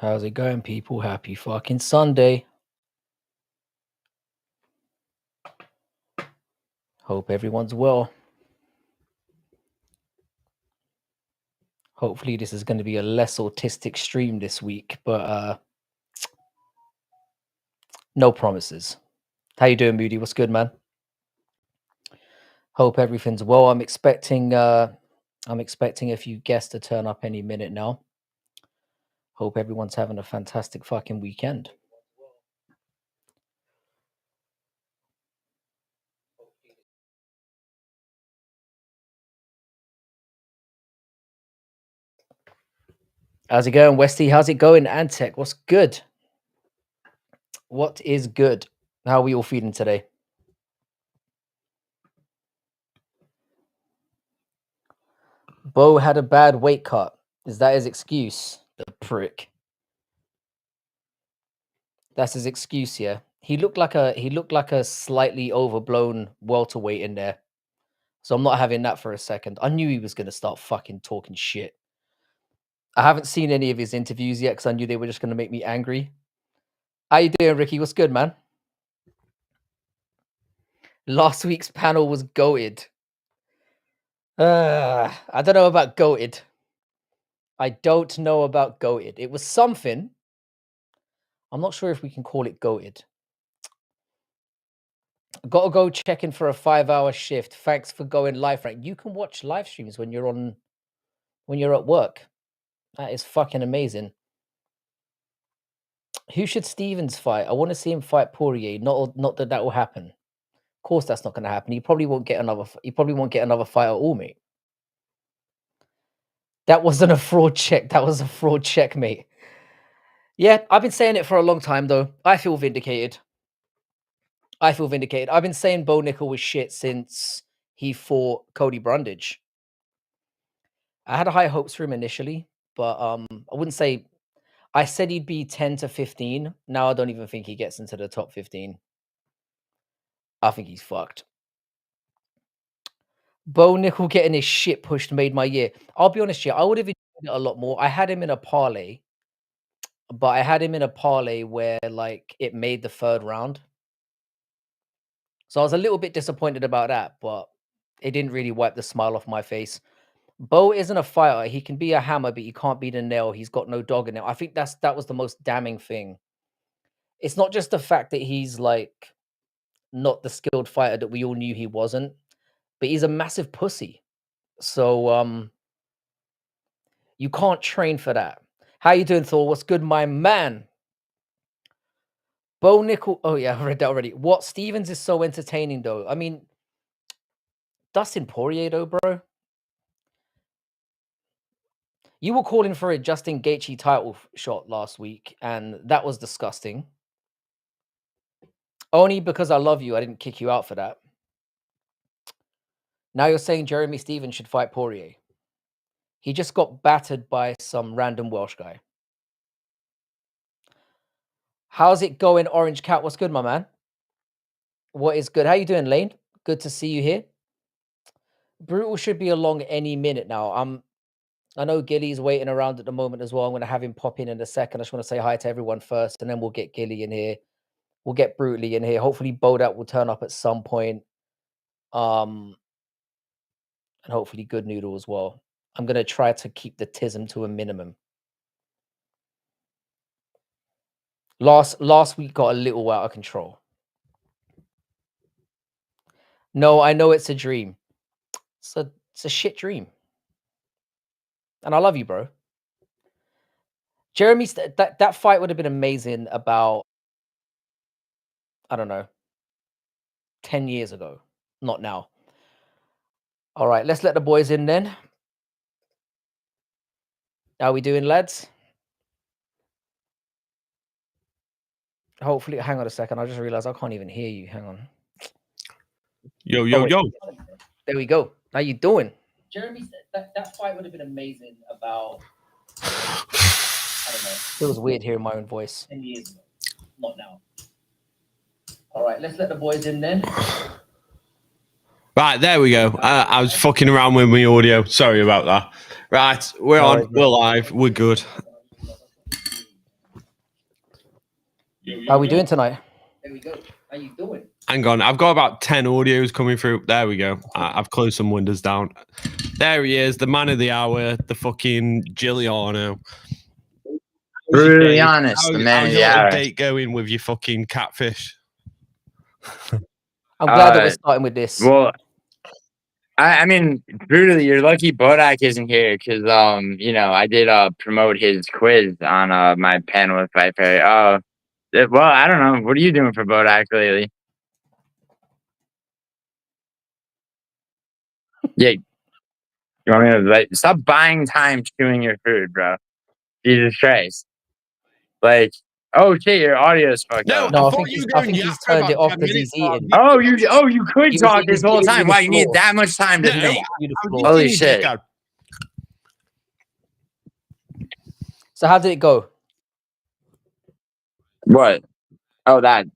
How's it going, people? Happy fucking Sunday. Hope everyone's well. Hopefully this is going to be a less autistic stream this week, but no promises. How you doing, Moody? What's good, man? Hope everything's well. I'm expecting a few guests to turn up any minute now. Hope everyone's having a fantastic fucking weekend. How's it going, Westy? How's it going, Antec? What's good? What is good? How are we all feeling today? Bo had a bad weight cut. Is that his excuse? The prick. That's his excuse, yeah. He looked like a slightly overblown welterweight in there. So I'm not having that for a second. I knew he was gonna start fucking talking shit. I haven't seen any of his interviews yet because I knew they were just gonna make me angry. How you doing, Ricky? What's good, man? Last week's panel was goated. I don't know about goated. I don't know about goated. It was something. I'm not sure if we can call it goated. Gotta go checking for a 5-hour shift. Thanks for going live, Frank. You can watch live streams when you're at work. That is fucking amazing. Who should Stevens fight? I want to see him fight Poirier. Not that will happen. Of course, that's not going to happen. He probably won't get another. He probably won't get another fight at all, mate. That wasn't a fraud check. That was a fraud check, mate. Yeah, I've been saying it for a long time, though. I feel vindicated. I've been saying Bo Nickel was shit since he fought Cody Brundage. I had high hopes for him initially, but I wouldn't say. I said he'd be 10 to 15. Now I don't even think he gets into the top 15. I think he's fucked. Bo Nickel getting his shit pushed made my year. I'll be honest here, I would have enjoyed it a lot more. I had him in a parlay, but I had him in a parlay where like it made the third round. So I was a little bit disappointed about that, but it didn't really wipe the smile off my face. Bo isn't a fighter. He can be a hammer, but he can't beat a nail. He's got no dog in it. I think that was the most damning thing. It's not just the fact that he's like not the skilled fighter that we all knew he wasn't, but he's a massive pussy. So you can't train for that. How you doing, Thor? What's good, my man? Bo Nickel. Oh yeah, I read that already. What Stevens is so entertaining though. I mean, Dustin Poirier though, bro. You were calling for a Justin Gaethje title shot last week, and that was disgusting. Only because I love you, I didn't kick you out for that. Now you're saying Jeremy Stevens should fight Poirier. He just got battered by some random Welsh guy. How's it going, Orange Cat? What's good, my man? What is good? How you doing, Lane? Good to see you here. Brutal should be along any minute now. I know Gilly's waiting around at the moment as well. I'm going to have him pop in a second. I just want to say hi to everyone first, and then we'll get Gilly in here. We'll get Brutally in here. Hopefully, Bodat will turn up at some point. And hopefully, Good Noodle as well. I'm going to try to keep the tism to a minimum. Last week got a little out of control. No, I know it's a dream. It's a shit dream. And I love you, bro. Jeremy, that fight would have been amazing about, I don't know, 10 years ago. Not now. All right, let's let the boys in then. How we doing, lads? Hopefully, hang on a second. I just realized I can't even hear you. Hang on. Yo. There we go. How you doing? Jeremy said that fight would have been amazing about, I don't know. It feels weird hearing my own voice. 10 years ago. Not now. All right, let's let the boys in then. Right, there we go. I was fucking around with my audio. Sorry about that. Right, we're on. We're live. We're good. How are we doing tonight? There we go. How you doing? Hang on, I've got about 10 audios coming through. There we go. I've closed some windows down. There he is, the man of the hour, the fucking Giuliano. Brutally honest, the man how's of your the little hour. date going with your fucking catfish? I'm glad that we're starting with this. Well, I mean, brutally, you're lucky Bodak isn't here because, you know, I did promote his quiz on my panel with Fight Perry. Well, I don't know. What are you doing for Bodak lately? Yeah, you want me to like stop buying time chewing your food, bro? Jesus Christ! Like, oh shit, your audio's fucked up. No, I think he's turned it off because he's eating. Oh, you could talk this whole time. Wow, you need that much time to think. Holy shit! So how did it go? What? Oh, that.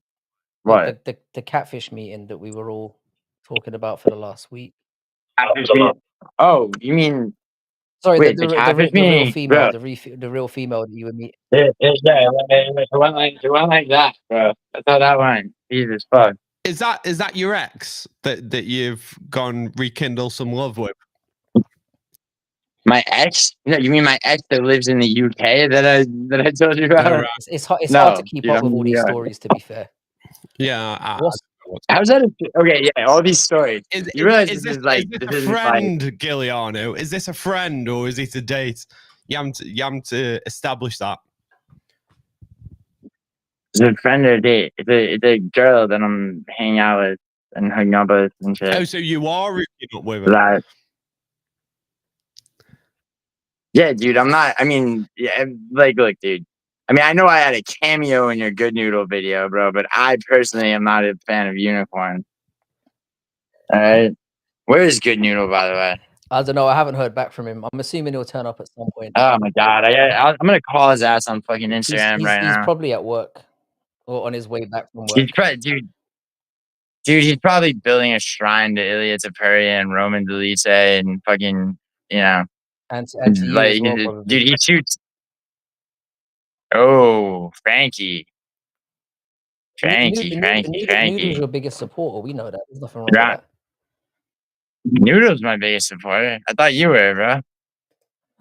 What? The catfish meeting that we were all talking about for the last week. Oh, you mean? Sorry, Wait, the real female, the real female that you would meet. Yeah, it went like that, bro. That's how that went. Jesus fuck. Is that your ex that you've gone rekindle some love with? My ex? No, you mean my ex that lives in the UK that I told you about? No, it's hard to keep up with all these stories. To be fair. Yeah. How's that? Okay, yeah, all these stories. You realize is this this is like a friend, Giuliano? Is this a friend or is it a date? You have to establish that. It's a friend or a date. It's a girl that I'm hanging out with and hooking up with and shit. Oh, so you are hooking up with her? That. Yeah, dude. I'm not. I mean, yeah, like, look, dude. I mean, I know I had a cameo in your Good Noodle video, bro, but I personally am not a fan of unicorn. All right. Where is Good Noodle, by the way? I don't know. I haven't heard back from him. I'm assuming he'll turn up at some point. Oh my god! I'm gonna call his ass on fucking Instagram right now. He's probably at work or on his way back from work. Dude, he's probably building a shrine to Ilya Tapuria and Roman Delice and fucking, you know, and to you like, as well, probably. dude, he shoots. Oh, Frankie. Noodle's your biggest supporter. We know that. There's nothing wrong with that. Noodle's my biggest supporter. I thought you were, bro. I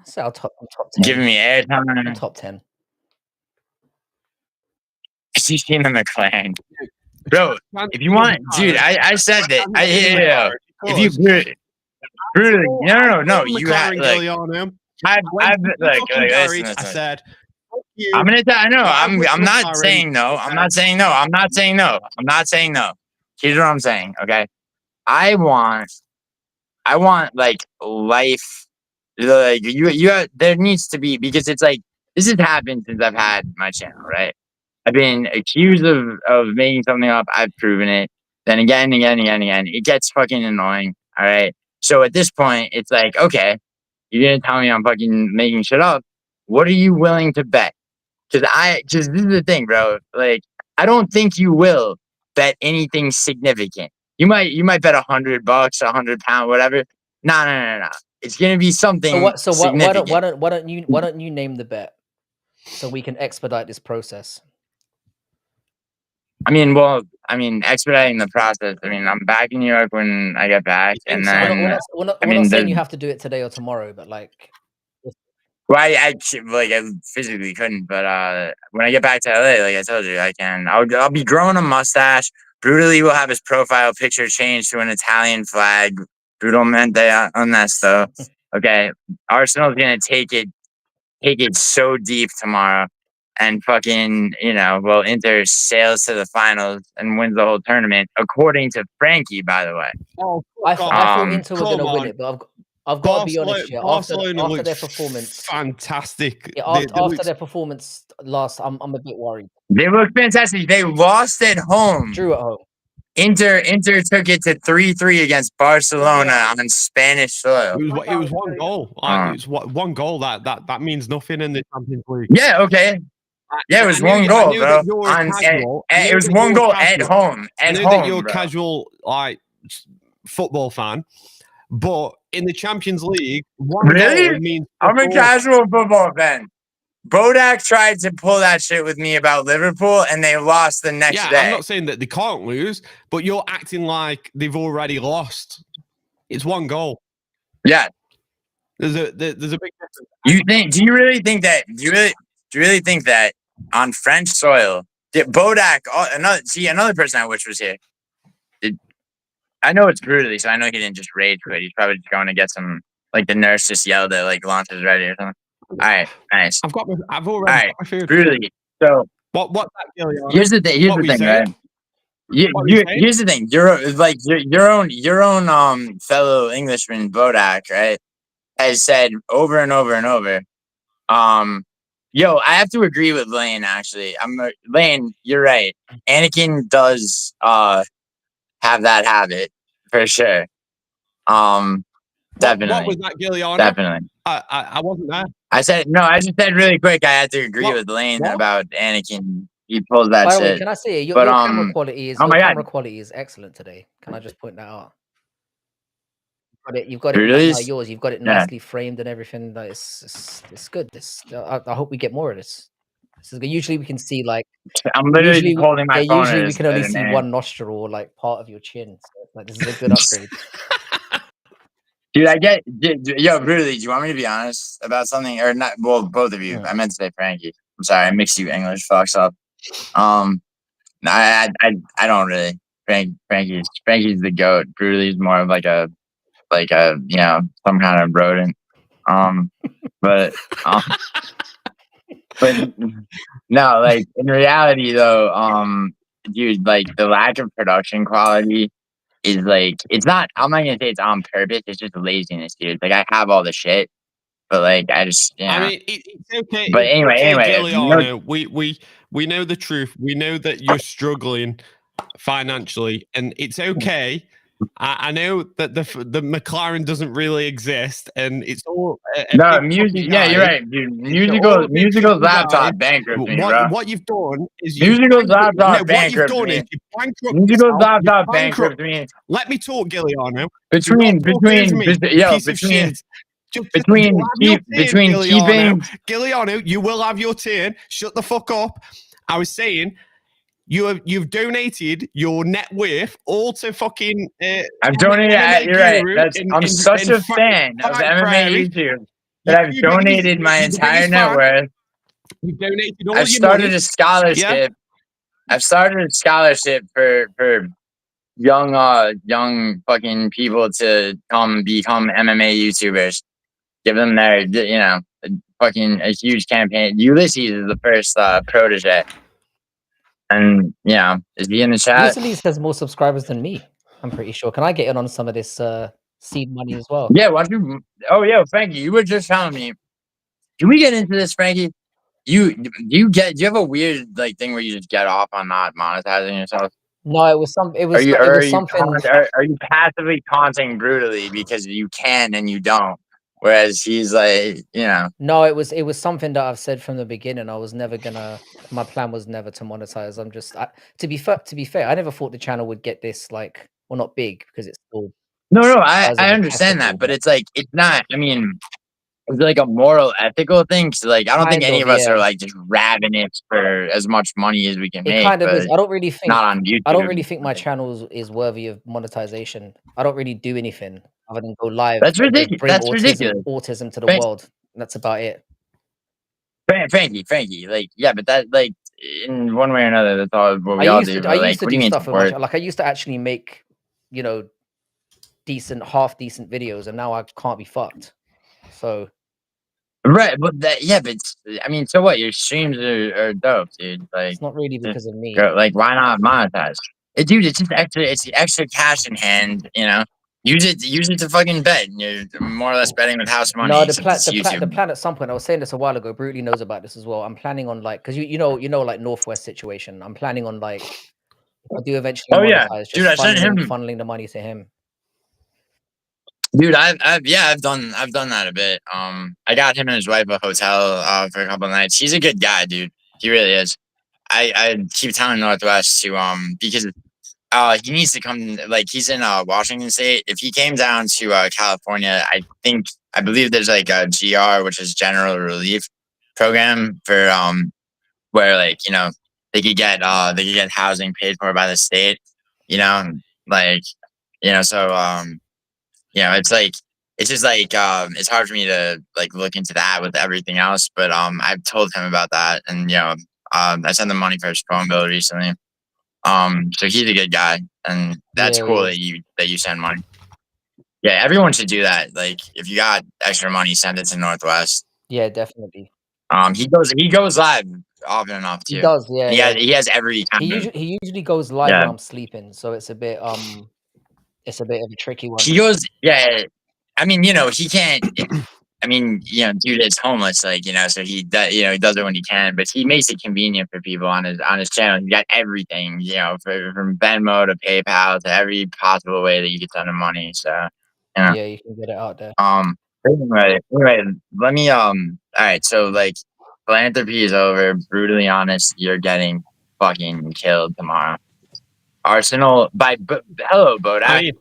say I'm top 10. Giving me airtime. I'm top 10. She's in the McLaren. Bro, if you want, dude, I said that. If you brutally, no, you have like. Listen. I said. I'm gonna tell. I know. I'm not saying no. I'm not saying no. I'm not saying no. I'm not saying no. Here's what I'm saying. Okay, I want like life. Like you. There needs to be, because it's like this has happened since I've had my channel, right? I've been accused of making something up. I've proven it. Then again. It gets fucking annoying. All right. So at this point, it's like, okay, you're gonna tell me I'm fucking making shit up. What are you willing to bet? Because this is the thing, bro. Like, I don't think you will bet anything significant. You might bet $100, £100, whatever. No. It's gonna be something. So why don't you name the bet so we can expedite this process? I mean, expediting the process. I mean, I'm back in New York when I get back, and then we're not saying you have to do it today or tomorrow, but like. Well, I physically couldn't, but when I get back to LA, like I told you, I can. I'll be growing a mustache. Brutally will have his profile picture changed to an Italian flag. Brutalmente onesto. Okay, Arsenal's gonna take it so deep tomorrow, and fucking, well, Inter sails to the finals and wins the whole tournament, according to Frankie, by the way. Oh, I thought Inter were gonna win it, but I've got to be honest here. After their performance, fantastic. Yeah, after their performance last, I'm a bit worried. They look fantastic. They lost at home. Drew at home. Inter took it to 3-3 against Barcelona on Spanish soil. It was one goal. It was one goal. That means nothing in the Champions League. Yeah. Okay. Yeah, it was one goal, bro. It was one goal at home. I knew that you're a casual like football fan. But in the Champions League, one goal means I'm a casual football fan. Bodak tried to pull that shit with me about Liverpool, and they lost the next day. I'm not saying that they can't lose, but you're acting like they've already lost. It's one goal. Yeah. There's a big difference. Do you really think that? Do you really think that on French soil, did Bodak? Another person I wish was here. I know it's brutally, so I know he didn't just rage quit. He's probably just going to get some. Like the nurse just yelled that like lunch is ready or something. All right, nice. I've already got my food. Brutally. So what that Gillian? Here's the thing. Here's the thing, right? Here's the thing. Your own fellow Englishman Bodak, right, has said over and over and over. Yo, I have to agree with Lane. Actually, Lane. You're right. Anakin does have that habit for sure. Definitely. What was that, Gillian? Definitely. I wasn't there. I just said really quick. I had to agree with Lane about Anakin. He pulls that By the shit. way, can I say your camera quality is camera quality is excellent today? Can I just point that out? You've got it yours. You've got it nicely framed and everything. Like, it's good. I hope we get more of this. Usually we can see like I'm literally holding my phone. Usually we can only see one nostril or like part of your chin. So like, this is a good upgrade. Dude, yo, brutally, do you want me to be honest about something or not? Well, both of you. I meant to say Frankie. I'm sorry, I mixed you English fucks up. I don't really. Frankie's the goat. Brutally's more of like a some kind of rodent. But no, like in reality though, dude, like the lack of production quality is like, it's not, I'm not gonna say it's on purpose, it's just laziness, dude. Like I have all the shit, but like I just, I mean, it's okay. But anyway, we know the truth. We know that you're struggling financially, and it's okay. I know that the McLaren doesn't really exist, and it's all music. Yeah, you're right, dude. Musical's laptop bankrupt me, bro. What you've done is musical's laptop bankrupt me. Musical's laptop bankrupt me. Let me talk, Giuliano. Between keeping Giuliano, you will have your turn. Shut the fuck up. I was saying. You've donated your net worth all to fucking. I've donated. You're right. I'm such a fan of MMA YouTube that I've donated my entire net worth. You've donated all I've started a scholarship. Yeah? I've started a scholarship for young fucking people to become MMA YouTubers. Give them their fucking a huge campaign. Ulysses is the first protege. And is he in the chat? Ulysses has more subscribers than me. I'm pretty sure. Can I get in on some of this seed money as well? Yeah. Why don't you? Oh yeah, Frankie, you were just telling me. Can we get into this, Frankie? Do you have a weird like thing where you just get off on not monetizing yourself? No, it was something. Are you passively taunting brutally because you can and you don't? Whereas he's like, No, it was something that I've said from the beginning. I was never gonna. My plan was never to monetize. I'm just to be fair. I never thought the channel would get this not big because it's still. No, I understand that, but it's like it's not. I mean, it's like a moral, ethical thing. So like, I don't think any of us are like just ravenous for as much money as we can make. Kind of is. I don't really think. Not on YouTube. I don't really think my channel is worthy of monetization. I don't really do anything other than go live. That's ridiculous. Bring autism to the world. That's about it. Frankie, like, yeah, but that, like, in one way or another, that's all what we all do. I used to do stuff with my, like, I used to actually make, half decent videos, and now I can't be fucked. So. Right, but I mean, so what? Your streams are dope, dude. Like, it's not really because of me. Like, why not monetize? Dude, it's just extra. It's extra cash in hand. Use it to fucking bet. You're more or less betting with house money. No, the plan at some point. I was saying this a while ago. Brutally knows about this as well. I'm planning on because you know like Northwest situation. I'm planning on if I do eventually. Monetize, dude, I sent him funneling the money to him. Dude, I've done that a bit. I got him and his wife a hotel for a couple of nights. He's a good guy, dude. He really is. I keep telling Northwest to because he needs to come. Like, he's in Washington State. If he came down to California, I believe there's like a GR, which is general relief, program for where like they could get housing paid for by the state, like so it's like it's just like it's hard for me to like look into that with everything else, but I've told him about that, and I sent him money for his phone bill recently. So he's a good guy, and that's Yeah, cool he that you send money. Yeah, everyone should do that. Like, if you got extra money, send it to Northwest. yeah, definitely. He goes live often enough He too. does, yeah, And yeah. he has every kind of He usually goes live yeah. when I'm sleeping, so it's a bit of a tricky one. He goes I mean, he can't. I mean, dude is homeless, like so he does, he does it when he can, but he makes it convenient for people on his channel. He got everything, from Venmo to PayPal to every possible way that you can send him money. So, Yeah, you can get it out there. Anyway, let me all right, so like philanthropy is over. Brutally honest, you're getting fucking killed tomorrow. Arsenal hello, Bodak.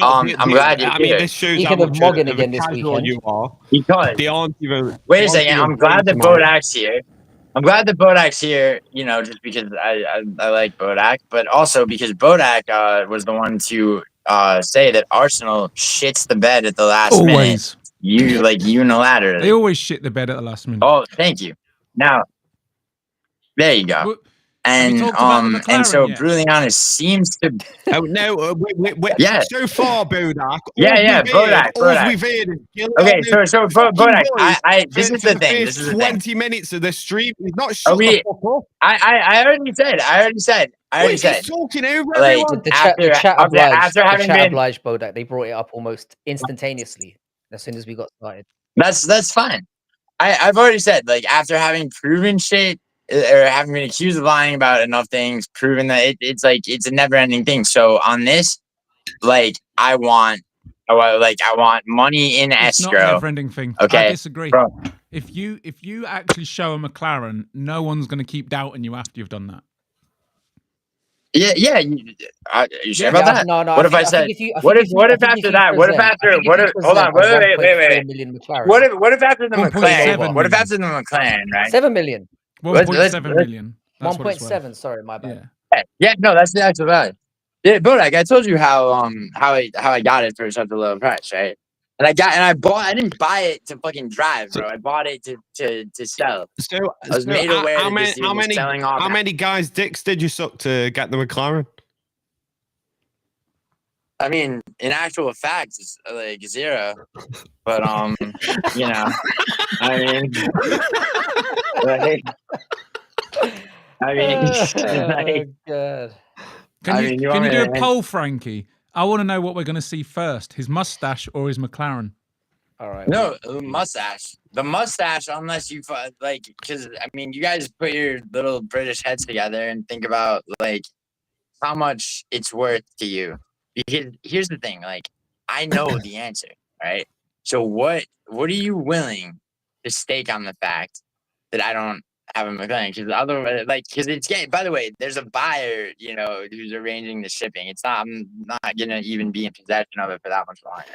I'm glad you're here. this shows Speaking how of much Mogging of a again this casual weekend. you are. Because They aren't even. wait a second, I'm glad that Bodak's here. I'm glad that Bodak's here, just because I like Bodak, but also because Bodak was the one to say that Arsenal shits the bed at the last minute. You unilaterally. They always shit the bed at the last minute. Oh, thank you. Now, there you go. Well, And talked about the and so McLaren yet? brutally honest seems to Oh no! Wait. Yeah. So far, Bodak. Bodak. All we've heard is okay. So Bodak, I this is the thing. This This is the 20 thing. minutes of the stream. He's not shut the fuck up. I already said. He's talking over Like, everyone. The chat obliged. after having the chat been obliged Bodak. They brought it up almost instantaneously as soon as we got started. that's fine. I've already said, like, after having proven shit or having been accused of lying about enough things, proven that it's like it's a never ending thing. So on this, like, I want money in It's not escrow. a never-ending thing. Okay, I disagree. bro. If you actually show a McLaren, no one's going to keep doubting you after you've done that. Yeah. You sure about that? No. What if I said? What if after that? What if after? Hold on. Wait. What if after the 1.7 McLaren? What if million. after the McLaren? Right. 7 million. 1.7 million. That's what it's worth. 1.7. Sorry, my bad. Yeah. No, that's the actual value. Yeah, Bodak, I told you how I got it for such a low price, right? And I didn't buy it to fucking drive, bro. I bought it to sell. So, I was made aware that this dude was selling off. how many guys' dicks did you suck to get the McLaren? I mean, in actual fact, it's like 0. But I mean, like, God. Can you want me do to- a poll, Frankie? I want to know what we're going to see first: his mustache or his McLaren. All right. No, mustache. The mustache, unless you like, because I mean, you guys put your little British heads together and think about like how much it's worth to you. Because here's the thing, like, I know the answer, right? So what are you willing to stake on the fact that I don't have a McLaren? Because otherwise, like, because it's getting. By the way, there's a buyer, who's arranging the shipping. I'm not gonna even be in possession of it for that much longer.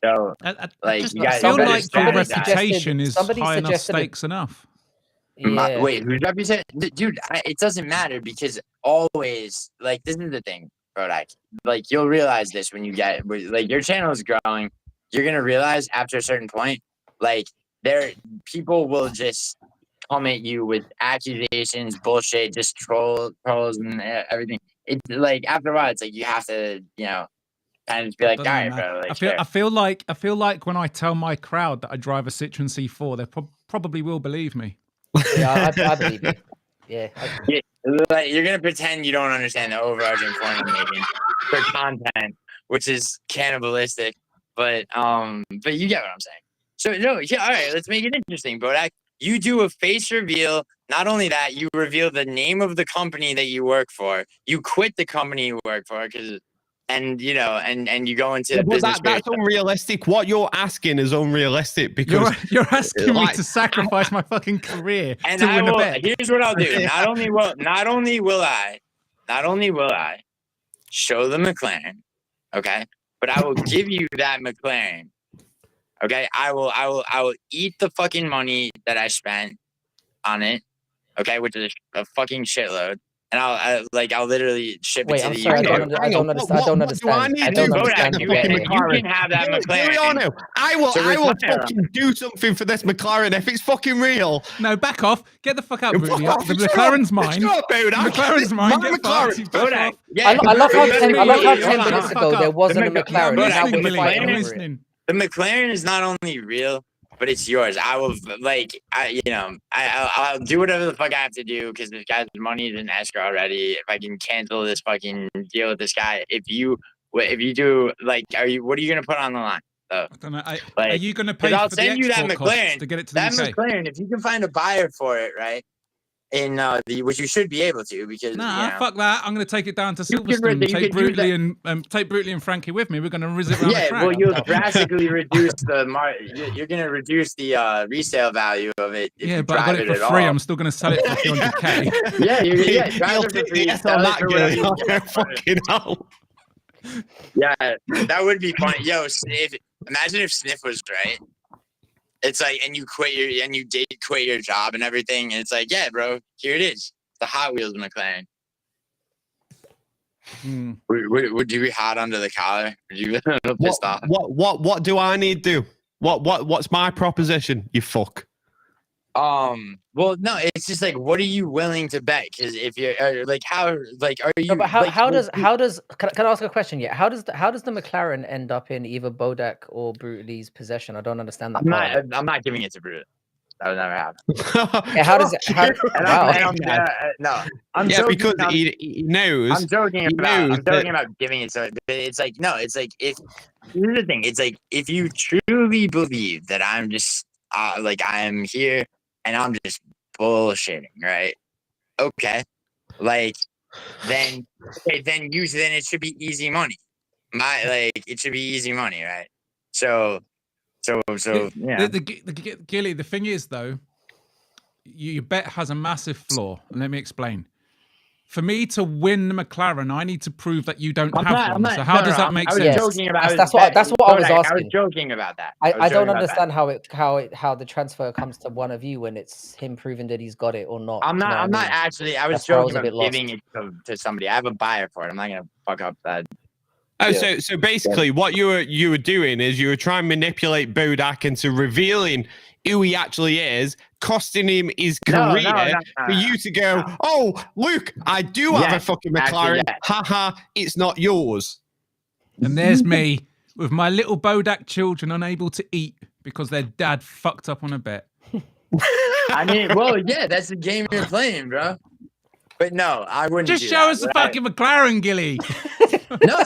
So, you guys, I feel better like your strategize. reputation is somebody high enough suggested stakes enough. Yeah. Wait, whose reputation? Dude, it doesn't matter because always, like, this is the thing, Bodak. Like, you'll realize this when you get, like, your channel is growing. You're gonna realize after a certain point, like, people will just come at you with accusations, bullshit, just trolls and everything. It's like after a while, it's like you have to, kind of just be like, all right, bro. Like, I feel like when I tell my crowd that I drive a Citroen C4, they probably will believe me. Yeah, I believe you. Yeah. Like, you're gonna pretend you don't understand the overarching point I'm making for content, which is cannibalistic. But you get what I'm saying. So no, yeah, all right, let's make it interesting, Bodak. You do a face reveal. Not only that, you reveal the name of the company that you work for. You quit the company you work for and you go into the business. That's unrealistic. What you're asking is unrealistic because you're asking me to sacrifice my fucking career to win a bet. Here's what I'll do. Not only will I show the McLaren, okay, but I will give you that McLaren. Okay, I will eat the fucking money that I spent, on it, okay, which is a fucking shitload. And I'll literally ship it Wait, to I'm the sorry. UK. I don't understand. I don't What do I understand. need I to don't do to understand get you the fucking getting it. You McLaren? can have that McLaren. Giuliano, I will McLaren. fucking do something for this McLaren if it's fucking real. No, back off. Get the fuck out, Fuck Brutally. off. The Shut McLaren's up. mine. Shut up, The Bodak. McLaren's mine. My Get McLaren. fucked. You fuck Bodak, off. yeah, I love how Listen to 10, me. I love how Hold 10 on, minutes fuck ago there up. wasn't a The Yeah, I'm McLaren. Now listening, we're Gilly. fighting I'm over it. listening. the McLaren is not only real, but it's yours. I will I'll do whatever the fuck I have to do because this guy's money is in escrow already. If I can cancel this fucking deal with this guy, if you do, like, what are you gonna put on the line? I don't know. Are Like, you going to pay I'll for the send you that export costs McLaren. to get it to the That UK? McLaren, if you can find a buyer for it, right? In which you should be able to, because Nah, fuck that. I'm going to take it down to You could Silverstone. you Take could use Brutally and Frankie with me. We're going to visit around the yeah, track. well, you'll drastically reduce the you're going to reduce the resale value of it. If Yeah, you but I got drive it for at free. all. I'm still going to sell it for 300k. Yeah, drive You'll it for take free. the S Sell on it that, for whatever Gilly. you I get don't for it. fucking know. Yeah, that would be funny. Yo, imagine if Sniff was right. It's like, and you did quit your job and everything. And it's like, yeah, bro, here it is. The Hot Wheels McLaren. Would you be hot under the collar? Would you be pissed off? What do I need to do? What's my proposition? You fuck. Well, no, it's just like, what are you willing to bet? Because if you're like, are you? No, but like, how does can I ask a question yet? How does the McLaren end up in either Bodak or Brutally's possession? I don't understand that. I'm not giving it to Brutal. That would never happen. Yeah, how does it? Wow. No, I'm yeah, joking. because he knows. I'm joking about giving it. So it's like, no, it's like, if here's the thing, it's like, if you truly believe that I'm just like, I am here and I'm just bullshitting, right? Okay, like then it should be easy money. It should be easy money, right? So yeah. Gilly, the thing is though, your bet has a massive flaw, and let me explain. For me to win the McLaren, I need to prove that you don't have one. So how does that make sense? I was joking about that's what I was asking. I was joking about that. I don't understand how the transfer comes to one of you when it's him proving that he's got it or not. I'm not actually. I was joking about giving it to somebody. I have a buyer for it. I'm not gonna fuck up that. Oh, Yeah. so basically, what you were doing is you were trying to manipulate Bodak into revealing who he actually is, costing him his career for you to go, oh, look, I do have a fucking McLaren. Haha, it's not yours. And there's me with my little Bodak children unable to eat because their dad fucked up on a bet. I mean, well, yeah, that's the game you're playing, bro. But no, I wouldn't. Just show us the fucking McLaren, Gilly. No,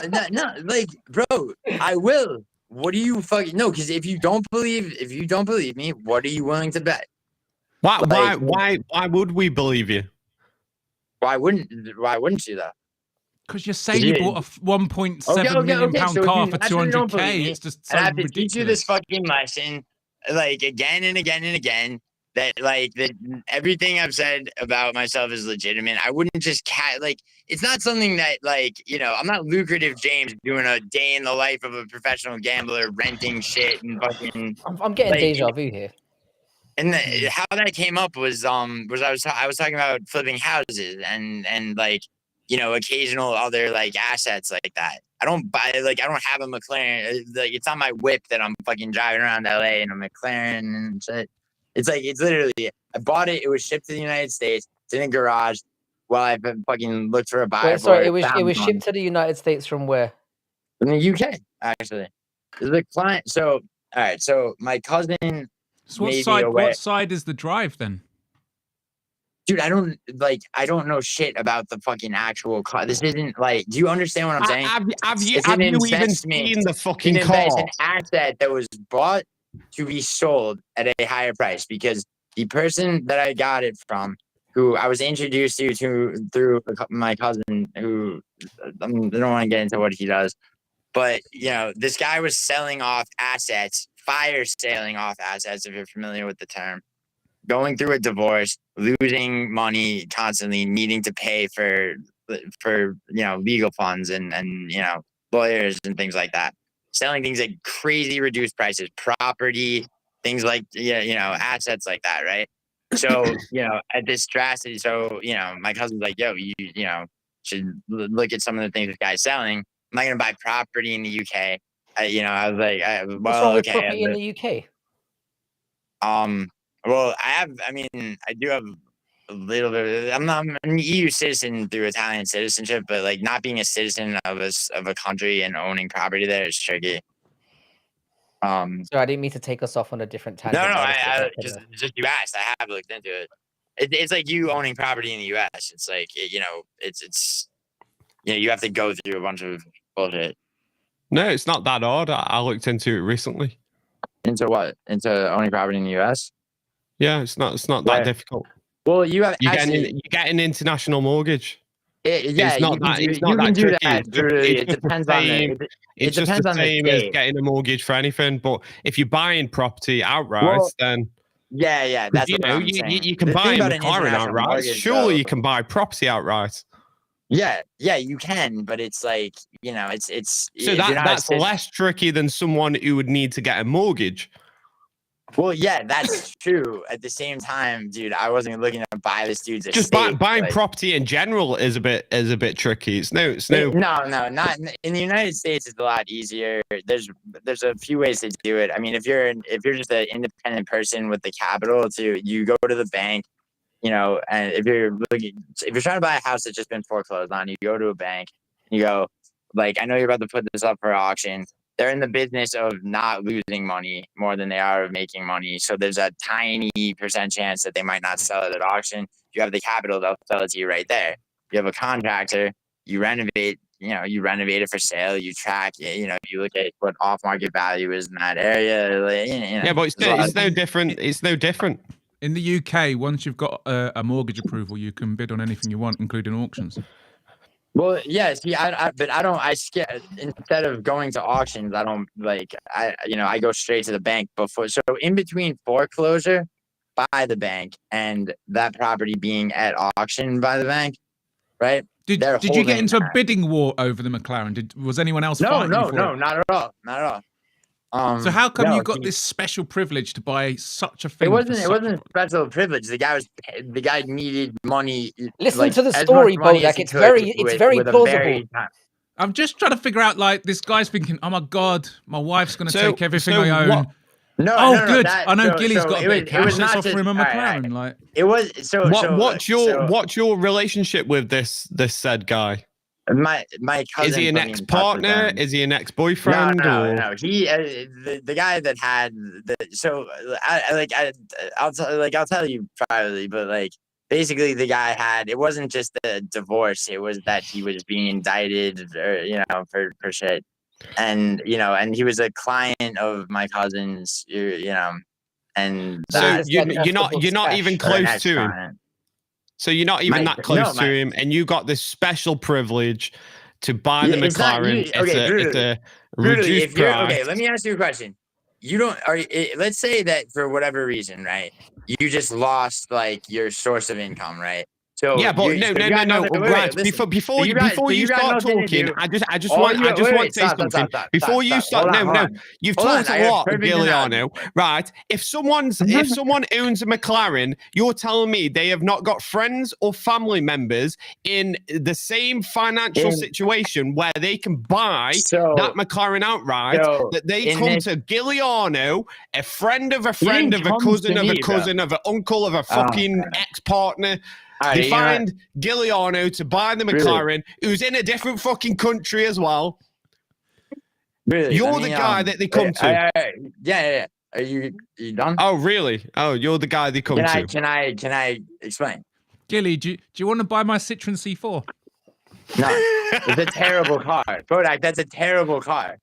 like, bro, I will. What do you fucking no? Because if you don't believe me, what are you willing to bet? Why would we believe you? Why wouldn't you though? Because you're saying you bought a 1.7 million pound car for 200k. It's just so I have to ridiculous. teach you this fucking lesson, like, again and again and again. That, like, that everything I've said about myself is legitimate. I wouldn't just it's not something that, like, I'm not lucrative James doing a day in the life of a professional gambler, renting shit and fucking. I'm getting deja vu here. And how that came up was I was talking about flipping houses and like, occasional other, like, assets like that. I don't have a McLaren. Like, it's not my whip that I'm fucking driving around LA in a McLaren and shit. It's like, it's literally, I bought it. It was shipped to the United States. It's in a garage while I've been fucking looked for a buyer. Wait, sorry, it was shipped to the United States from where? From the UK, actually. The client. So, all right. So my cousin. So what side is the drive then? Dude, I don't know shit about the fucking actual car. This isn't like, do you understand what I'm saying? Have you even seen the fucking car? It's an asset that was bought to be sold at a higher price, because the person that I got it from, who I was introduced to through my cousin, who I don't want to get into what he does, but this guy was selling off assets, fire selling off assets, if you're familiar with the term, going through a divorce, losing money constantly, needing to pay for legal funds and lawyers and things like that. Selling things at crazy reduced prices, property, things like, assets like that, right? So, at this drastic, so, my cousin's like, yo, you should look at some of the things this guy's selling. I'm not going to buy property in the UK. I was like, What's wrong with okay. property in the UK? Well, I do have a little bit. I'm an EU citizen through Italian citizenship, but like not being a citizen of a country and owning property there is tricky. So I didn't mean to take us off on a different tangent. No, I just you asked. I have looked into it. It's like you owning property in the US. It's like it's you have to go through a bunch of bullshit. No, it's not that hard. I looked into it recently. Into what? Into owning property in the US? Yeah, it's not that difficult. Well, you get an international mortgage. It's not that tricky. It depends on it's just the same as getting a mortgage for anything. But if you're buying property outright, then that's you can buy a McLaren outright. Surely you can buy property outright. Yeah, you can, but it's like it's so that's less tricky than someone who would need to get a mortgage. Well, yeah, that's true. At the same time, dude, I wasn't looking to buy this dude's just estate. Buying property in general is a bit tricky. No, not in the United States. It's a lot easier. There's a few ways to do it. I mean, if you're just an independent person with the capital, you go to the bank, and if you're trying to buy a house that's just been foreclosed on, you go to a bank, and you go, like, I know you're about to put this up for auction. They're in the business of not losing money more than they are of making money. So there's a tiny % chance that they might not sell it at auction. You have the capital, they'll sell it to you right there. You have a contractor, you renovate it for sale, you track, you look at what off-market value is in that area. Yeah, but it's no different. It's no different. In the UK, once you've got a mortgage approval, you can bid on anything you want, including auctions. Well, yeah, see, I skip, instead of going to auctions, I go straight to the bank before. So in between foreclosure by the bank and that property being at auction by the bank, right? Did you get into a bidding war over the McLaren? Was anyone else fighting you for it? No, not at all. Not at all. So how come you got this special privilege to buy such a thing? It wasn't special privilege. The guy needed money. Listen to the story, Bodak. It's very plausible. I'm just trying to figure out, like, this guy's thinking, oh my God, my wife's going to take everything I own. Good. I know Gilly's got a bit of cash. Let's offer him a McLaren. Like, it was so. What's your relationship with this said guy? My cousin. Is he an ex-partner? Is he an ex-boyfriend? No. He the guy that had the. So I'll tell you privately, but like basically the guy had. It wasn't just the divorce. It was that he was being indicted, for shit, and and he was a client of my cousin's, and so you're not even close to him. So you're not even that close to him, and you got this special privilege to buy the McLaren at a reduced price. Okay, let me ask you a question. Let's say that for whatever reason, right? You just lost like your source of income, right? So yeah, but no. Right, before you start talking, I just want to say something. Before you start, you've talked a lot, Giuliano. Right? If someone owns a McLaren, you're telling me they have not got friends or family members in the same financial situation where they can buy that McLaren outright. That they come to Giuliano, a friend of a friend of a cousin of a cousin of an uncle of a fucking ex-partner. Right, they find Giuliano to buy the McLaren, who's in a different fucking country as well. Really? You're the guy that they come to. Yeah. Are you done? Oh, really? Oh, you're the guy they come to. Can I explain? Gilly, do you want to buy my Citroen C4? No, it's a terrible car. Bodak, that's a terrible car.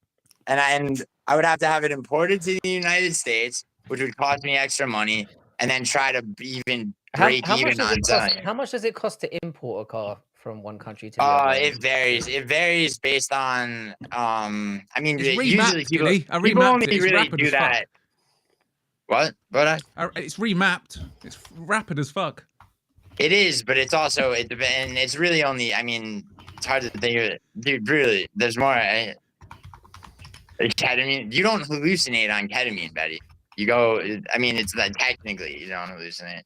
And I would have to have it imported to the United States, which would cost me extra money, and then try to even break even on selling. How much does it cost to import a car from one country to the other? It varies. It varies based on I mean, usually people only really do that. What? It's remapped. It's rapid as fuck. It is, but it's also and it's really only. I mean, it's hard to think of it, dude. Really, there's more. Ketamine. You don't hallucinate on ketamine, Betty. You go. I mean, it's that technically you don't hallucinate.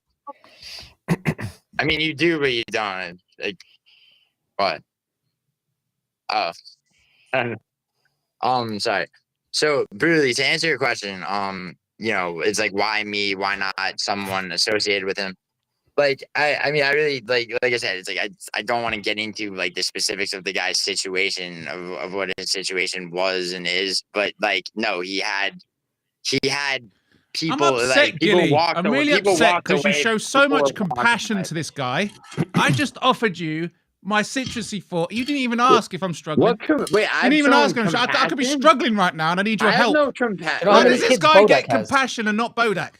I mean, you do, but you don't. Like, what? Oh, sorry. So, brutally, to answer your question, you know, it's like, why me? Why not someone associated with him? Like, I mean, I really like I said, it's like I don't want to get into like the specifics of the guy's situation of what his situation was and is, but like, no, he had I'm people upset, like people Gilly. walked I'm away, really people upset walked because you away show so much before compassion to this guy. I just offered you my citrusy for. You didn't even ask if I'm struggling. Wait, You I've didn't even ask. shown I could be compassion? struggling right now, and I need your I have help. no You compassion. know how Why many does this kids guy get Bodak has? compassion and not Bodak?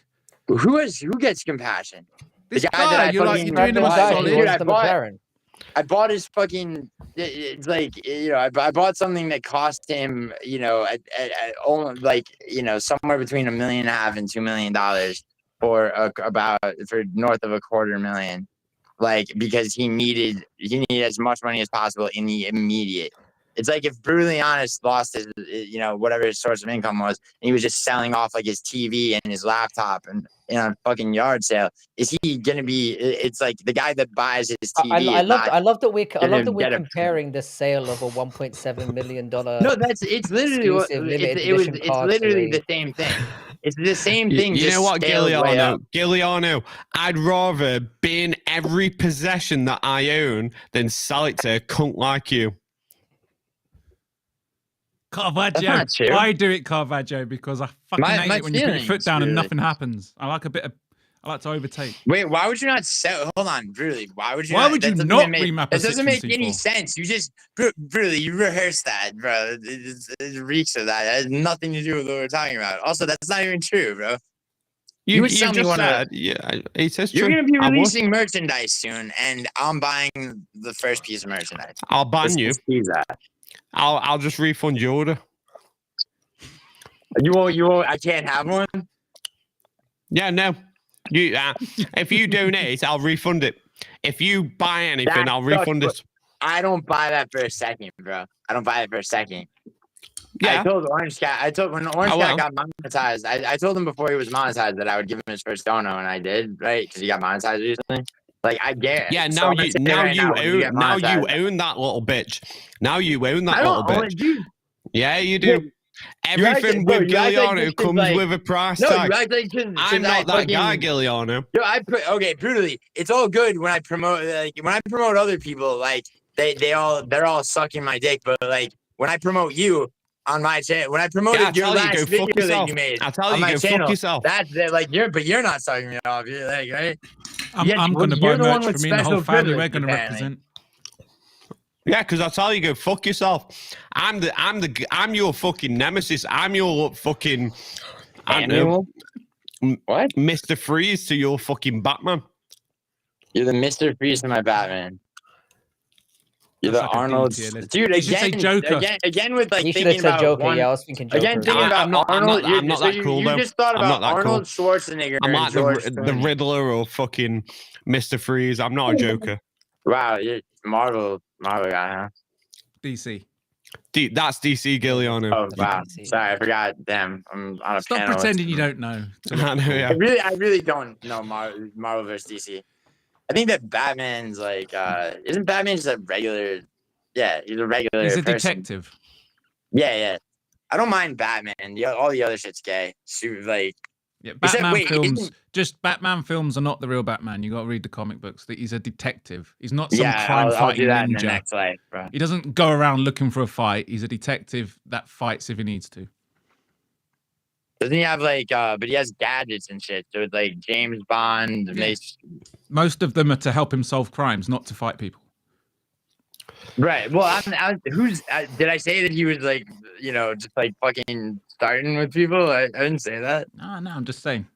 Who gets compassion? This The guy guy, that I you're like fucking you're doing him a Random guy who solid. Dude, wants the McLaren. I bought his fucking. It's like, you know, I bought something that cost him, you know, only like, you know, somewhere between $1.5 million and $2 million for for north of $250,000, like, because he needed as much money as possible in the immediate. It's like if Brutally Honest lost his, you know, whatever his source of income was, and he was just selling off like his TV and his laptop and in a fucking yard sale. Is he gonna be? It's like the guy that buys his TV. I love that we're get a- comparing the sale of a $1.7 million No, it's literally what exclusive limited it was. edition It's car to literally a. the same thing. It's the same thing. You just know what, scaled way up. Giuliano, I'd rather bin every possession that I own than sell it to a cunt like you. Caravaggio. That's not true. I do it, Caravaggio, because I fucking hate My it when you put your foot feelings, down and really. nothing happens. I like to overtake. Wait, why would you not sell? Hold on, Brutally. Why would you? Why not, would that you doesn't not make, remap a That doesn't make Citroen any C4? sense. You just Brutally, you rehearsed that, bro. It reeks of that. It has nothing to do with what we're talking about. Also, that's not even true, bro. You would sell me just one of. said, yeah, it says You're true. gonna be I would. releasing merchandise soon, and I'm buying the first piece of merchandise. I'll ban you. Let's tease that. I'll just refund your order. You won't. I can't have one. Yeah, no. You if you donate, I'll refund it. If you buy anything, I'll refund it. I don't buy that for a second, bro. I don't buy it for a second. Yeah. I told Orange Cat. When Orange Cat got monetized, I told him before he was monetized that I would give him his first dono, and I did, right? Because he got monetized recently. Like, I dare. Yeah, So now you own that little bitch. Now you own that little bitch. Dude. Yeah, you do. Everything with Giuliano comes with a price tag. You act like I'm not that guy, Giuliano. Okay, Brutally. It's all good when I promote other people, like they're all sucking my dick, but like when I promote you on my channel, when I promoted your last video that you made on my channel, that's like you're not sucking me off. You're like, right? I'm going to buy merch for me and the whole family. We're going to represent. Yeah, because I tell you, go fuck yourself. I'm your fucking nemesis. I'm your fucking what? Mr. Freeze to your fucking Batman. You're the Mr. Freeze to my Batman. You're the Arnold, dude. Again with like thinking about Joker. Yeah, I was thinking Joker. Again, thinking about Arnold. I'm not that cool. You just thought about Arnold Schwarzenegger. I'm like the Riddler or fucking Mr. Freeze. I'm not a Joker. Wow, you're Marvel guy, huh? DC. That's DC, Giuliano. Oh wow, sorry, I forgot. Damn, I'm on a Stop panel. pretending you don't know. I know, yeah. I really don't know Marvel versus DC. I think that Batman's like, isn't Batman just a regular? Yeah, he's a regular. He's a person. detective. Yeah. I don't mind Batman. All the other shit's gay. Like. Yeah, Batman films are not the real Batman. You got to read the comic books. He's a detective. He's not some crime-fighting ninja. In the next life, bro. He doesn't go around looking for a fight. He's a detective that fights if he needs to. Doesn't he have like? But he has gadgets and shit. So it's like James Bond. Yeah. Most of them are to help him solve crimes, not to fight people. Right. Well, did I say that he was like, you know, just like fucking starting with people? I didn't say that. No, I'm just saying.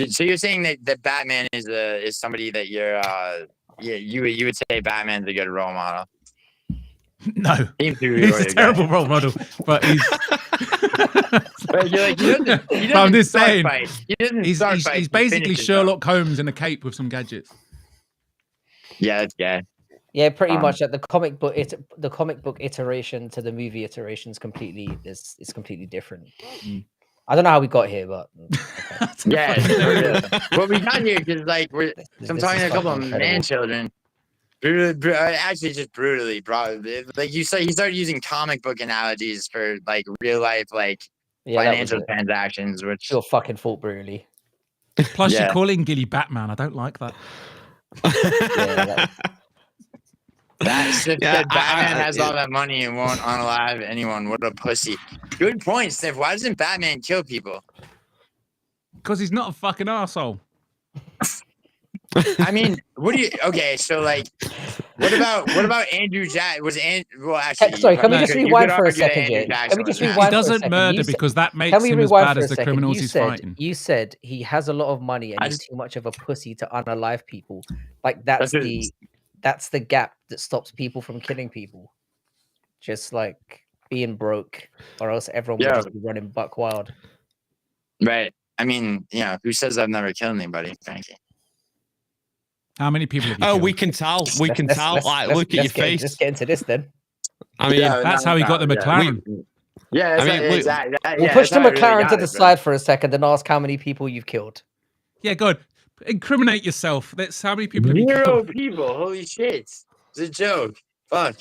So you're saying that Batman is somebody that you would say Batman's a good role model? No, he's a terrible role model, but he's. But you're like, he I'm just saying, he's basically Sherlock Holmes in a cape with some gadgets. Yeah, that's gay. Yeah, pretty much. That the comic book iteration to the movie iteration is completely different. I don't know how we got here, but Yeah. Well, we got here because like I'm this talking is to a couple fucking of incredible. man children. Actually, just brutally, like you said, he started using comic book analogies for like real life, like Yeah, that was financial it. transactions, which Your fucking fault, brutally. Plus, Yeah. you're calling Gilly Batman. I don't like that. Yeah, that Sniff Yeah, said Batman has all that money and won't unalive anyone. What a pussy. Good point, Sniff. Why doesn't Batman kill people? Because he's not a fucking asshole. I mean, what do you? Okay, so like, what about Andrew Jack? Well, actually, sorry, can we just you could rewind for a argue that second, Andrew Jay? Jackson Can we just was an rewind He for a doesn't second? murder You said- because that Can makes we him as rewind bad for a as the second? criminals he's fighting. You said he has a lot of money and I he's just- too much of a pussy to unalive people. Like that's That's that's the gap that stops people from killing people. Just like being broke, or else everyone would Yeah. just be running buck wild. right. I mean, who says I've never killed anybody, Frankie? How many people have you Oh, killed? we can tell. We can tell. Like, look at your face. Let's get into this then. I mean, That's how he got the McLaren. Yeah, that's I mean, exactly. We'll push the McLaren to the side for a second and ask how many people you've killed. Yeah, good. Incriminate yourself. That's how many people have you Zero killed? people. Holy shit! It's a joke. Fuck.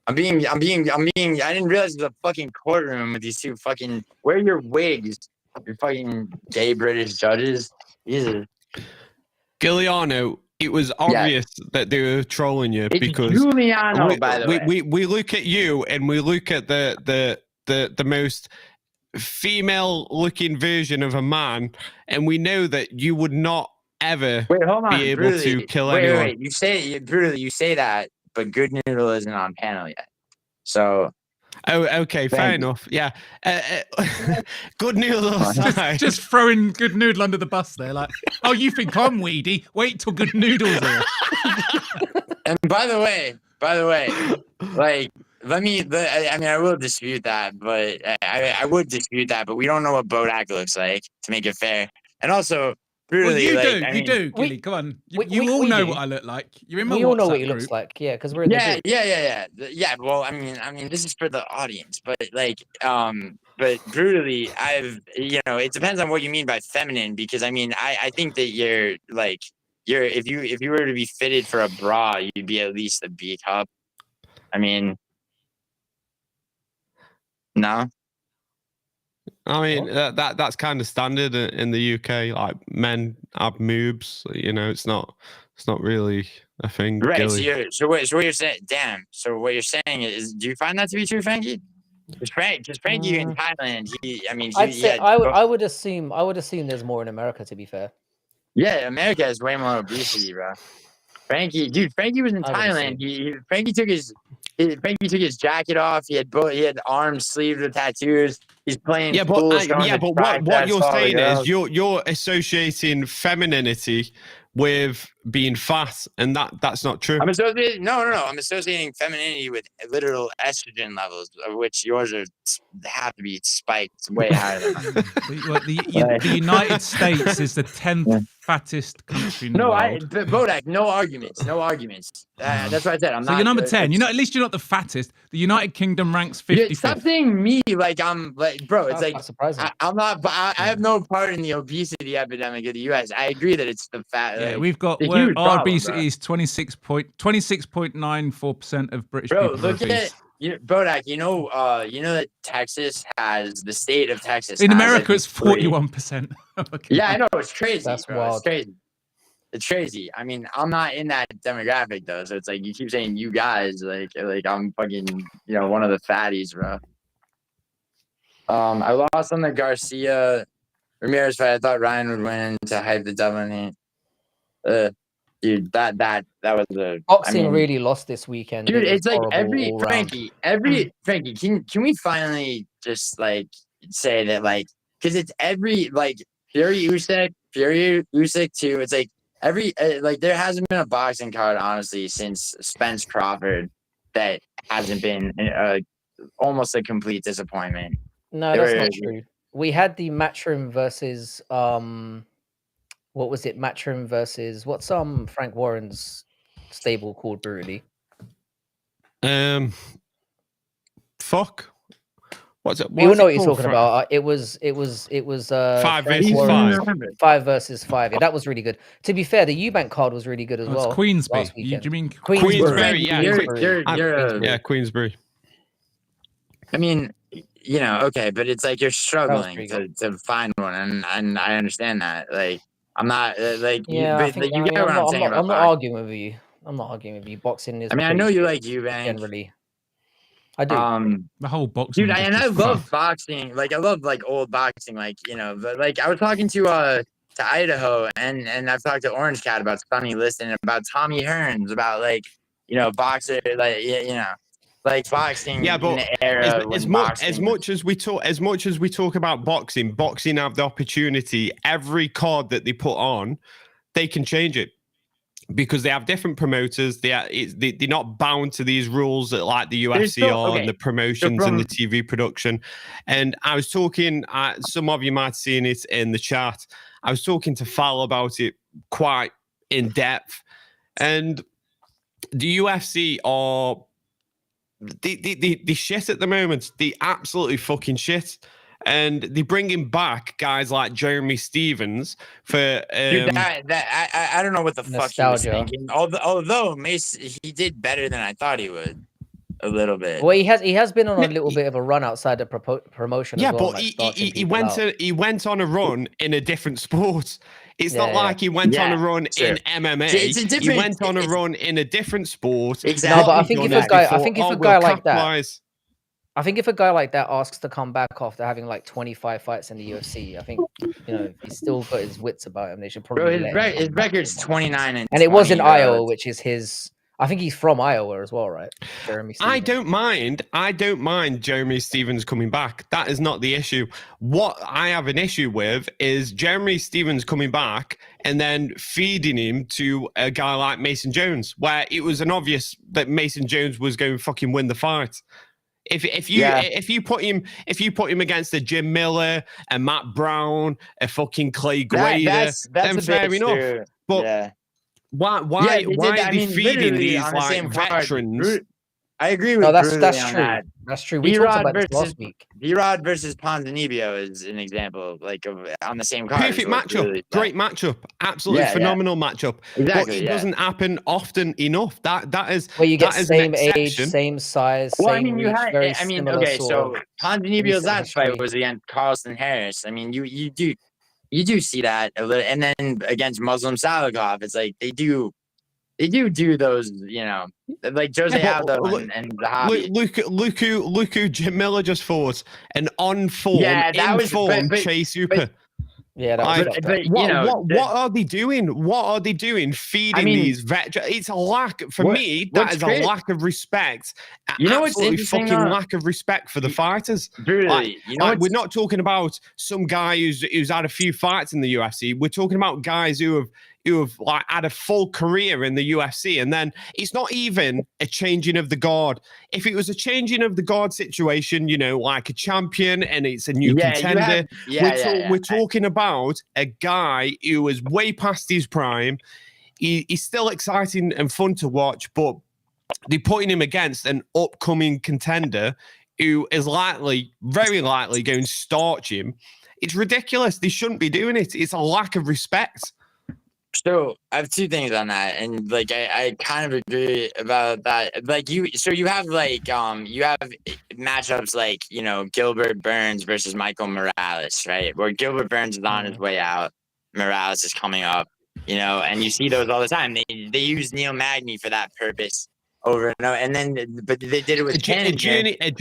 I didn't realize it was a fucking courtroom with these two fucking. Where are your wigs? Your fucking gay British judges. Jesus. Giuliano, it was obvious that they were trolling you It's because Giuliano, by the way. we look at you and we look at the most female looking version of a man, and we know that you would not ever Wait, hold on. be able to kill anyone. Wait. You say that, but Good Noodle isn't on panel yet. So. Oh, okay, fair enough. Yeah, Good Noodle aside. Just throwing Good Noodle under the bus there. Like, oh, you think I'm weedy? Wait till Good Noodle's here. And by the way, like, I will dispute that, but I would dispute that, but we don't know what Bodak looks like to make it fair. And also, brutally, well, you do, Gilly. Come on. You all know what I look like. You're in my We all know WhatsApp what he group. looks like, yeah, because we're in the group. Yeah. Well, I mean, this is for the audience, but like, but brutally, it depends on what you mean by feminine, because I mean, I think that if you were to be fitted for a bra, you'd be at least a B cup. I mean, no. I mean, that's kind of standard in the UK. Like, men have moobs. It's not really a thing. Right. Gilly. So what you're saying? Damn. So what you're saying is, do you find that to be true, Frankie? Because Frankie in Thailand, I would assume there's more in America. To be fair. Yeah, America has way more obesity, bro. Frankie was in Thailand. Frankie took his jacket off. He had arms sleeved with tattoos. He's playing. Yeah, but what you're saying is you're associating femininity with being fat, and that's not true. I'm associating I'm associating femininity with literal estrogen levels, of which yours have to be spiked way higher than mine. The United States is the 10th fattest country in the world. Bodak, no arguments. That's what I said. You're number 10. At least you're not the fattest. The United Kingdom ranks 55th. Stop saying me like I'm like, bro. It's That's like surprising. I'm not. I have no part in the obesity epidemic of the U.S. I agree that it's the fat. Yeah, like, we've got our obesity is 26.94% of British people. Look at Bodak. You know that Texas has the state of Texas. In America, it's 41%. Okay. Yeah, I know, it's crazy. That's bro. wild. It's crazy. It's crazy. I mean, I'm not in that demographic though, so it's like you keep saying you guys, like I'm fucking, one of the fatties, bro. I lost on the Garcia Ramirez fight. I thought Ryan would win to hype the devil in it. Dude, that was a boxing really lost this weekend. Dude, it's like Frankie, Frankie, can we finally just like say that, like, because it's every like Fury Usyk too. It's like every like there hasn't been a boxing card honestly since Spence Crawford that hasn't been almost a complete disappointment. No, that's not true. We had the Matchroom versus what was it? Matchroom versus what's Frank Warren's stable called brutally? Fuck. What's it? We all What's know it what you're called? talking about. It was 5 Frank versus Warren's 5. 5 versus 5. Yeah, that was really good. To be fair, the Eubank card was really good as Oh, it's well. Queensby. Last Do weekend. you mean Queensbury? Yeah, You're Queensbury. I mean, okay, but it's like you're struggling pretty to find one, and I understand that. Like, I'm not like Yeah, but like, you get what I'm saying about I'm not boxing. arguing with you. I'm not arguing with you. Boxing is. I mean, I know pretty you shit like Eubank. generally. I do. the whole boxing? Dude, and industry I is love fucked. boxing. Like, I love like old boxing. Like, but like I was talking to Idaho, and I've talked to Orange Cat about Sonny Liston, about Tommy Hearns, about like boxer, like like boxing Yeah, in but the era when boxing as much as we talk about boxing have the opportunity. Every card that they put on, they can change it because they have different promoters. They're not bound to these rules that like the UFC are and the promotions and the TV production. And I was talking, some of you might have seen it in the chat. I was talking to Fal about it quite in depth, and the UFC are. The shit at the moment. The absolutely fucking shit. And they're bringing back guys like Jeremy Stevens for Dude, I don't know what the fuck he was thinking. Although Mace, he did better than I thought he would. A little bit. Well, he has been on a little bit of a run outside the promotion as well. But he went on a run in a different sport. It's not like he went on a run in MMA. He went on a run in a different sport. Exactly. No, but I think if a guy like that asks to come back after having like 25 fights in the UFC, I think he's still got his wits about him. They should probably. His record's 29 and it was in Iowa, which is his. I think he's from Iowa as well, right? Jeremy Stevens. I don't mind Jeremy Stevens coming back. That is not the issue. What I have an issue with is Jeremy Stevens coming back and then feeding him to a guy like Mason Jones, where it was an obvious that Mason Jones was going to fucking win the fight. If you put him against a Jim Miller, a Matt Brown, a fucking Clay Guida, then fair enough. But why are they feeding these like veterans? I agree with that's true. That. That's true. We talked about this last week. B-Rod versus Ponzinibbio is an example, like on the same card. Perfect matchup, really great matchup, absolutely phenomenal matchup. Exactly, but it doesn't happen often enough. That is where you get same age, same size. Well, same reach, very similar so Ponzinibbio's last fight was against Carlston Harris. I mean, you do see that a little, and then against Muslim Salikov, it's like they do those, like Jose Aldo and the hobby. Luku Jim Miller just fought an on-form, Chase Hooper. Yeah, what are they doing? What are they doing? Feeding these veterans? It's a lack for me. That is a lack of respect. Absolutely fucking lack of respect for the fighters. Really, we're not talking about some guy who's had a few fights in the UFC. We're talking about guys who have like had a full career in the UFC, and then it's not even a changing of the guard. If it was a changing of the guard situation, like a champion and it's a new contender, we're talking about a guy who is way past his prime. He's still exciting and fun to watch, but they're putting him against an upcoming contender who is very likely going to starch him. It's ridiculous. They shouldn't be doing it. It's a lack of respect. So I have two things on that, and like I kind of agree about that. Like you have like you have matchups like Gilbert Burns versus Michael Morales, right? Where Gilbert Burns is on his way out, Morales is coming up, and you see those all the time. They use Neil Magny for that purpose over and over, and then but they did it with a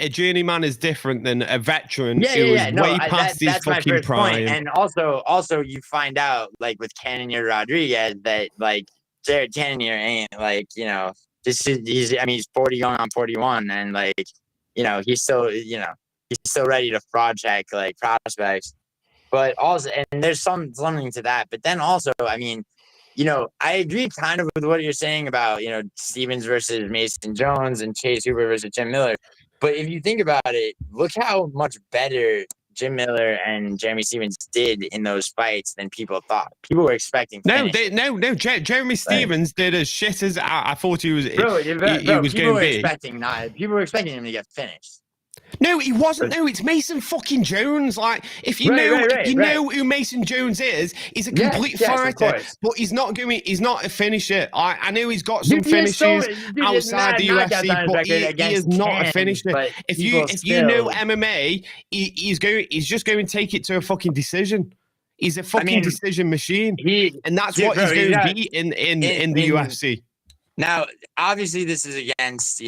journeyman is different than a veteran who is way past his fucking prime. And also you find out like with Cannonier Rodriguez that like Jared Cannonier ain't like he's 40 going on 41, and like he's still ready to fraud check like prospects, but also and there's something to that, but then also I agree kind of with what you're saying about, Stevens versus Mason Jones and Chase Hooper versus Jim Miller. But if you think about it, look how much better Jim Miller and Jeremy Stevens did in those fights than people thought. People were expecting finish. No. Jeremy Stevens did as shit as I thought he was. He was people going were big. People were expecting him to get finished. No, he wasn't. No, it's Mason fucking Jones. Like, if you know who Mason Jones is, he's a complete fighter, but he's not a finisher. I know he's got some finishes outside the UFC, but he is not a finisher. If you know MMA, he's just going to take it to a fucking decision. He's a fucking decision machine, and that's what he's going to be in the UFC. Now, obviously, this is against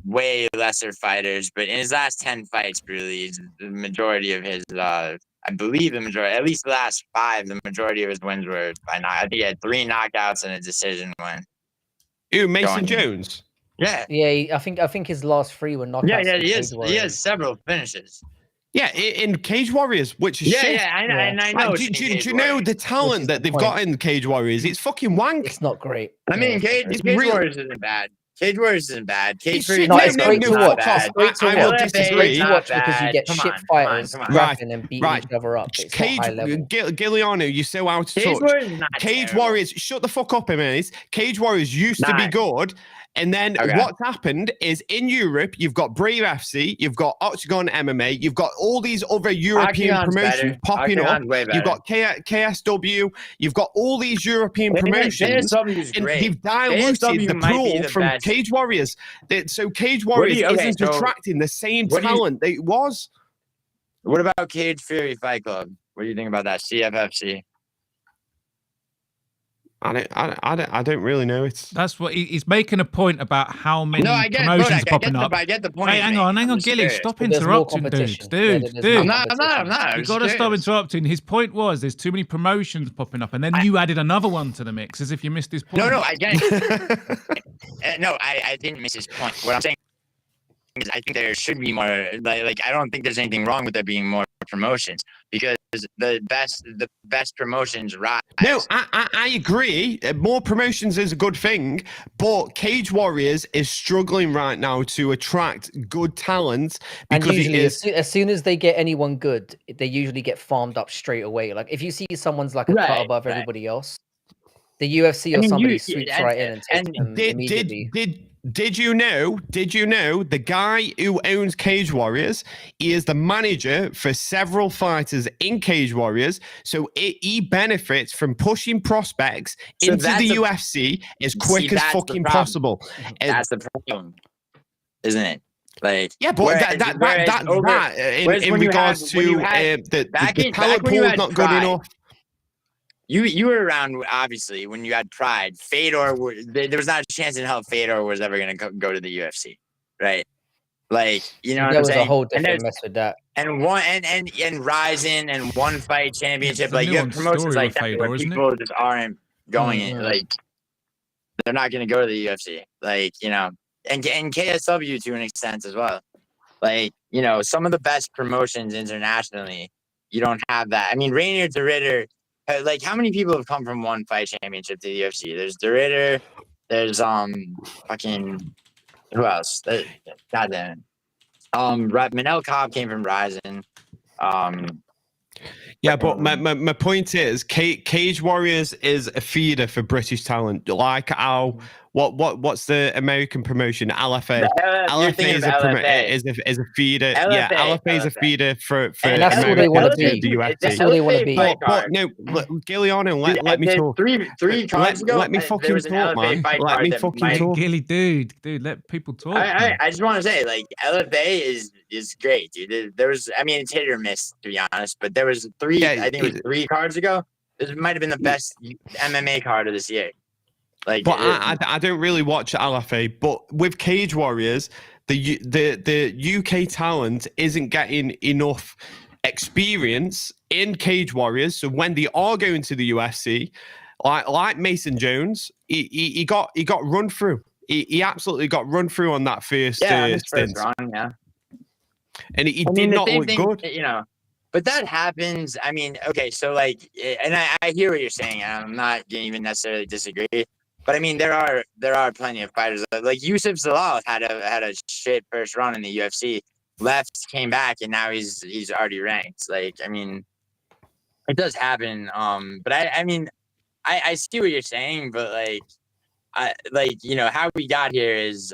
way lesser fighters, but in his last 10 fights, really, the majority of his, I believe the majority, at least the last 5, the majority of his wins were by knock. I think he had 3 knockouts and a decision win. Ooh, Mason Jones. Yeah. Yeah, I think his last 3 were knockouts. Yeah, he has several finishes. Yeah, in Cage Warriors, which is shit. Yeah, I know. Like, do you know the talent that they've got in Cage Warriors? It's fucking wank. It's not great. I mean, Cage Warriors isn't bad. Cage Warriors isn't bad. It's great to watch. I will disagree. Because you get shit fighters rapping and beating each other up. It's Cage, high level. Giuliano, you're so out of touch. Cage Warriors, shut the fuck up a minute. Cage Warriors used to be good. And then what's happened is in Europe, you've got Brave FC, you've got Octagon MMA, you've got all these other European promotions popping up. You've got KSW, you've got all these European promotions. And they've diluted the pool from Cage Warriors. So Cage Warriors isn't attracting the same talent that it was. What about Cage Fury Fight Club? What do you think about that? CFFC? I don't really know. That's what he's making a point about how many promotions popping up. I get the point. Hey, hang on, Gilly, stop interrupting, dude. I'm not. You got to stop interrupting. His point was there's too many promotions popping up, and then you added another one to the mix as if you missed his point. No, I get it. No, I didn't miss his point. What I'm saying is I think there should be more. Like I don't think there's anything wrong with there being more promotions because the best promotions rise. No, I agree. More promotions is a good thing, but Cage Warriors is struggling right now to attract good talent because and usually as soon as they get anyone good, they usually get farmed up straight away. Like if you see someone's like a cut above everybody else, the UFC or somebody sweeps right in and takes them immediately. Did you know the guy who owns Cage Warriors, he is the manager for several fighters in Cage Warriors, so he benefits from pushing prospects into the UFC as quick as fucking possible. That's the problem, isn't it? Like, yeah, but in regards to the talent pool is not good enough. You were around, obviously, when you had Pride. Fedor, there was not a chance in hell Fedor was ever going to go to the UFC, right? Like, you know what I'm saying? There was a whole different mess with that. And Ryzen and One Fight Championship, like you have promotions like that Fedor, where people just aren't going in, like they're not going to go to the UFC, like and KSW to an extent as well. Like some of the best promotions internationally, you don't have that. I mean, Rainier de Ritter. Like, how many people have come from One Fight Championship to the UFC? There's De Ritter. There's fucking who else? Goddamn. Manel Cobb came from Ryzen. Yeah, but my point is, Cage Warriors is a feeder for British talent. Like how what's the American promotion? LFA. LFA is a feeder. Yeah, LFA is a feeder for and that's all they want to be. The UFC. That's all they want to be. But no, Giuliano, let me talk. Three cards ago, let me fucking talk, man. Let me fucking talk. Gilly, dude, let people talk. I just want to say, like, LFA is great, dude. There was, I mean, it's hit or miss, to be honest, but there was three. I think it was 3 cards ago. This might have been the best MMA card of this year. Like, but I don't really watch LFA. But with Cage Warriors, the UK talent isn't getting enough experience in Cage Warriors. So when they are going to the UFC, like Mason Jones, he got run through. He absolutely got run through on that first stint. And he did not look good. But that happens. I mean, okay, so like, and I hear what you're saying. I'm not gonna even necessarily disagree. But I mean, there are plenty of fighters like Yusuf Zalal had a shit first run in the UFC, left, came back, and now he's already ranked. Like, I mean, it does happen. But I mean, I see what you're saying, but like, like, how we got here is,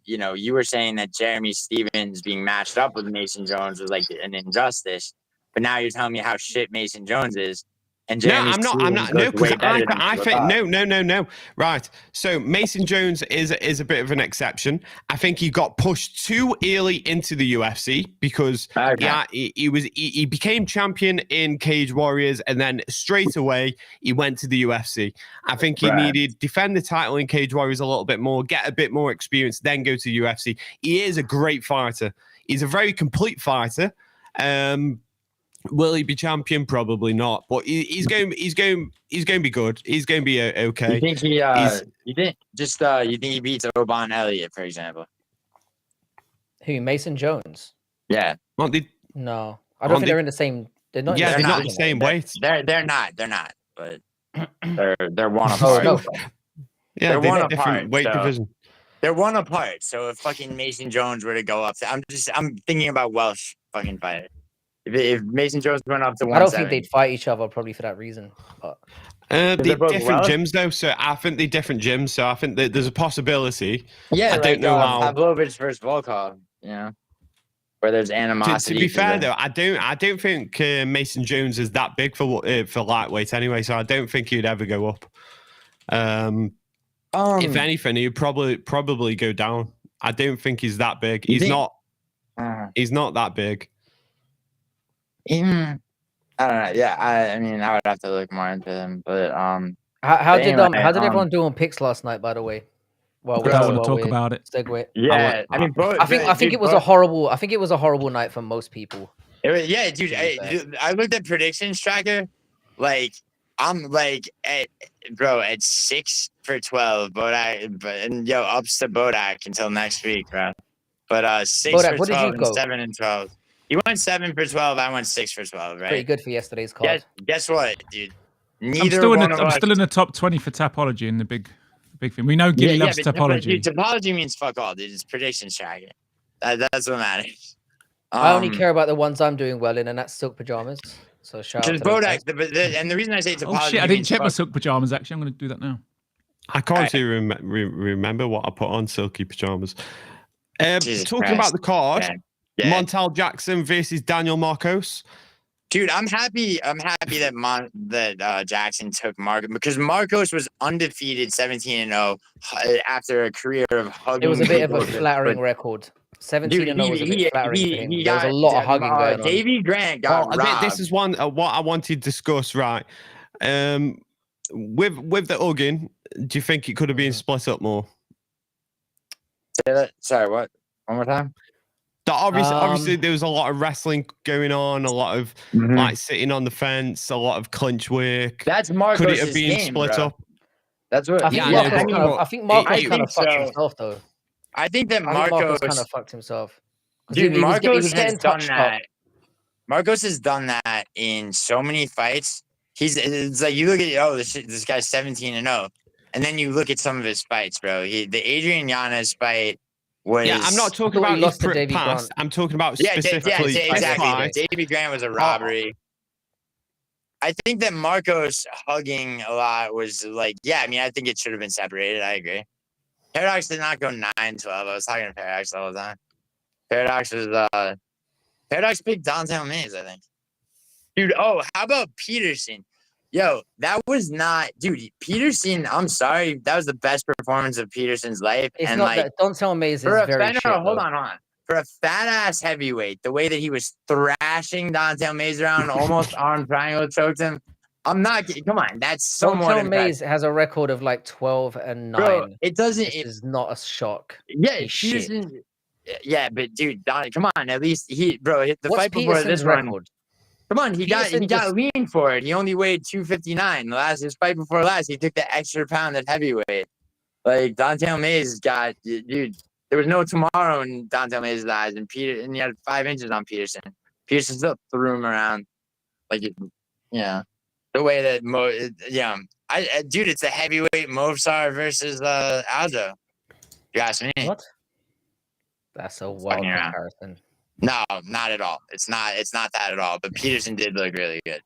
you were saying that Jeremy Stevens being matched up with Mason Jones was like an injustice, but now you're telling me how shit Mason Jones is, and No, Jeremy I'm not. Stevens No, looks because way better than I people think thought. no. Right. So Mason Jones is a bit of an exception. I think he got pushed too early into the UFC because Okay. he became champion in Cage Warriors and then straight away he went to the UFC. I think he Right. needed defend the title in Cage Warriors a little bit more, get a bit more experience, then go to UFC. He is a great fighter. He's a very complete fighter. Will he be champion? Probably not. But he's going to be good. He's going to be okay. You think you think he beats Oban Elliott, for example? Who? Mason Jones? Yeah. Aren't they, No, I don't think they're in the same. They're not. yeah, in they're the not same the division, same are weight. They're not. But they're one Oh apart. no. Yeah, They're one different apart, weight so- division. They're one apart. So if fucking Mason Jones were to go up, I'm thinking about Welsh fucking fighter. If Mason Jones went up to I don't think 170, they'd fight each other probably for that reason. But They're they're both different Welsh? gyms though, so I think they're different gyms. So I think that there's a possibility. yeah, I don't know how. Pavlovich versus Volkov, where there's To animosity. be fair though, I don't think Mason Jones is that big for lightweight anyway. So I don't think he'd ever go up. If anything, he'd probably go down. I don't think he's that big. He's not that big. I don't know. Yeah, I mean, I would have to look more into him, but how But did anyway, everyone do on picks last night? By the way, well, I don't want to talk about it. Segue. yeah, I mean, both. I think it was a horrible. I think it was a horrible night for most people. Yeah, dude. To be fair. I looked at predictions tracker. Like, I'm like at 6 for 12. Ups to Bodak until next week, bro. But 6 Bodak, for what did you 12 and go? 7 and 12. You went 7 for 12. I went 6 for 12. Right? Pretty good for yesterday's card. Guess what, dude? I'm Neither still one of us. in the top 20 for Tapology in the big thing. We know Gilly loves but Tapology. dude, Topology means fuck all, dude. It's predictions tracking. That's what matters. I only care about the ones I'm doing well in, and that's silk pajamas. So shout out Because to those Bodak, guys. and the reason I say Topology. Oh shit! I didn't means check my fuck- silk pajamas. Actually, I'm going to do that now. I can't even remember what I put on silky pajamas. Jesus Talking Christ. about the card, Yeah. Montel Jackson versus Daniel Marcos. Dude, I'm happy that Jackson took Marcos, because Marcos was undefeated 17-0 after a career of hugging. It was a bit of a people. flattering record. 17-0 was a bit flattering for him. he There was a got- lot of hugging going on. Davey Grant got Well, robbed. this is one what I wanted to discuss. Right, with the hugging, do you think it could have been split up more? Say that. Sorry, what? One more time. Obviously, there was a lot of wrestling going on, a lot of like sitting on the fence, a lot of clinch work. That's Marcos' Could it have been game, split bro. up? That's what. I think Yeah, I Marcos know, I think Marcos I kind think of fucked so. himself though. I think that I think Marcos Marcos kind of fucked himself. 'Cause Dude, he was Marcos getting has done touched up. that. Marcos has done that in so many fights. It's like you look at this guy's 17-0, and then you look at some of his fights, bro. The Adrian Yanez fight was. Yeah, I'm not talking thought he about lost his to Davey past. Grant. I'm talking about Yeah, specifically his exactly. fight. Davey Grant was a robbery. I think that Marcos hugging a lot was like, I mean, I think it should have been separated. I agree. Paradox did not go 9-12. I was talking to Paradox all the time. Paradox picked Downtown Maze, I think. Dude, how about Peterson? Yo, that was not, dude. Peterson, I'm sorry, that was the best performance of Peterson's life. It's and not like, that. Don't tell Maze is for a very shit. hold though. on. For a fat ass heavyweight, the way that he was thrashing Downtown Maze around, almost arm triangle choked him. I'm not. Come on, that's somewhat Don't tell impressive. Maze has a record of like 12-9. Bro, it doesn't. This is not a shock. Yeah, He's shit. Peterson. Yeah, but dude, come on. At least the What's fight before Peterson's this one. record? Come on, he Peterson got lean for it. He only weighed 259. His fight before last, he took the extra pound at heavyweight. Like Downtown Maze got, dude. There was no tomorrow in Downtown Maze's eyes, and he had 5 inches on Peterson. Peterson still threw him around, like the way that dude, it's a heavyweight Movsar versus Aljo. You ask me. What? That's a wild comparison. No, not at all. It's not that at all. But Peterson did look really good.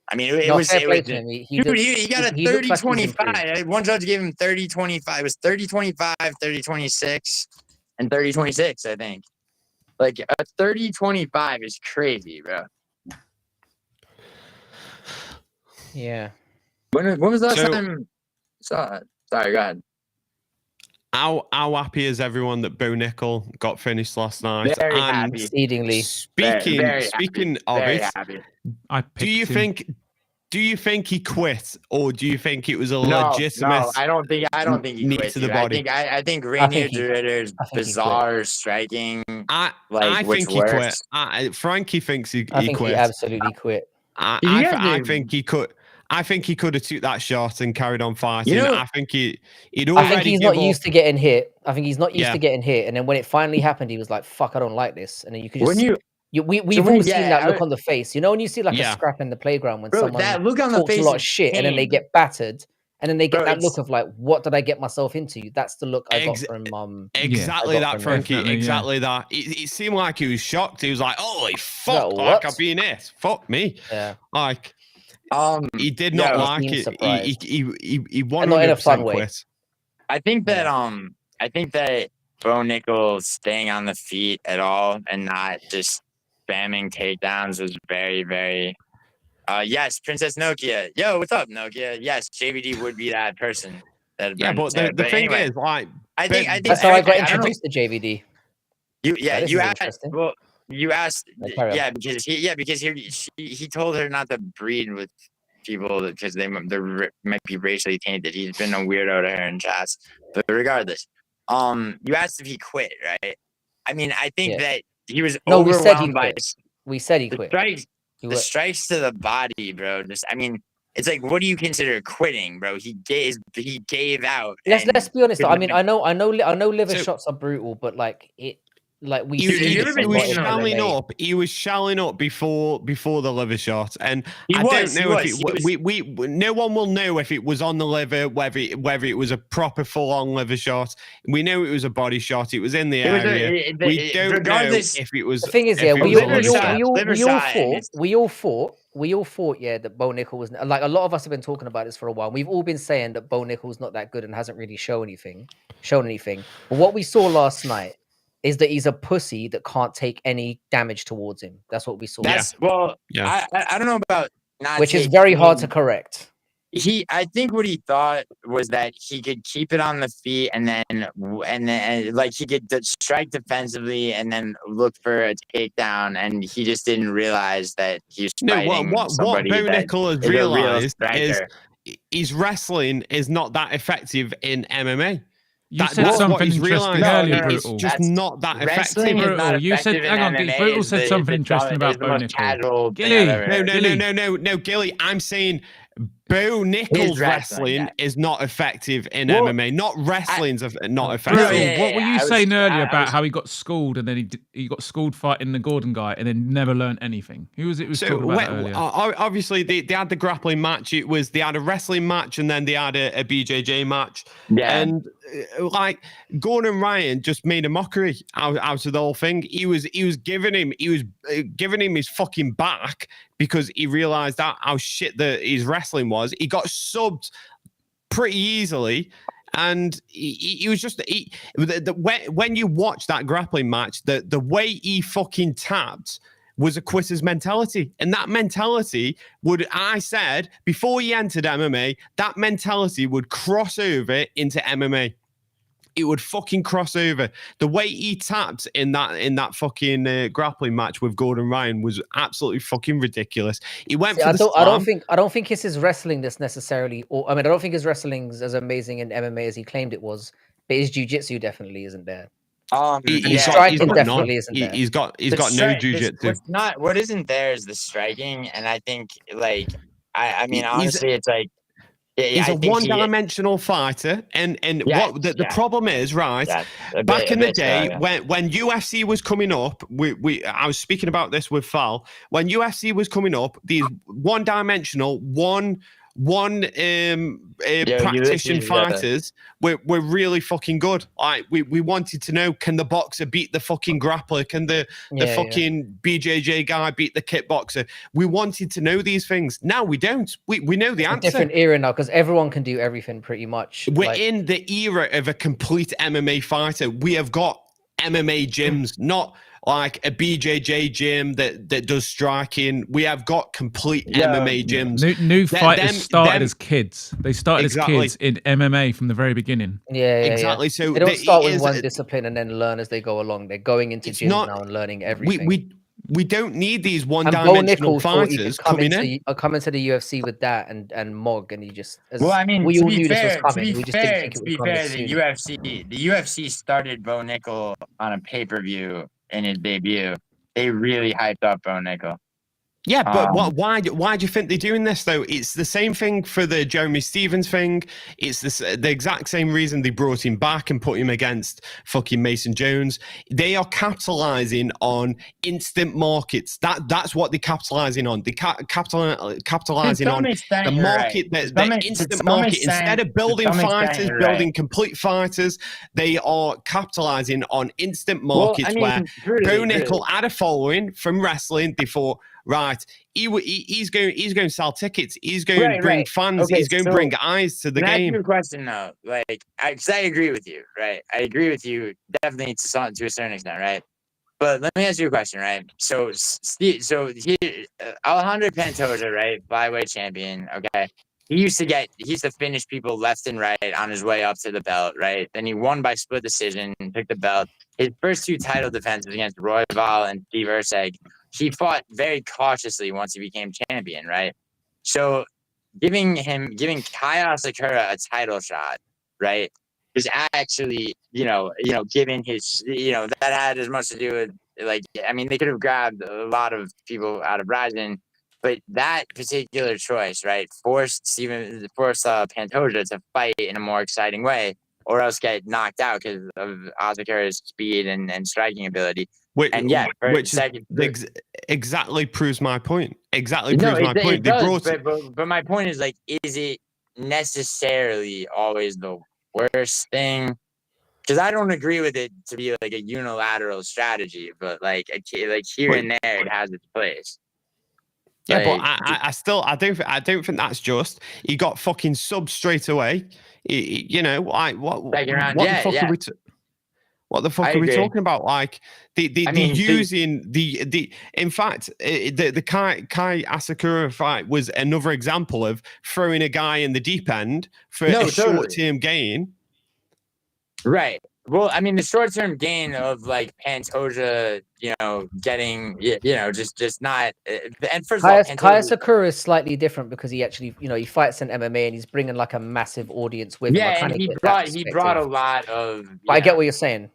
I mean, it No, was fair play it to was him. dude, he got a he looks like he's improved. 30-25. One judge gave him 30-25. It was 30-25, 30-26, and 30-26, I think. Like a 30-25 is crazy, bro. Yeah. When was the last time saw it? Sorry, go ahead. How happy is everyone that Bo Nickel got finished last night? Very and happy. Exceedingly. Speaking of very it, happy. I picked him. Do you think he quit, or do you think it was a No, legitimate? I don't think he knee quit. to the Dude. body? I think Rainier he- DeRitter's I think he bizarre striking, I which think he works. quit. Frankie thinks he I think quit. he absolutely quit. I think he could. I think he could have took that shot and carried on fighting. You know, I think he'd already. I think he's not used to getting hit. I think he's not used Yeah. to getting hit. And then when it finally happened, he was like, "Fuck, I don't like this." And then you could just when you we've all seen that look on the face. You know, when you see like Yeah. a scrap in the playground when bro, someone that look on the talks face a lot of is shit and then they pain. get battered and then they get Bro, that look it's- of like, what did I get myself into? That's the look I got from Exactly I got that, from Frankie. Definitely, Exactly that. It seemed like he was shocked. He was like, "Holy fuck! No, Like what? I've been hit. Fuck me." Yeah. Like he did yeah, not he like seemed it. surprised. He And not in a fun 100% way. quit. I think that Bo Nickel staying on the feet at all and not just spamming takedowns was very, very. Yes, Princess Nokia. Yo, what's up, Nokia? Yes, JVD would be that person. Yeah, but the thing anyway, is, like, I think That's how I got don't know. introduced to JVD. Yeah, this you is asked. interesting. Well, you asked. No, carry on. Yeah, because he told her not to breed with people because they might be racially tainted. He's been a weirdo to her in chats. But regardless, you asked if he quit, right? I mean, I think Yeah. that he was No, we said he overwhelmed by quit. We said he the quit. strikes. He The wa- strikes to the body, bro. I mean, it's like, what do you consider quitting, bro? He gave out. Let's be honest. Though. I mean, couldn't- I know liver So- shots are brutal, but like we he, see he, this a been was lot in beaten up? shelling MMA. up. He was shelling up before the liver shot, and He I was, don't he know was, if he was. we no one will know if it was on the liver, whether it was a proper full on liver shot. We know it was a body shot. It was in the It was area. We don't know regardless. if it was. The thing is, if yeah, it we was all, a liver shot. we all fought, yeah, that Bo Nickel was like a lot of us have been talking about this for a while. We've all been saying that Bo Nickel's not that good and hasn't really shown anything. But what we saw last night is that he's a pussy that can't take any damage towards him. That's what we saw. Yeah. I don't know about not Which is very hard to taking- correct. I think what he thought was that he could keep it on the feet and then like he could strike defensively and then look for a takedown, and he just didn't realize that he was fighting what somebody Bo that Nickel has is a real realized is striker. his wrestling is not that effective in MMA. You That's said what something he's interesting realized. earlier, It's Brutal. just not that Wrestling effective. is not Brutal, you said- effective in hang on, MMA. Brutal It's said the- something it's the interesting about it's the Bo most Nickel. casual thing Gilly, I've ever heard. No, Gilly. I'm saying Bo Nickel's wrestling is not effective in Well, MMA. Not wrestling's not Brutal, effective. yeah, what were you I was- saying earlier I about was- how he got schooled and then he got schooled fighting the Gordon guy and then never learned anything? Who was it was So talking about that earlier? obviously they had the grappling match. They had a wrestling match and then they had a BJJ match. Yeah. And like Gordon Ryan just made a mockery out of the whole thing. He was giving him his fucking back because he realized how shit his wrestling was. He got subbed pretty easily. And he was just when you watch that grappling match, the way he fucking tapped was a quitter's mentality, and that mentality I said before he entered MMA, that mentality would cross over into MMA. It would fucking cross over. The way he tapped in that fucking grappling match with Gordon Ryan was absolutely fucking ridiculous. He went for the slam. I don't think it's his wrestling that's necessarily, I don't think his wrestling's as amazing in MMA as he claimed it was, but his jiu-jitsu definitely isn't there. He's striking definitely isn't there. He's got no jiu-jitsu. What isn't there is the striking, and I think like I mean honestly, it's like he's a one-dimensional fighter, and what the problem is, right? Back in the day, when UFC was coming up, I was speaking about this with Fal. When UFC was coming up, these one-dimensional, Ulysses, fighters were really fucking good. Like we wanted to know, can the boxer beat the fucking grappler? Can the fucking BJJ guy beat the kickboxer? We wanted to know these things. Now we don't. We know the answer. A different era now because everyone can do everything pretty much. We're in the era of a complete MMA fighter. We have got MMA gyms, not like a BJJ gym that does striking. We have got complete MMA gyms. New fighters started as kids. They started as kids in MMA from the very beginning. Exactly. So they don't start with one discipline and then learn as they go along. They're going into gyms now and learning everything. We don't need these one-dimensional fighters coming in. Come into the UFC with that and Mog, and he just. Well, I mean, we to all be knew fair, this was coming. We just didn't think it would come this soon. the UFC started Bo Nickel on a pay-per-view in his debut. They really hyped up Bo Nickel. Yeah, but why do you think they're doing this though? It's the same thing for the Jeremy Stevens thing. It's the exact same reason they brought him back and put him against fucking Mason Jones. They are capitalizing on instant markets. That's what they're capitalizing on. They capitalizing on the market, the instant market. Instead of building fighters, building complete fighters, they are capitalizing on instant markets where Bo Nickel had a following from wrestling. They thought, right, he's going to sell tickets. He's going to bring fans. Okay, he's going to bring eyes to the game. Can I ask you a question though? Like, because I agree with you, right? I agree with you definitely to a certain extent, right? But let me ask you a question, right? So Alejandro Pantoja, right, flyweight champion. Okay, he used to finish people left and right on his way up to the belt, right? Then he won by split decision, took the belt. His first two title defenses against Roy Val and Steve Erceg, he fought very cautiously once he became champion, right? So giving Kai Asakura a title shot, right, was actually, given his, that had as much to do with, like, I mean, they could have grabbed a lot of people out of Ryzen, but that particular choice, right, forced Pantoja to fight in a more exciting way, or else get knocked out because of Asakura's speed and striking ability. Exactly proves my point. But my point is, like, is it necessarily always the worst thing? Because I don't agree with it to be like a unilateral strategy, but like here and there, it has its place. Yeah, like, but I don't think that's just. He got fucking subbed straight away. What the fuck are we talking about? Like using the in fact the Kai Asakura fight was another example of throwing a guy in the deep end for a short-term gain. Right. Well, I mean, the short-term gain of like Pantoja, getting, just not. And first of all, Kai Asakura is slightly different because he actually, he fights in MMA and he's bringing like a massive audience with him. Yeah, and he brought a lot of. I get what you're saying.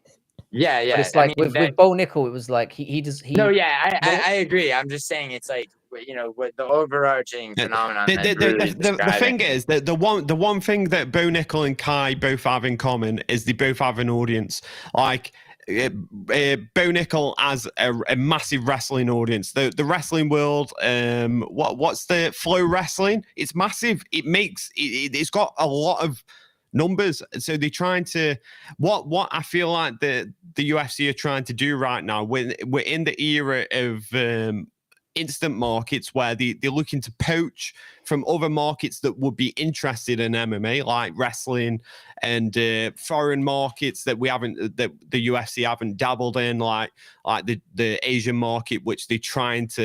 Yeah. But it's like with Bo Nickel, it was like he. No, yeah, I agree. I'm just saying it's like, with the overarching phenomenon. The thing is that the one thing that Bo Nickel and Kai both have in common is they both have an audience. Like Bo Nickel has a massive wrestling audience. The wrestling world, what's the Flow Wrestling? It's massive. It's got a lot of numbers. So they're trying to what I feel like the UFC are trying to do right now. We're in the era of instant markets where they're looking to poach from other markets that would be interested in MMA, like wrestling, and foreign markets that the UFC haven't dabbled in, like the Asian market, which they're trying to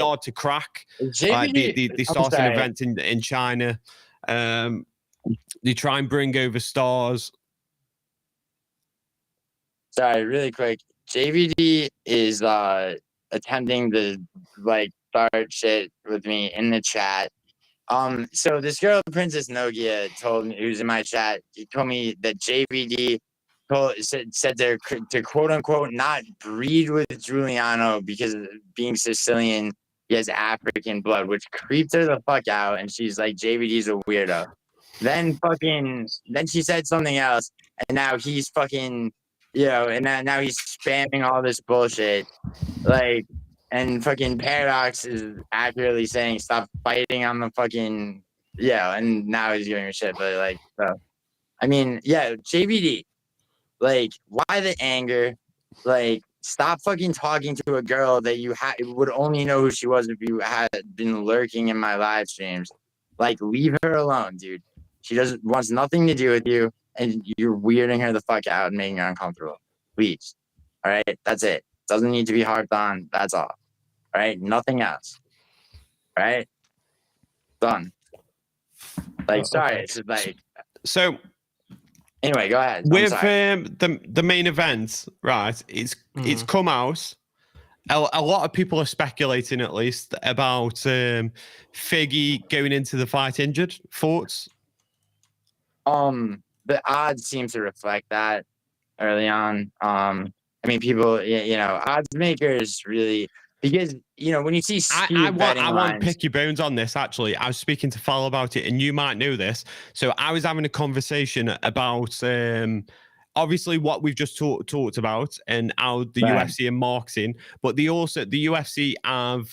hard to crack. Like they started an event in China. They try and bring over stars. Sorry, really quick. JVD is attempting to start shit with me in the chat. So this girl, Princess Nogia, told me, who's in my chat, he told me that JVD said to quote unquote not breed with Giuliano because of being Sicilian, he has African blood, which creeped her the fuck out, and she's like, JVD's a weirdo. Then she said something else, and now he's fucking, and now he's spamming all this bullshit, and fucking Paradox is accurately saying stop fighting on the fucking Yeah, and now he's giving a shit. But like, I mean, yeah, JVD. Like, why the anger? Like, stop fucking talking to a girl that you would only know who she was if you had been lurking in my live streams. Like, leave her alone, dude. She doesn't wants nothing to do with you, and you're weirding her the fuck out and making her uncomfortable. Please. All right, that's it. Doesn't need to be harped on. That's all. All right, nothing else. All right, done. Like, sorry, Okay. it's just like. So Anyway, go ahead. with the main event, right? It's come out. A lot of people are speculating, at least, about Figgy going into the fight injured. Thoughts? The odds seem to reflect that early on. I mean, people, you know, odds makers really, because when you see I want lines, pick your bones on this. Actually, I was speaking to Fal about it, and you might know this. So I was having a conversation about obviously what we've just talked about and how the UFC are marketing, but the UFC have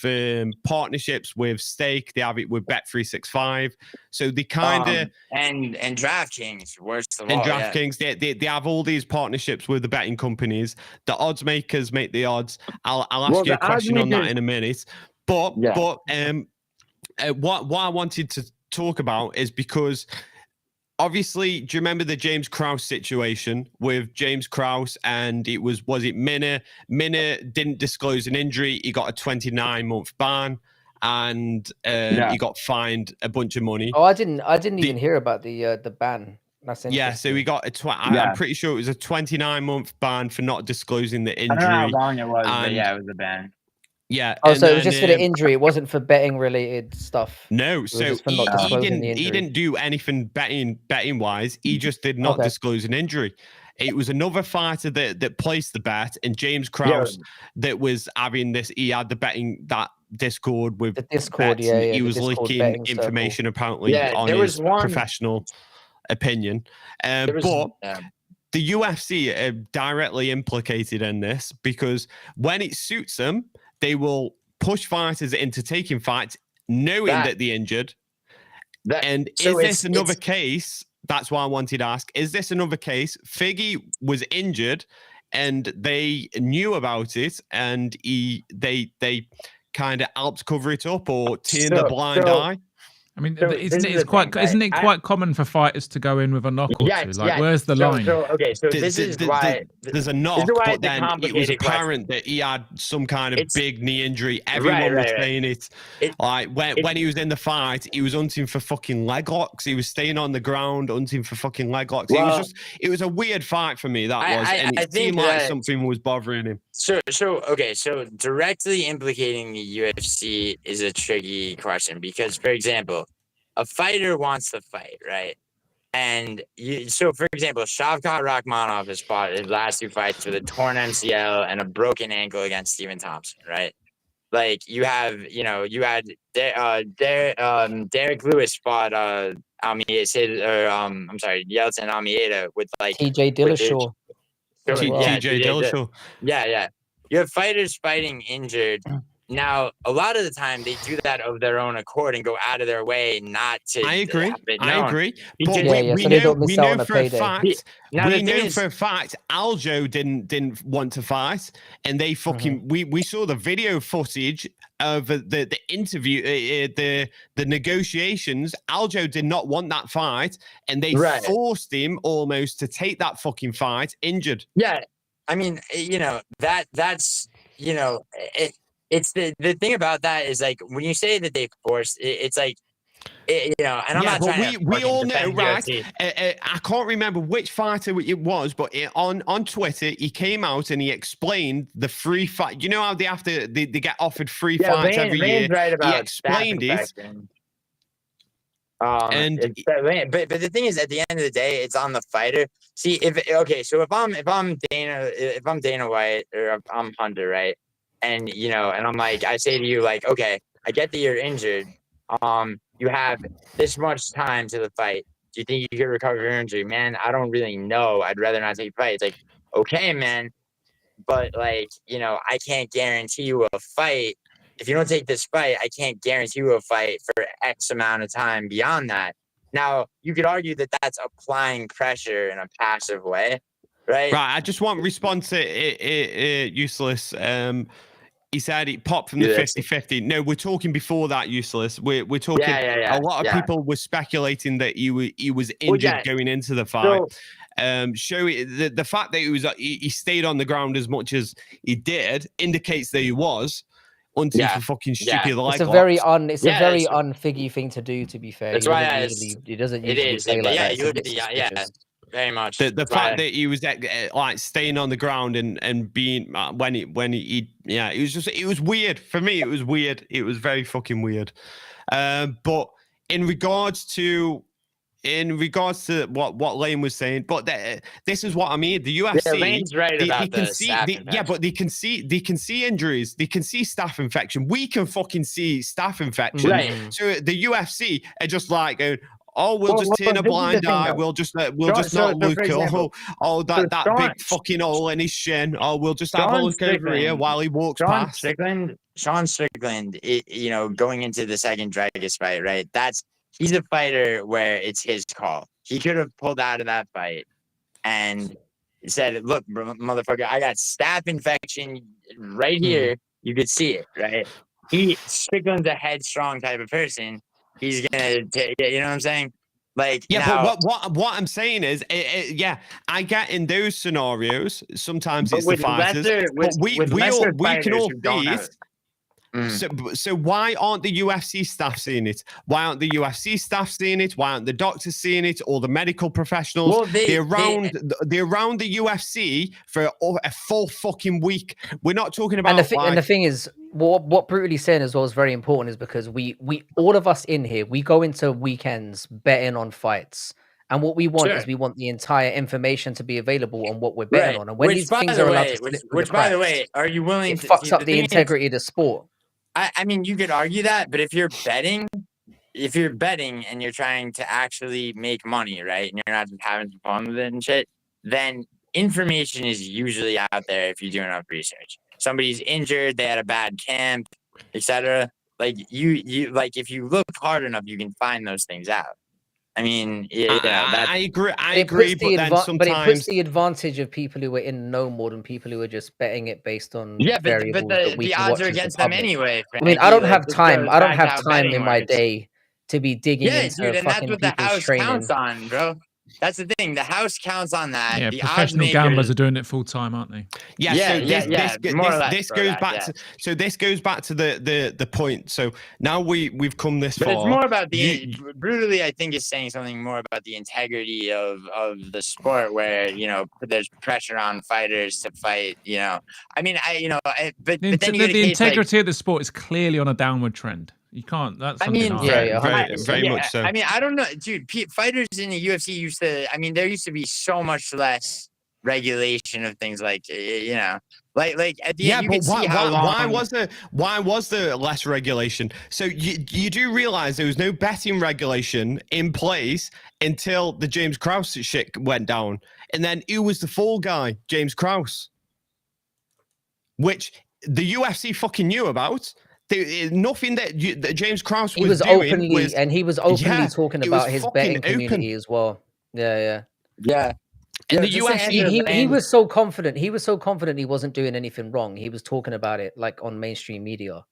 partnerships with Stake. They have it with Bet365. So they kind of and DraftKings, worst of all, and DraftKings, they have all these partnerships with the betting companies. The odds makers make the odds. I'll ask you a question on that in a minute. But what I wanted to talk about is because obviously, do you remember the James Krause situation with James Krause? And it was it Minna? Minna didn't disclose an injury. He got a 29-month ban, and he got fined a bunch of money. Oh, I didn't even hear about the ban. That's interesting. Yeah, so we got I'm pretty sure it was a 29-month ban for not disclosing the injury. I don't know how long it was, but yeah, it was a ban. Yeah. Oh, so it was just for the injury. It wasn't for betting related stuff. No, so he didn't do anything betting wise. He just did not disclose an injury. It was another fighter that placed the bet, and James Krause that was having this. He had the betting that Discord with the Discord. bets, he was leaking information apparently on his professional opinion. But the UFC are directly implicated in this because when it suits them, they will push fighters into taking fights knowing that they're injured. And is this another case? That's why I wanted to ask. Is this another case? Figgy was injured and they knew about it and they kind of helped cover it up or turned a blind eye? I mean, isn't it quite common for fighters to go in with a knock or two? Like, where's the line? So this is why there's a knock, but then it was apparent that he had some kind of big knee injury. Everyone was saying it. Like when he was in the fight, he was hunting for fucking leg locks. He was staying on the ground hunting for fucking leg locks. It was a weird fight for me. And it seemed like something was bothering him. So directly implicating the UFC is a tricky question because, for example, a fighter wants to fight, right? And for example, Shavkat Rakhmonov has fought his last two fights with a torn MCL and a broken ankle against Stephen Thompson, right? Like you had Derek Lewis fought Yeltsin Almeida with like TJ Dillashaw. TJ Dillashaw. Yeah. You have fighters fighting injured. Now, a lot of the time, they do that of their own accord and go out of their way not to. I agree. But we know for a fact. For a fact, Aljo didn't want to fight, and they fucking. We saw the video footage of the interview, the negotiations. Aljo did not want that fight, and they forced him almost to take that fucking fight injured. Yeah, I mean, that's it's the thing about that is like when you say that they forced it's like and I'm not trying to we all know, right? I can't remember which fighter it was, but on Twitter he came out and he explained the free fight. You know how they have to they get offered free fights every year. Right about he explained it. But the thing is, at the end of the day, it's on the fighter. See, if I'm Dana White or if I'm Hunter, right? And and I'm like, I say to you, like, okay, I get that you're injured. You have this much time to the fight. Do you think you could recover your injury? Man, I don't really know. I'd rather not take fight. It's like, okay, man, but like, I can't guarantee you a fight. If you don't take this fight, I can't guarantee you a fight for X amount of time beyond that. Now, you could argue that that's applying pressure in a passive way, right? Right. I just want to respond to Useless. He said it popped from the Yeah, 50-50. No, we're talking before that, Useless. We're talking. Yeah. A lot of people were speculating that he was injured going into the fight. The fact that he stayed on the ground as much as he did indicates that he was hunting for fucking stupid leg It's a locks. very unfiggy thing to do. To be fair, That's why he doesn't usually play like that. You look at very much. The fact that he was like staying on the ground and being it was weird for me. It was weird. It was very fucking weird. But in regards to what Lane was saying, but this is what I mean. The UFC, Lane's right about but they can see injuries, they can see staph infection. We can fucking see staph infection. Right. So the UFC are just like going, oh, we'll just turn a blind eye. We'll just not look. That big fucking hole in his shin. Oh, we'll just have a look over here while he walks past. Sean Strickland, going into the second Dragus fight, right? He's a fighter where it's his call. He could have pulled out of that fight and said, look, motherfucker, I got staph infection right here. You could see it, right? Strickland's a headstrong type of person. He's gonna take it, you know what I'm saying? Like, but what I'm saying is, I get in those scenarios. Sometimes it's the fighters, but we can all see it. So why aren't the UFC staff seeing it? Why aren't the UFC staff seeing it? Why aren't the doctors seeing it? Or the medical professionals? Well, they're around the UFC for a full fucking week. We're not talking about. And the thing is, what Brutally saying as well is very important, is because we all of us in here, we go into weekends betting on fights. And what we want is we want the entire information to be available on what we're betting on. And when these things are allowed to slip through the cracks, by the way, are you willing to fucks up the integrity of the sport. I mean, you could argue that, but if you're betting and you're trying to actually make money, right, and you're not just having some fun with it and shit, then information is usually out there if you do enough research. Somebody's injured, they had a bad camp, etc. Like you like if you look hard enough, you can find those things out. I mean, I agree, but then sometimes... But it puts the advantage of people who are in the know more than people who are just betting it based on variables but the odds are against them anyway. I mean, I don't have time. I don't have time in my day to be digging into dude, and fucking that's what the house training. Counts on, bro. That's the thing. The house counts on that. Yeah, the professional gamblers are doing it full time, aren't they? This goes back to the point. So now we've come this far. It's more about Brutally, I think, is saying something more about the integrity of the sport, where there's pressure on fighters to fight. I mean, but then the integrity of the sport is clearly on a downward trend. You can't. That's very much so. I mean, I don't know, dude. Fighters in the UFC used to. I mean, there used to be so much less regulation of things like like at the end. You But see how long. why was there less regulation? So you do realize there was no betting regulation in place until the James Krause shit went down, and then who was the fall guy? James Krause, which the UFC fucking knew about. Nothing that James Krause was doing openly talking about his betting community as well. Yeah. And the UFC, he was so confident. He was so confident he wasn't doing anything wrong. He was talking about it like on mainstream media.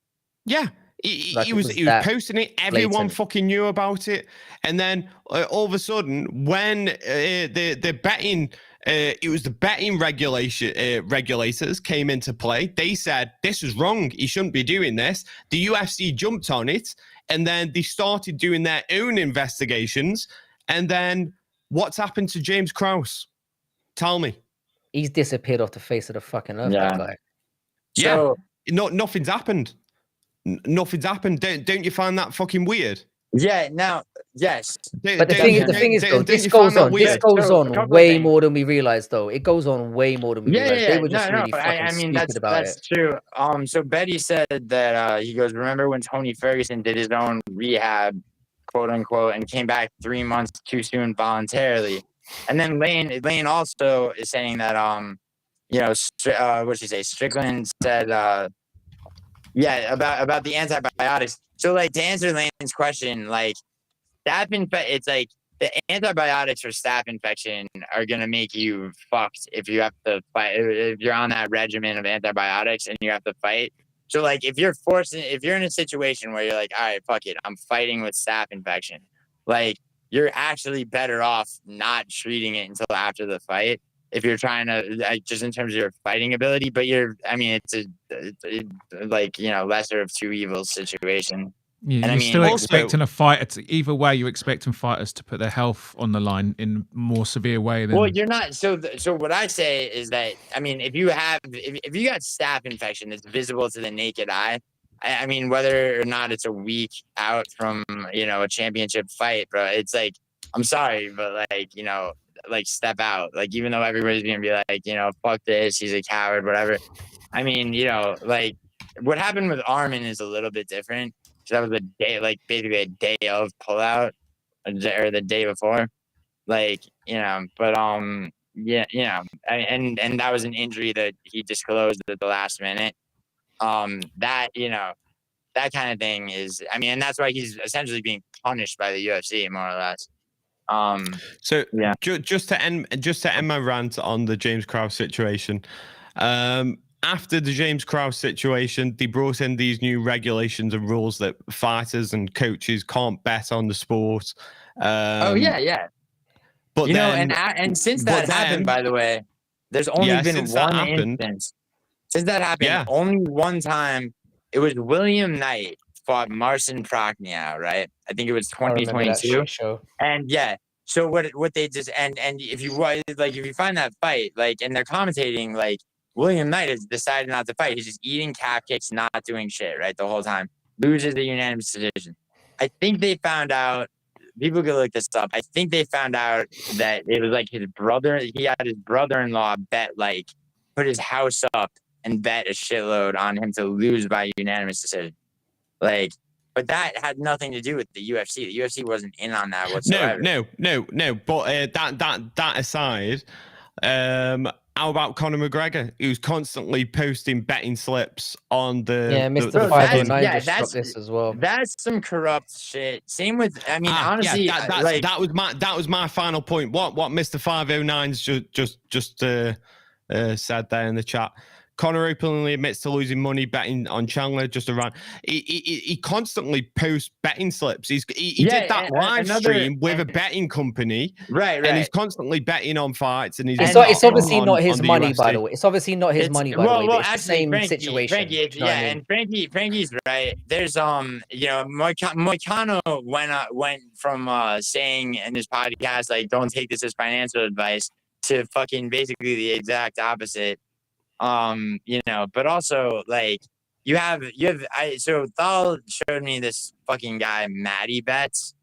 Yeah, he was posting it. Everyone fucking knew about it. And then all of a sudden, when the betting. It was the betting regulators came into play. They said, this is wrong. He shouldn't be doing this. The UFC jumped on it, and then they started doing their own investigations. And then what's happened to James Krause? Tell me. He's disappeared off the face of the fucking earth, that guy. So, nothing's happened. Nothing's happened. Don't you find that fucking weird? Yeah, now, yes. But the thing is, though, this goes on way more than we realize, though. It goes on way more than we realize. They were just really fucking stupid about it. That's true. So Betty said that he goes, remember when Tony Ferguson did his own rehab, quote unquote, and came back 3 months too soon voluntarily. And then Lane also is saying that what'd she say? Strickland said Yeah, about the antibiotics. So like to answer Lane's question, like it's like the antibiotics for staph infection are gonna make you fucked if you have to fight if you're on that regimen of antibiotics and you have to fight. So like if you're in a situation where you're like, all right, fuck it, I'm fighting with staph infection, like you're actually better off not treating it until after the fight if you're trying to just in terms of your fighting ability. But I mean, it's like lesser of two evils situation. And I You're mean, still also- expecting a fighter either way. You're expecting fighters to put their health on the line in a more severe way than. well, you're not. So what I say is that I mean, if you got staph infection that's visible to the naked eye, I mean, whether or not it's a week out from a championship fight, bro, it's like I'm sorry, but like step out. Like even though everybody's gonna be like, fuck this, he's a coward, whatever. I mean, like what happened with Armin is a little bit different. So that was a day, like basically a day of pullout, or the day before. Like, but yeah, and that was an injury that he disclosed at the last minute. That that kind of thing is, I mean, and that's why he's essentially being punished by the UFC more or less. So Yeah. just to end my rant on the James Krause situation. After the James Krause situation, they brought in these new regulations and rules that fighters and coaches can't bet on the sport. Oh yeah. But and since that happened, by the way, there's only been one instance. Since that happened, only one time. It was William Knight fought Marcin Prachnio, right? I think it was 2022. And yeah, so what they just and if you find that fight, like, and they're commentating, like William Knight has decided not to fight. He's just eating calf kicks, not doing shit, right, the whole time. Loses the unanimous decision. I think they found out. People could look this up. I think they found out that it was like his brother. He had his brother-in-law put his house up and bet a shitload on him to lose by unanimous decision. Like, but that had nothing to do with the UFC. The UFC wasn't in on that whatsoever. No. But that aside, how about Conor McGregor, who's constantly posting betting slips on the Mr. 509 just dropped this as well. That's some corrupt shit. Same with, I mean, honestly, that was my final point. What Mr. 509's just said there in the chat. Conor openly admits to losing money betting on Chandler just around. He constantly posts betting slips. He did that live stream with a betting company, right? And he's constantly betting on fights. And it's obviously not his money, by the way. It's obviously not his money, by the way. But it's the same situation. And Frankie's right. There's Moicano went from saying in his podcast like, don't take this as financial advice, to fucking basically the exact opposite. But also like so Thal showed me this fucking guy, Matty Bets,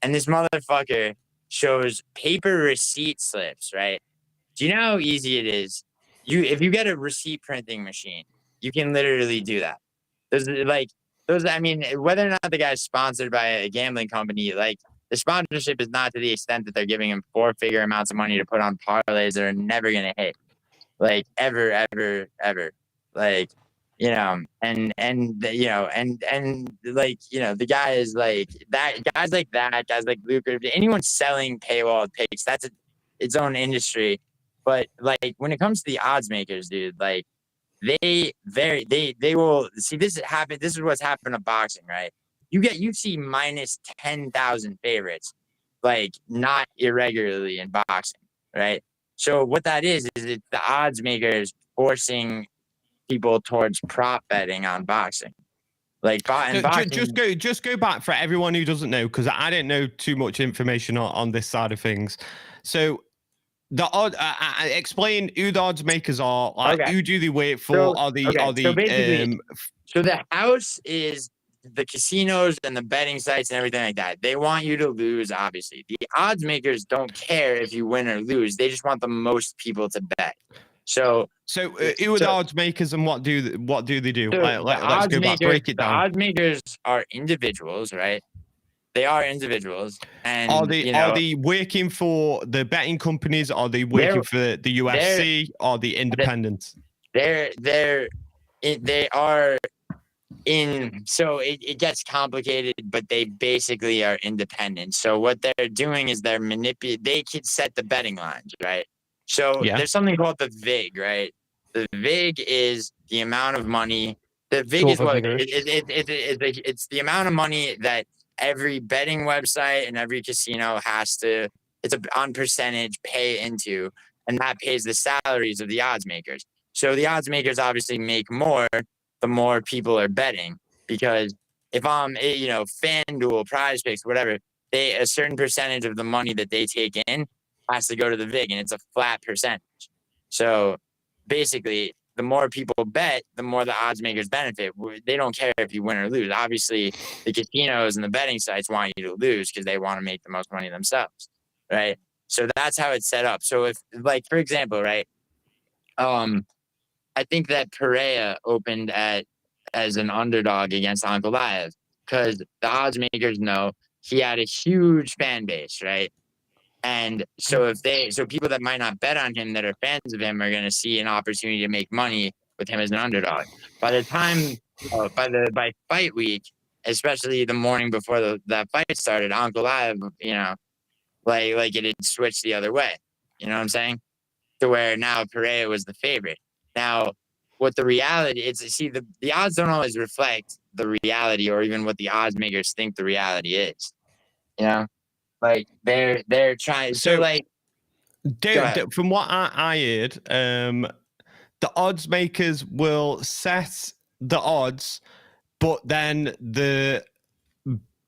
and this motherfucker shows paper receipt slips, right? Do you know how easy it is? If you get a receipt printing machine, you can literally do that. I mean, whether or not the guy's sponsored by a gambling company, like the sponsorship is not to the extent that they're giving him 4-figure amounts of money to put on parlays that are never gonna hit. Like ever, like, and like, the guy is like that, guys like Lucrative, anyone selling paywall picks, that's its own industry. But like when it comes to the odds makers, dude, like they will see this happen. This is what's happened to boxing, right? You see minus 10,000 favorites, like not irregularly in boxing, right? So what that is it's the odds makers forcing people towards prop betting on boxing. Like boxing. Just go back for everyone who doesn't know, because I didn't know too much information on this side of things. So the odd explain who the odds makers are. Like, who do they wait for? So the house is the casinos and the betting sites and everything like that. They want you to lose, obviously. The odds makers don't care if you win or lose. They just want the most people to bet. So who are the odds makers, and what do they do? So let's go back, break it down. The odds makers are individuals, right? They are individuals. And are they working for the betting companies? Are they working for the UFC? Or the independents? They are So it gets complicated, but they basically are independent. So what they're doing is they can set the betting lines, right? So Yeah. there's something called the VIG, right? The VIG is the amount of money. The VIG Short is for what vigorous. it's the amount of money that every betting website and every casino has to, it's on percentage pay into, and that pays the salaries of the odds makers. So the odds makers obviously make more the more people are betting, because if FanDuel, Prize Picks, whatever, a certain percentage of the money that they take in has to go to the VIG, and it's a flat percentage. So basically, the more people bet, the more the odds makers benefit. They don't care if you win or lose. Obviously, the casinos and the betting sites want you to lose because they want to make the most money themselves, right? So that's how it's set up. So if, like, for example, right, I think that Perea opened as an underdog against Ankalaev because the odds makers know he had a huge fan base, right? And so people that might not bet on him that are fans of him are going to see an opportunity to make money with him as an underdog. By the time, by fight week, especially the morning before that fight started, Ankalaev, like it had switched the other way. You know what I'm saying? To where now Perea was the favorite. Now, what the reality is, see, the odds don't always reflect the reality or even what the odds makers think the reality is. You know, like they're trying. So like, from what I heard, the odds makers will set the odds, but then the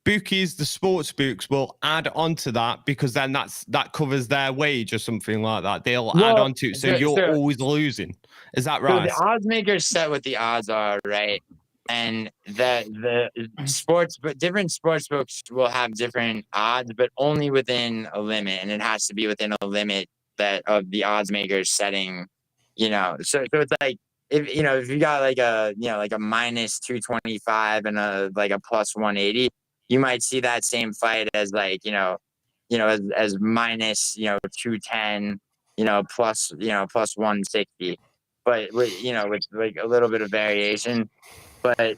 bookies, the sports books, will add on to that because then that covers their wage or something like that. They'll add on to it, so you're always losing. Is that right? So the odds makers set what the odds are, right? And the sports, but different sports books will have different odds, but only within a limit, and it has to be within a limit that of the odds makers setting. So it's like if you got like a minus 225 and a plus 180, you might see that same fight as as minus 210, plus 160, but with like a little bit of variation. But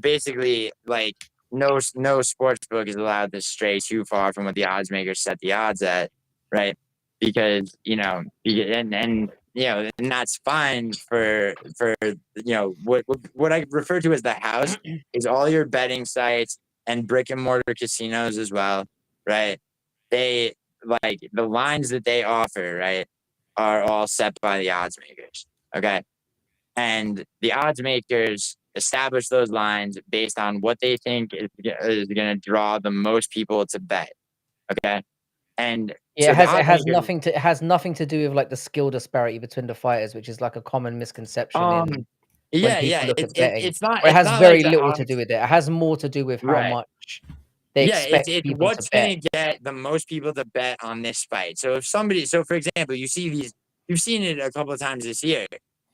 basically, like, no sports book is allowed to stray too far from what the odds makers set the odds at, right? Because and that's fine for what I refer to as the house is all your betting sites and brick and mortar casinos as well, right? They, like, the lines that they offer, right, are all set by the odds makers. Okay. And the odds makers establish those lines based on what they think is going to draw the most people to bet. Okay. And Yeah, so it has nothing to do with like the skill disparity between the fighters, which is like a common misconception when people look at betting. it's not. It It's has not very like little to do with it. It has more to do with how right. much they expect It's people to what's bet. going to get the most people to bet on this fight. So for example, you've seen it a couple of times this year,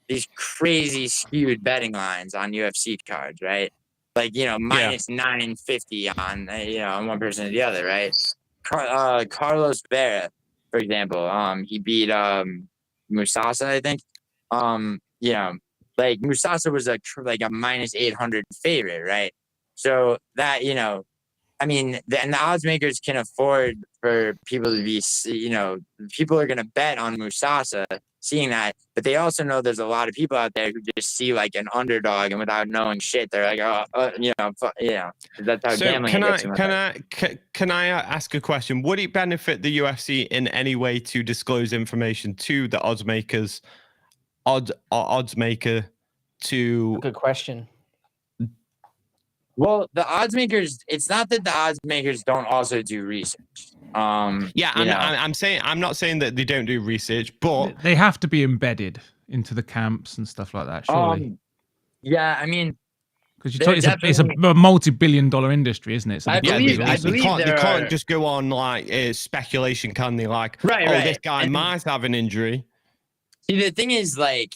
these crazy skewed betting lines on UFC cards, right? Like, minus 950 on, on one person or the other, right? Carlos Vera, for example, he beat Musasa, I think. Like Musasa was like a minus 800 favorite, right? So that, I mean, and the odds makers can afford for people to be, people are going to bet on Musasa, seeing that, but they also know there's a lot of people out there who just see like an underdog, and without knowing shit, they're like, that's how So gambling. can I ask a question? Would it benefit the UFC in any way to disclose information to the odds makers, odds maker to? Good question. Well, the odds makers, it's not that the odds makers don't also do research. I'm not saying that they don't do research, but they have to be embedded into the camps and stuff like that, surely. Yeah, I mean, because it's a multi-billion-dollar industry, isn't it? So I believe they can't just go on like speculation, can they? Like, right. This guy might have an injury. See, the thing is, like,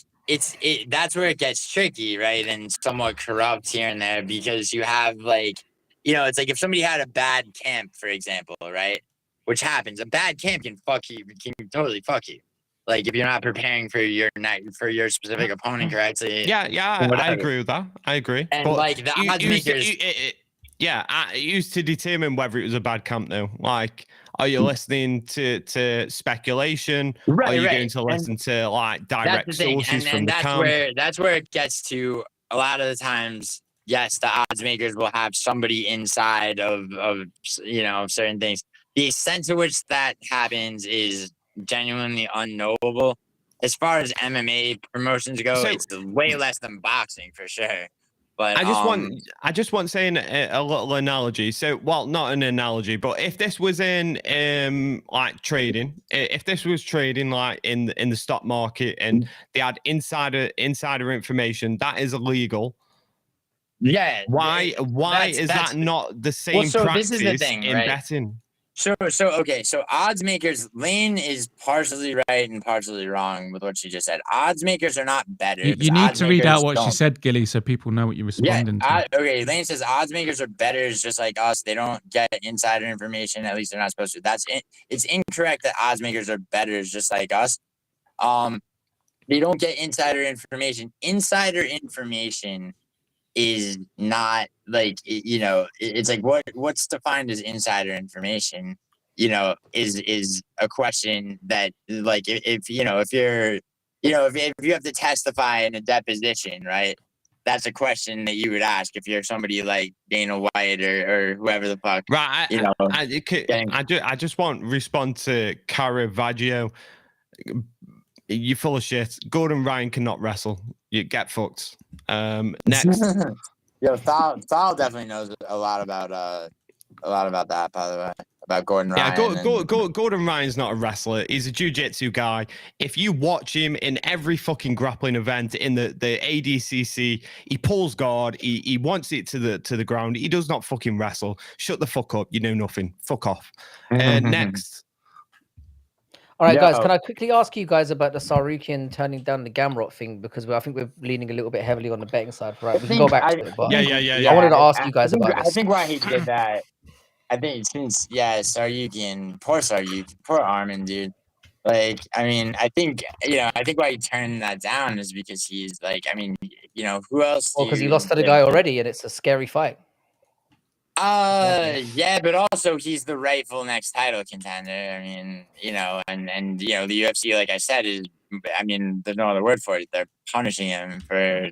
that's where it gets tricky, right? And somewhat corrupt here and there, because you have, like, it's like if somebody had a bad camp, for example, right? Which happens. A bad camp can totally fuck you, Like if you're not preparing for your night for your specific opponent correctly. Yeah, I agree with that. I agree. And but like the odds makers. it used to determine whether it was a bad camp though. Like, are you listening to speculation? Right, are you right. going to listen to like direct That's the thing. sources from And the camp? that's where it gets to a lot of the times. Yes, the odds makers will have somebody inside of certain things. The extent to which that happens is genuinely unknowable. As far as MMA promotions go, So- it's way less than boxing for sure. But I just want saying a little analogy. So, well, not an analogy, but if this was in like trading, if this was trading like in the stock market and they had insider information, that is illegal. yeah, Why is that not the same practice this is the thing, in right? betting? So odds makers, Lane is partially right and partially wrong with what she just said. Odds makers are not better. You need to read out what she said, Gilly, so people know what you're responding to. Okay, Lane says odds makers are better, just like us. They don't get insider information. At least they're not supposed to. It's incorrect that odds makers are better, just like us. They don't get insider information. Insider information is not like it's like what's defined as insider information, is a question that like if you have to testify in a deposition, right? That's a question that you would ask if you're somebody like Dana White or whoever the fuck. Right. I just want to respond to Caravaggio. You're full of shit. Gordon Ryan cannot wrestle. You get fucked. Next. Yo, Thal definitely knows a lot about that, by the way, about Gordon Ryan. Yeah, Gordon Ryan's not a wrestler. He's a jiu-jitsu guy. If you watch him in every fucking grappling event in the ADCC, he pulls guard. He wants it to the ground. He does not fucking wrestle. Shut the fuck up. You know nothing. Fuck off. Next. All right, guys, can I quickly ask you guys about the Sarukian turning down the Gamrot thing? Because I think we're leaning a little bit heavily on the betting side. Right, we can go back to it. But yeah. I wanted to ask you guys about this. I think why he did that, I think since, Sarukian, poor Armin, dude. Like, I mean, I think why he turned that down is because he's like, I mean, who else? Well, because he lost to the guy already, and it's a scary fight. Yeah, but also he's the rightful next title contender. I mean, and the UFC, like I said, is, I mean, there's no other word for it. They're punishing him for,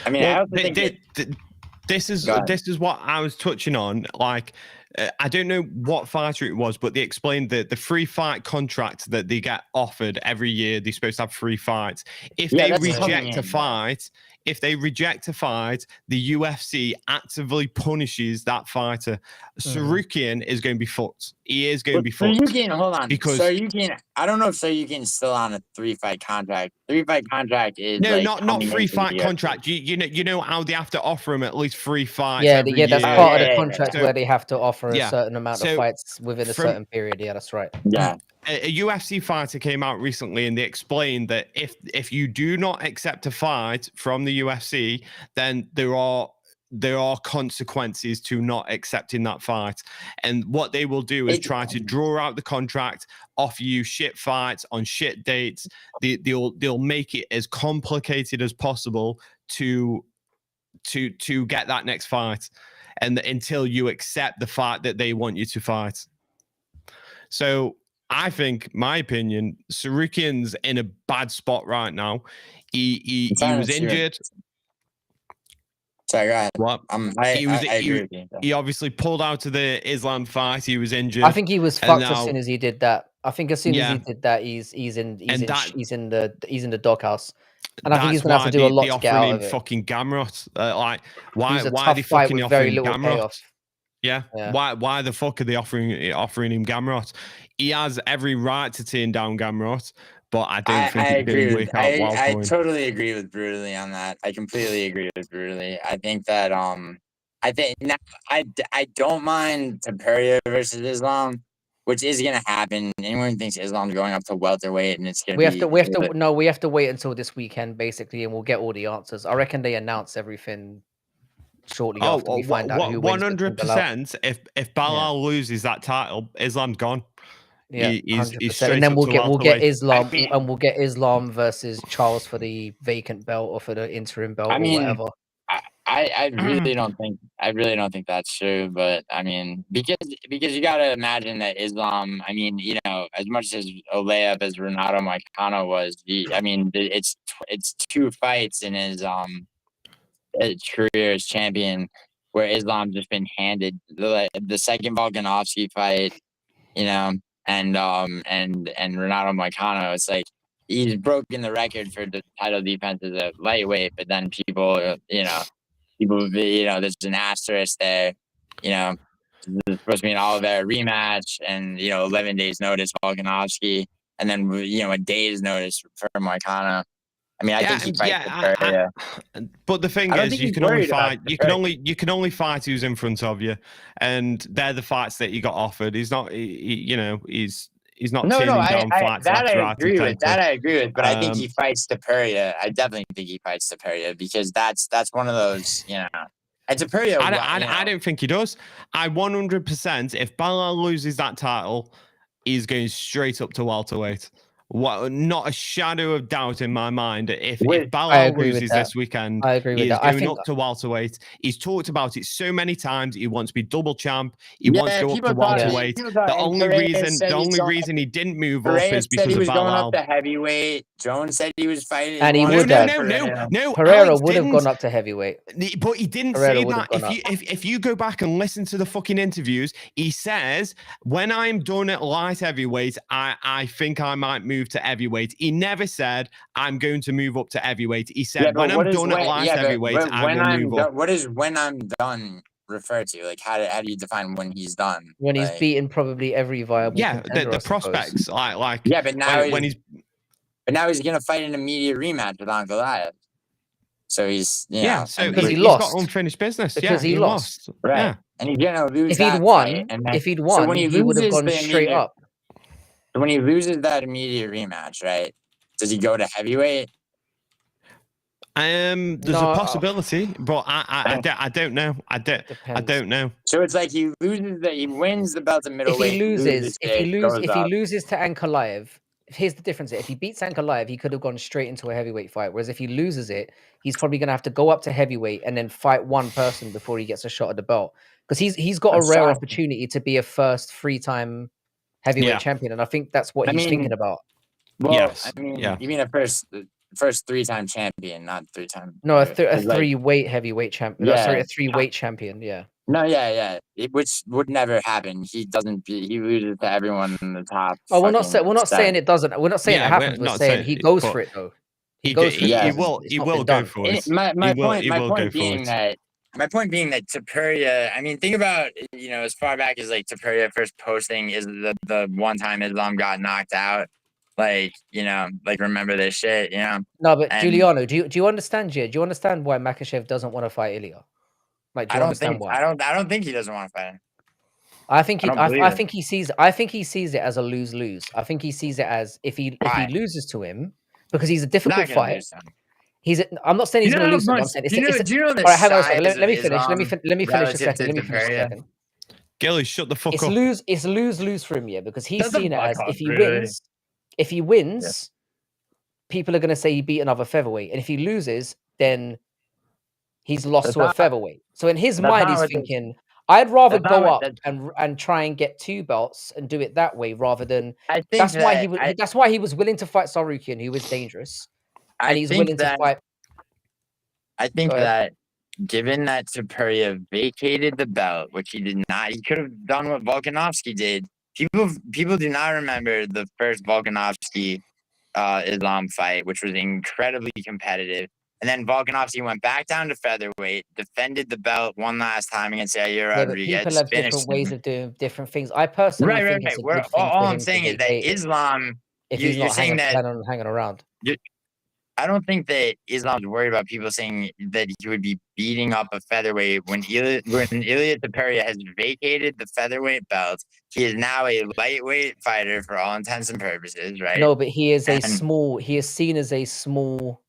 I mean, I also think this is what I was touching on. Like, I don't know what fighter it was, but they explained that the free fight contract that they get offered every year, they're supposed to have free fights. If they reject a fight, the UFC actively punishes that fighter. Sarukian is going to be fucked. He is going to be fucked. Hold on. Because Sarukian, I don't know if Sarukian is still on a 3-fight contract. 3-fight contract is not 3-fight contract. You know how they have to offer him at least 3 fights. Yeah, that's part of the contract where they have to offer a certain amount of fights within a certain period. Yeah, that's right. Yeah. A UFC fighter came out recently and they explained that if you do not accept a fight from the UFC, then there are consequences to not accepting that fight. And what they will do is try to draw out the contract, offer you shit fights on shit dates. They'll make it as complicated as possible to get that next fight, and until you accept the fight that they want you to fight. So I think, my opinion, Sarukian's in a bad spot right now. He was injured. Sorry, go ahead. What? I agree with you. He obviously pulled out of the Islam fight. He was injured. I think he was fucked as soon as he did that. I think as soon as he did that, he's in the doghouse. And I think he's gonna have to do a lot to get out of it. Fucking Gamrot. Why are they fucking offering Gamrot? Yeah. Why the fuck are they offering him Gamrot? He has every right to turn down Gamrot, but I don't think it's going to work out well for him. I totally agree with Brutally on that. I completely agree with Brutally. I think that I don't mind Taperia versus Islam, which is going to happen. Anyone thinks Islam's going up to welterweight, and it's going to we have to wait until this weekend basically, and we'll get all the answers. I reckon they announce everything shortly after we find out who wins. 100%. If Balal loses that title, Islam's gone. Yeah, He's 100%. straight And then up we'll to get welterweight. Islam, I mean, and we'll get Islam versus Charles for the vacant belt or for the interim belt I or mean, whatever. I really don't think that's true. But I mean, because you got to imagine that Islam. I mean, you know, as much as a layup as Renato Moicano was, I mean, it's 2 fights in his career as champion, where Islam's just been handed the second Volkanovski fight, you know, and Renato Moicano. It's like he's broken the record for the title defense as a lightweight, but then people, there's an asterisk there, you know. There's supposed to be an Oliveira rematch, and 11 days notice Volkanovski, and then a day's notice for Moicano. I mean, I think he fights Pereira. But the thing I don't is, think you he's can only worried about fight. the You can only fight who's in front of you, and they're the fights that you got offered. He's not. He's not No, turning down fights that left, I right, agree and with. That centre. I agree with. But I think he fights Pereira. I definitely think he fights Pereira, because that's one of those, And Pereira, I don't think he does. I 100%. If Balal loses that title, he's going straight up to welterweight. Not a shadow of doubt in my mind. If Balal loses this weekend, I agree with he is that. going up to welterweight. He's talked about it so many times. He wants to be double champ. He wants to go up to welterweight. The only reason he didn't move up is because of Balal. Going up to heavyweight. Jones said he was fighting, and he would No. Pereira would have gone up to heavyweight, but he didn't say that. If you go back and listen to the fucking interviews, he says, when I'm done at light heavyweight, I think I might move to heavyweight. He never said I'm going to move up to heavyweight. He said, when I'm done at light heavyweight, I will move up. What is when I'm done refer to? Like, how do you define when he's done? When he's beaten probably every viable contender, the prospects, like but now but now he's gonna fight an immediate rematch with Goliath. So he's so because he lost. He's got unfinished business because he lost. Right. Yeah. And he's gonna lose. If he'd won, he would have gone straight up. When he loses that immediate rematch, right? Does he go to heavyweight? There's a possibility, but I don't know. I don't know. So it's like he wins the belt to middleweight. If he loses to Ankalaev, here's the difference. If he beats Ankalaev, he could have gone straight into a heavyweight fight. Whereas if he loses it, he's probably going to have to go up to heavyweight and then fight one person before he gets a shot at the belt. Because he's got a rare opportunity to be a first 3-time heavyweight champion, and I think that's what he's thinking about. Well, yes. I mean, you mean a first 3-time champion, not 3-time. No, a 3-weight heavyweight champion. Yeah. No, sorry, a 3-weight champion. Yeah. No, which would never happen. He loses to everyone in the top. Oh, we're not saying it doesn't. We're not saying it happens. We're saying he goes for it though. He goes for it. He will go for it. My point being that Topuria, I mean, think about, as far back as like Topuria first posting is the one time Islam got knocked out. Like, remember this shit, No, but Giuliano, do you understand, Jay? Do you understand why Makhachev doesn't want to fight Ilya? Like, do you understand why? I don't think he doesn't want to fight him. I think he sees it as a lose-lose. I think he sees it as if he loses to him, because he's a difficult fight. I'm not saying he's going to lose. I'm saying hang on a second. Let me finish a second. Gilly, shut the fuck up. It's lose for him, because he's seen it as if he wins, people are going to say he beat another featherweight, and if he loses, then he's lost to a featherweight. So in his mind, he's thinking, I'd rather go up and try and get 2 belts and do it that way rather than. That's why he was willing to fight Sarukian, who was dangerous, and he's willing to fight. I think that, given that Topuria vacated the belt, which he did not, he could have done what Volkanovski did. People do not remember the first Volkanovski Islam fight, which was incredibly competitive. And then Volkanovski went back down to featherweight, defended the belt one last time against Yair Rodriguez. People have different ways of doing different things. I personally think it's a good thing all I'm saying is that Islam, if he's not hanging around. I don't think that Islam's worried about people saying that he would be beating up a featherweight when Ilya Topuria has vacated the featherweight belt. He is now a lightweight fighter for all intents and purposes, right? No, but he is he is seen as a small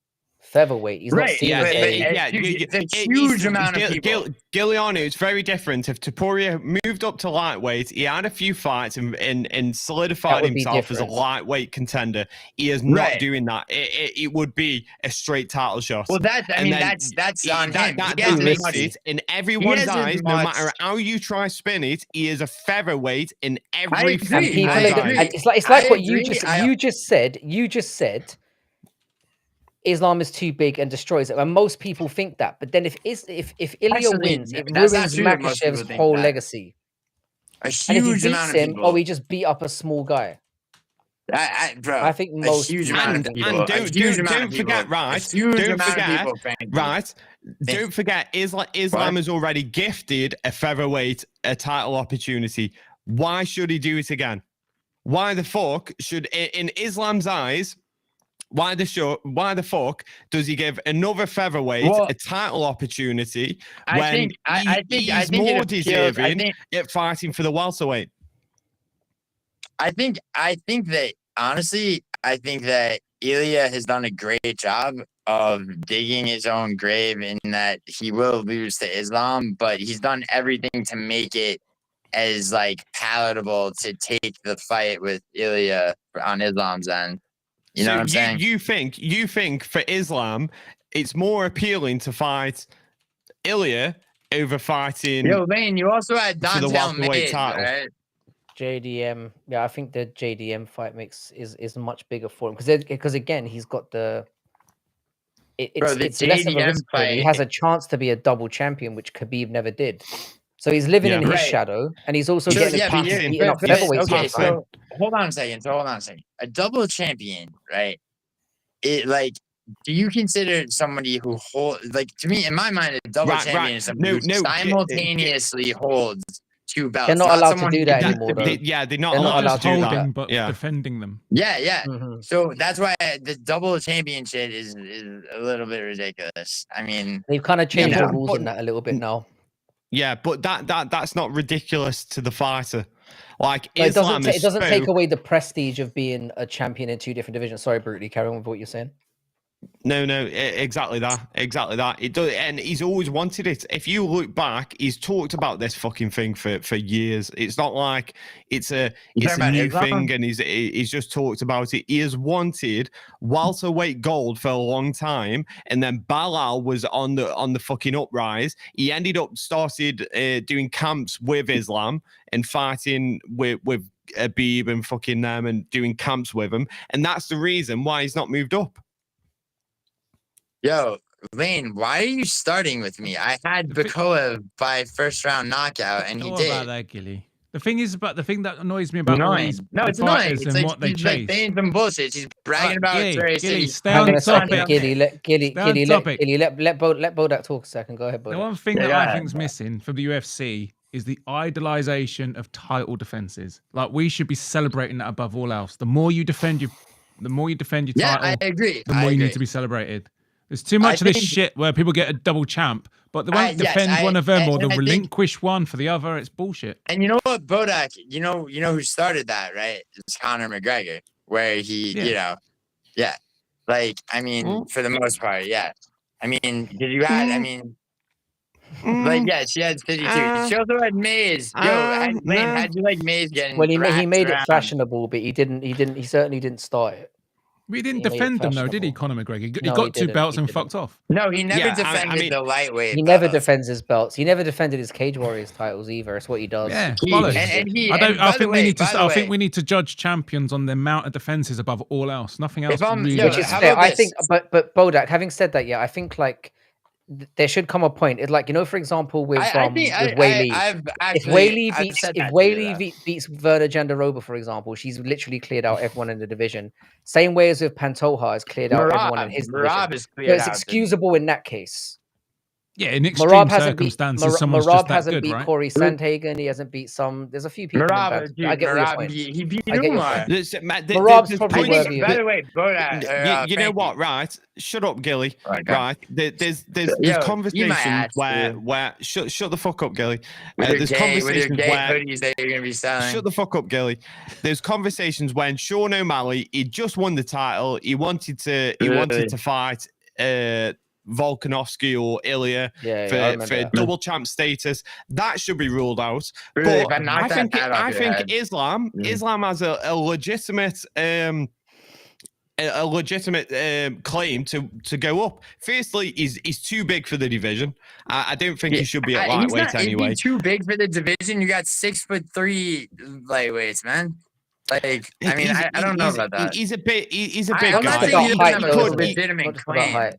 featherweight. He's not Right, seen Yeah, as but a. it's a huge amount of people. Giliano is very different. If Topuria moved up to lightweight, he had a few fights and solidified would be himself as a different. lightweight contender. He is not doing that. It would be a straight title shot. Well, that's on him. That makes it in everyone's eyes. No matter how you try spin it, he is a featherweight in every agree. And people, people's and eyes. it's like what agree. you just said. You just said Islam is too big and destroys it, and most people think that. But then if Ilya Actually, wins, it that's not ruins true that most people Makashev's think whole that. legacy. A And if he huge beats amount of him, people. he just beat up a small guy. Bro, I think most a huge people amount of think people. And that. don't forget, right? Don't forget, Islam has already gifted a featherweight a title opportunity. Why should he do it again? Why the fuck should, in Islam's eyes, why the fuck does he give another featherweight a title opportunity when he's more deserving at fighting for the welterweight? I think that honestly, I think that Ilya has done a great job of digging his own grave in that he will lose to Islam, but he's done everything to make it as like palatable to take the fight with Ilya on Islam's end. You know what I'm saying? You think for Islam, it's more appealing to fight Ilya over fighting. Yo, Lane, you also had Dante welterweight title. Right? JDM, yeah, I think the JDM fight is much bigger for him because again he's got it's less of a risk for him. He has a chance to be a double champion, which Khabib never did. So he's living in his shadow, and he's also getting beaten up featherweight. Okay, so hold on a second. A double champion, right? It like, do you consider somebody who to me, in my mind, a double champion is somebody who simultaneously holds two belts. They're not allowed to do that anymore. They're not allowed to do that. But defending them. Yeah. Mm-hmm. So that's why the double championship is a little bit ridiculous. I mean, they've kind of changed the rules in that a little bit now. Yeah, but that's not ridiculous to the fighter. Like, it doesn't take away the prestige of being a champion in two different divisions. Sorry, Brutally, carry on with what you're saying. No, exactly that. It does, and he's always wanted it. If you look back, he's talked about this fucking thing for years. It's not like it's a new thing, and he's just talked about it. He has wanted welterweight gold for a long time, and then Balal was on the fucking uprise. He ended up started doing camps with Islam and fighting with Habib and fucking them and doing camps with him, and that's the reason why he's not moved up. Yo, Lane, why are you starting with me? I had Bakoa by first round knockout, and he did. About that, Gilly. The thing that annoys me about it's annoying. It's like, what they he's chase. like saying some bullshit. He's bragging about Gilly, stay on topic. Gilly, let Bodak talk a second. Go ahead, Bodak. The one thing that I think is missing from the UFC is the idolization of title defenses. Like, we should be celebrating that above all else. The more you defend your title, I agree. The more you need to be celebrated. There's too much of this shit where people get a double champ, but they won't defend one of them or they'll relinquish one for the other. It's bullshit. And you know what, Bodak, you know who started that, right? It's Conor McGregor, where he, like, I mean, for the most part, yeah. I mean, she had 52. She also had Maze. How'd you like Maze getting? Well, he made it fashionable, but he certainly didn't start it. We didn't defend them though, did he, Conor McGregor? He got two belts and fucked off. No, he never defended the lightweight. He never defends his belts. He never defended his Cage Warriors titles either. It's what he does. Yeah, I think we need to judge champions on the amount of defenses above all else. Nothing else. Which is fair. I think, but Bodak, having said that, I think like there should come a point. It's like, for example, with Weili. If Weili beats Verna Jandiroba, for example, she's literally cleared out everyone in the division. Same way as with Pantoja has cleared out everyone in his division. So it's excusable in that case. Yeah, in extreme circumstances, someone's just that hasn't good, beat right? Corey Sandhagen. He hasn't beat some. There's a few people. I get your point. He beat Umar. Marab's probably worthy. By the way, you know what? Right? Shut up, Gilly. Right? There's conversations where shut the fuck up, Gilly. There's conversations where hoodies that you're gonna be selling. Shut the fuck up, Gilly. There's conversations when Sean O'Malley, he just won the title. He wanted to fight Volkanovski or Ilya for double champ status. That should be ruled out. Really, But I think Islam has a legitimate claim to go up. Firstly, he's too big for the division. I don't think he should be at lightweight anyway. He's too big for the division. You got 6'3" lightweights, man. Like, I mean, I don't know about that. He's a big guy. I'm not saying he doesn't have a legitimate claim.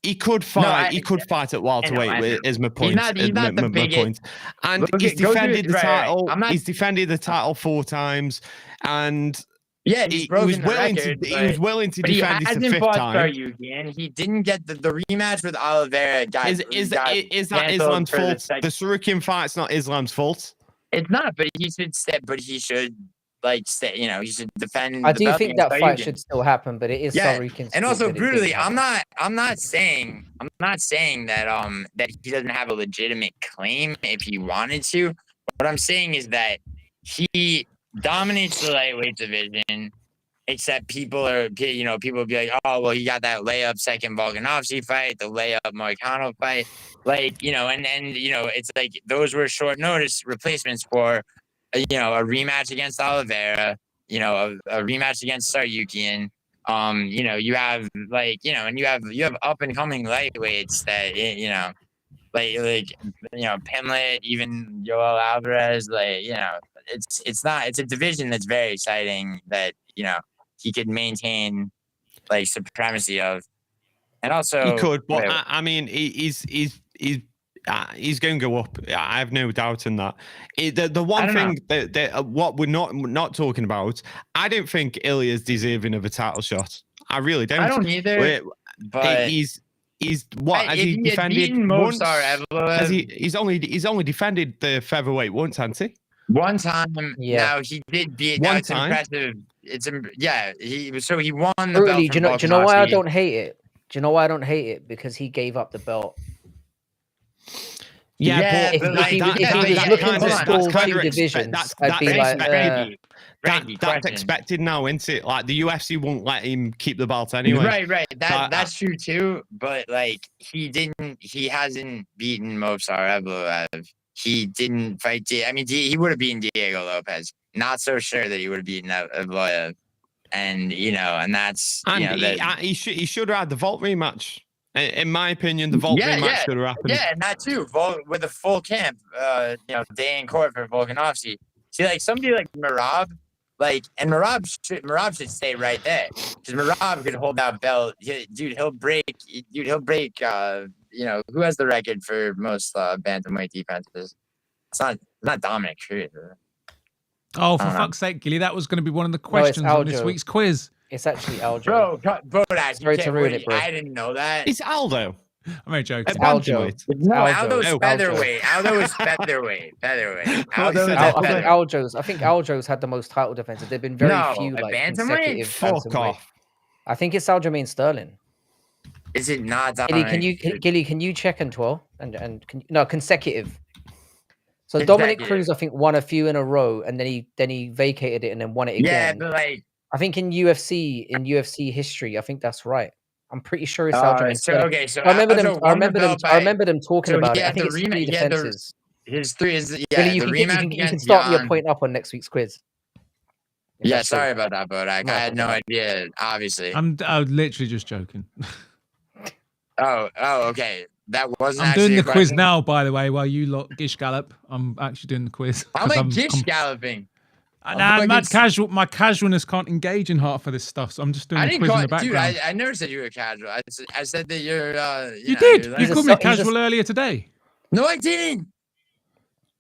He could fight. He could fight at welterweight. Is my point. He's not the biggest. And he's defended the title. He's defended the title 4 times, and yeah, he was willing to defend it the 5th time. He didn't get the rematch with Oliveira. Guys, is that Islam's fault? The Sarukian fight's not Islam's fault. It's not, but he should step. But he should. Like, you know, he should defend. I do think that fight should still happen, but it is Sarukian's. And also, brutally, I'm not saying that that he doesn't have a legitimate claim if he wanted to. What I'm saying is that he dominates the lightweight division. Except people will be like, oh well, he got that layup second Volkanovski fight, the layup Moicano fight, like, you know, and you know, it's like those were short notice replacements for. You know, a rematch against Oliveira, you know, a rematch against Sarukian. You know, you have like, you know, and you have up and coming lightweights that, you know, like you know, Pimlet, even Yoel Alvarez, like, you know, it's a division that's very exciting that, you know, he could maintain like supremacy of. And also he could, but I mean, he's going to go up. I have no doubt in that. The one thing that what we're not talking about, I don't think Ilya's deserving of a title shot. I really don't. I don't either. But he's what has he defended once? He's only defended the featherweight once, hasn't he? One time. Yeah. Now he did beat. One time. Impressive. It's he won the belt. Do you know why I don't hate it? Do you know why I don't hate it? Because he gave up the belt. Yeah, but if he was looking to stall 2 divisions, I'd be like, that's expected now, isn't it? Like the UFC won't let him keep the belt anyway. Right. That's true too. But like he hasn't beaten Movsar Evloev. He didn't fight. I mean, he would have beaten Diego Lopez. Not so sure that he would have beaten Evloev. And you know, and that's he should have had the Vault rematch. In my opinion, the Vault rematch should have happened. Yeah, and that too. With a full camp, you know, day in court for Volkanovski. See, like somebody like Merab, like, and Merab should stay right there because Merab could hold that belt. He'll break. You know, who has the record for most bantamweight defenses? It's not Dominic Cruz. Oh, for fuck's sake, Gilly! That was going to be one of the questions on this week's quiz. It's actually Aljo. Bro, sorry to ruin it, bro. I didn't know that. It's Aldo. I'm only joking. It's Aljo. No, Aldo's featherweight. Aldo is featherweight. I think Aljo's had the most title defenses. There've been very few like consecutive bantamweight. I think it's Aljamain Sterling. Is it not? Gilly, can you check and consecutive. So Dominic Cruz, I think, won a few in a row, and then he vacated it and then won it again. Yeah, but like. I think in UFC history, I think that's right. I'm pretty sure it's Aljamain Sterling. So I remember them talking about it. I think it's 3 defenses. His 3 is you can start your point up on next week's quiz. Yeah, sorry about that, Bodak. I had no idea. Obviously, I'm literally just joking. Oh, okay. That wasn't. I'm doing the quiz now, by the way, while you lot gish gallop. I'm actually doing the quiz. I'm like gish galloping. Nah, my casualness can't engage in half of this stuff, so I'm just doing the quiz in the background. Dude, I never said you were casual. I said that you're. You did. You called me casual earlier today. No, I didn't.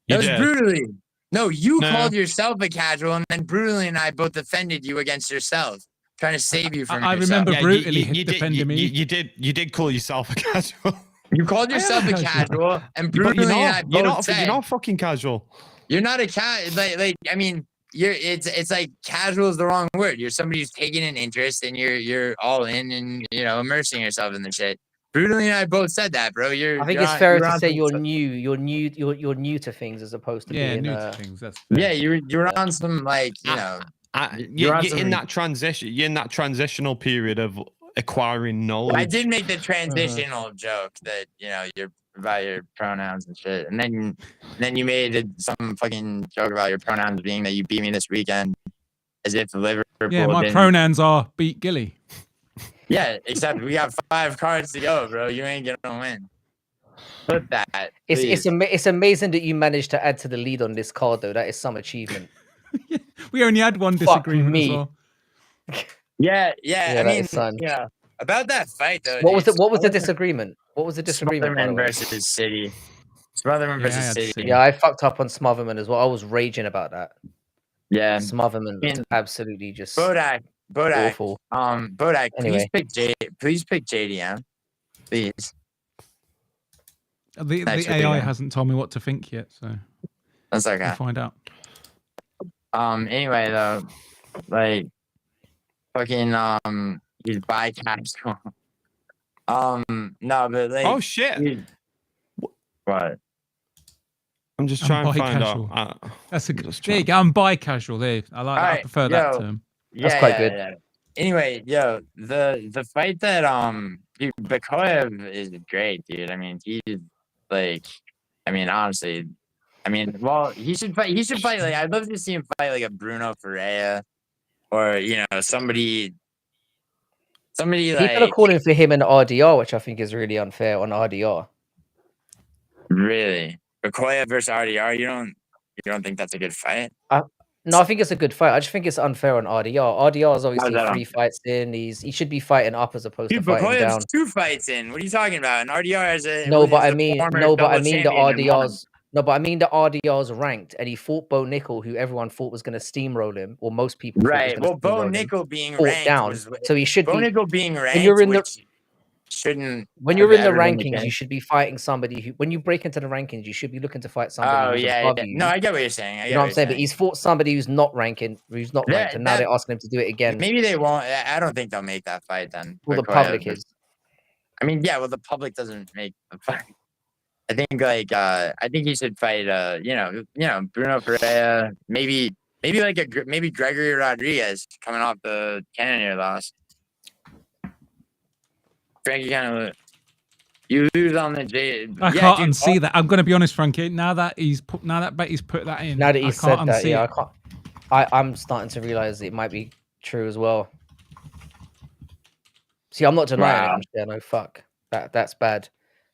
That was brutally. No, you called yourself a casual, and then brutally and I both defended you against yourself, trying to save you from. I remember brutally defending me. You did call yourself a casual. You called yourself a casual, and brutally and I both said, you're not fucking casual. You're not a cat. Like I mean. It's like casual is the wrong word. You're somebody who's taking an interest and you're all in and immersing yourself in the shit. Brutally and I both said that, bro. I think it's fair to say you're new to things as opposed to being new to things. You're on some like you're in that transition. You're in that transitional period of acquiring knowledge. I did make the transitional joke that you're about your pronouns and shit, and then you made some fucking joke about your pronouns being that you beat me this weekend, as if Liverpool. Yeah, my pronouns are beat Gilly. Yeah, except we got 5 cards to go, bro. You ain't gonna win. Put that. It's amazing that you managed to add to the lead on this card, though. That is some achievement. We only had one disagreement as well. Yeah. I mean, son. yeah. About that fight though. What was the disagreement? What was the disagreement? Smotherman versus City. Smotherman versus City. Yeah, I fucked up on Smotherman as well. I was raging about that. Yeah. Smotherman was absolutely just Bodak. awful. Bodak, Anyway. please pick JDM. Please. The AI hasn't told me what to think yet, so that's okay. We'll find out. Anyway though, like fucking he's bi-casual. No, but like oh shit. What? I'm just trying to find out. That's a good. There you go. I'm bi-casual. There, I prefer that term. That's quite good. Yeah. Anyway, the fight that dude, Bakoyev is great, dude. I mean, he's like, I mean, honestly, I mean, well, he should fight. Like, I'd love to see him fight like a Bruno Ferreira, or somebody like. People are calling for him in RDR, which I think is really unfair on RDR. Really, Bakoyev versus RDR. You don't think that's a good fight? No, I think it's a good fight. I just think it's unfair on RDR. RDR is obviously 3 fights in. He should be fighting up as opposed to fighting down. 2 fights in. What are you talking about? And RDR is a I mean the RDR's ranked, and he fought Bo Nickel, who everyone thought was going to steamroll him, or most people. Right. Well, Bo Nickel being ranked down, so he should. Bo Nickel being ranked. When you're in the rankings, you should be fighting somebody who. When you break into the rankings, you should be looking to fight somebody. Yeah. No, I get what you're saying. You know what I'm saying? But he's fought somebody who's not ranked, and now they're asking him to do it again. Maybe they won't. I don't think they'll make that fight then. Well, the public is. I mean, yeah. Well, the public doesn't make the fight. I think I think he should fight. Bruno Ferreira. Maybe Gregory Rodriguez coming off the Cannonier loss. Frankie kind of you lose on the J. I can't unsee that. I'm going to be honest, Frankie. Now that Betty's put that in, now that he said that, yeah, I'm starting to realize it might be true as well. See, I'm not denying it. No, fuck that's bad.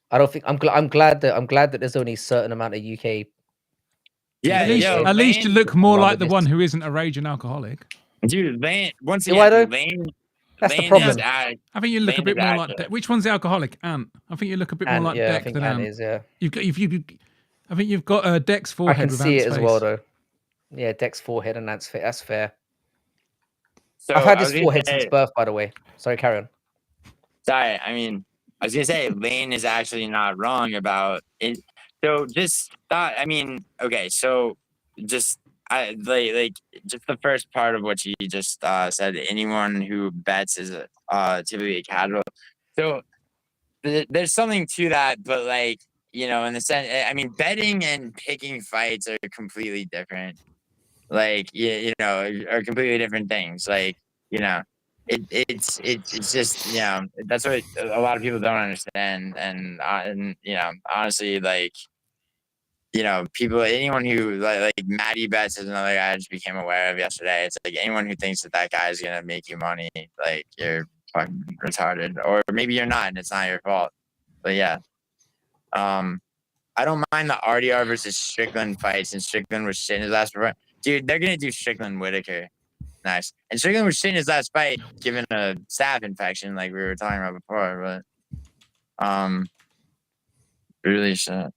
I don't think I'm glad that there's only a certain amount of UK. Yeah, at least you look more like the one who isn't a raging alcoholic. Dude, Lane. Once again, Lane. That's the problem. I think you look a bit more like. Which one's the alcoholic? Ant. I think you look a bit more like Dex than Ant. Is, yeah. I think you've got Dex forehead. I can see it as well, though. Yeah, Dex forehead, and Ant's that's fair. So I've had this forehead since birth, by the way. Sorry, carry on. Sorry, I mean, I was gonna say Lane is actually not wrong about it. So just thought. I mean, okay, so just. Just the first part of what you just said. Anyone who bets is typically a casual. So there's something to that, but in the sense, I mean, betting and picking fights are completely different. Are completely different things. It's just that's what a lot of people don't understand, and honestly, anyone who like Matty Betts is another guy I just became aware of yesterday. It's like anyone who thinks that guy is gonna make you money, like you're fucking retarded, or maybe you're not, and it's not your fault. But yeah, I don't mind the RDR versus Strickland fights, and Strickland was shit in his last fight. Dude, they're gonna do Strickland Whitaker, nice, and Strickland was shit in his last fight, given a staph infection, like we were talking about before. But really shit,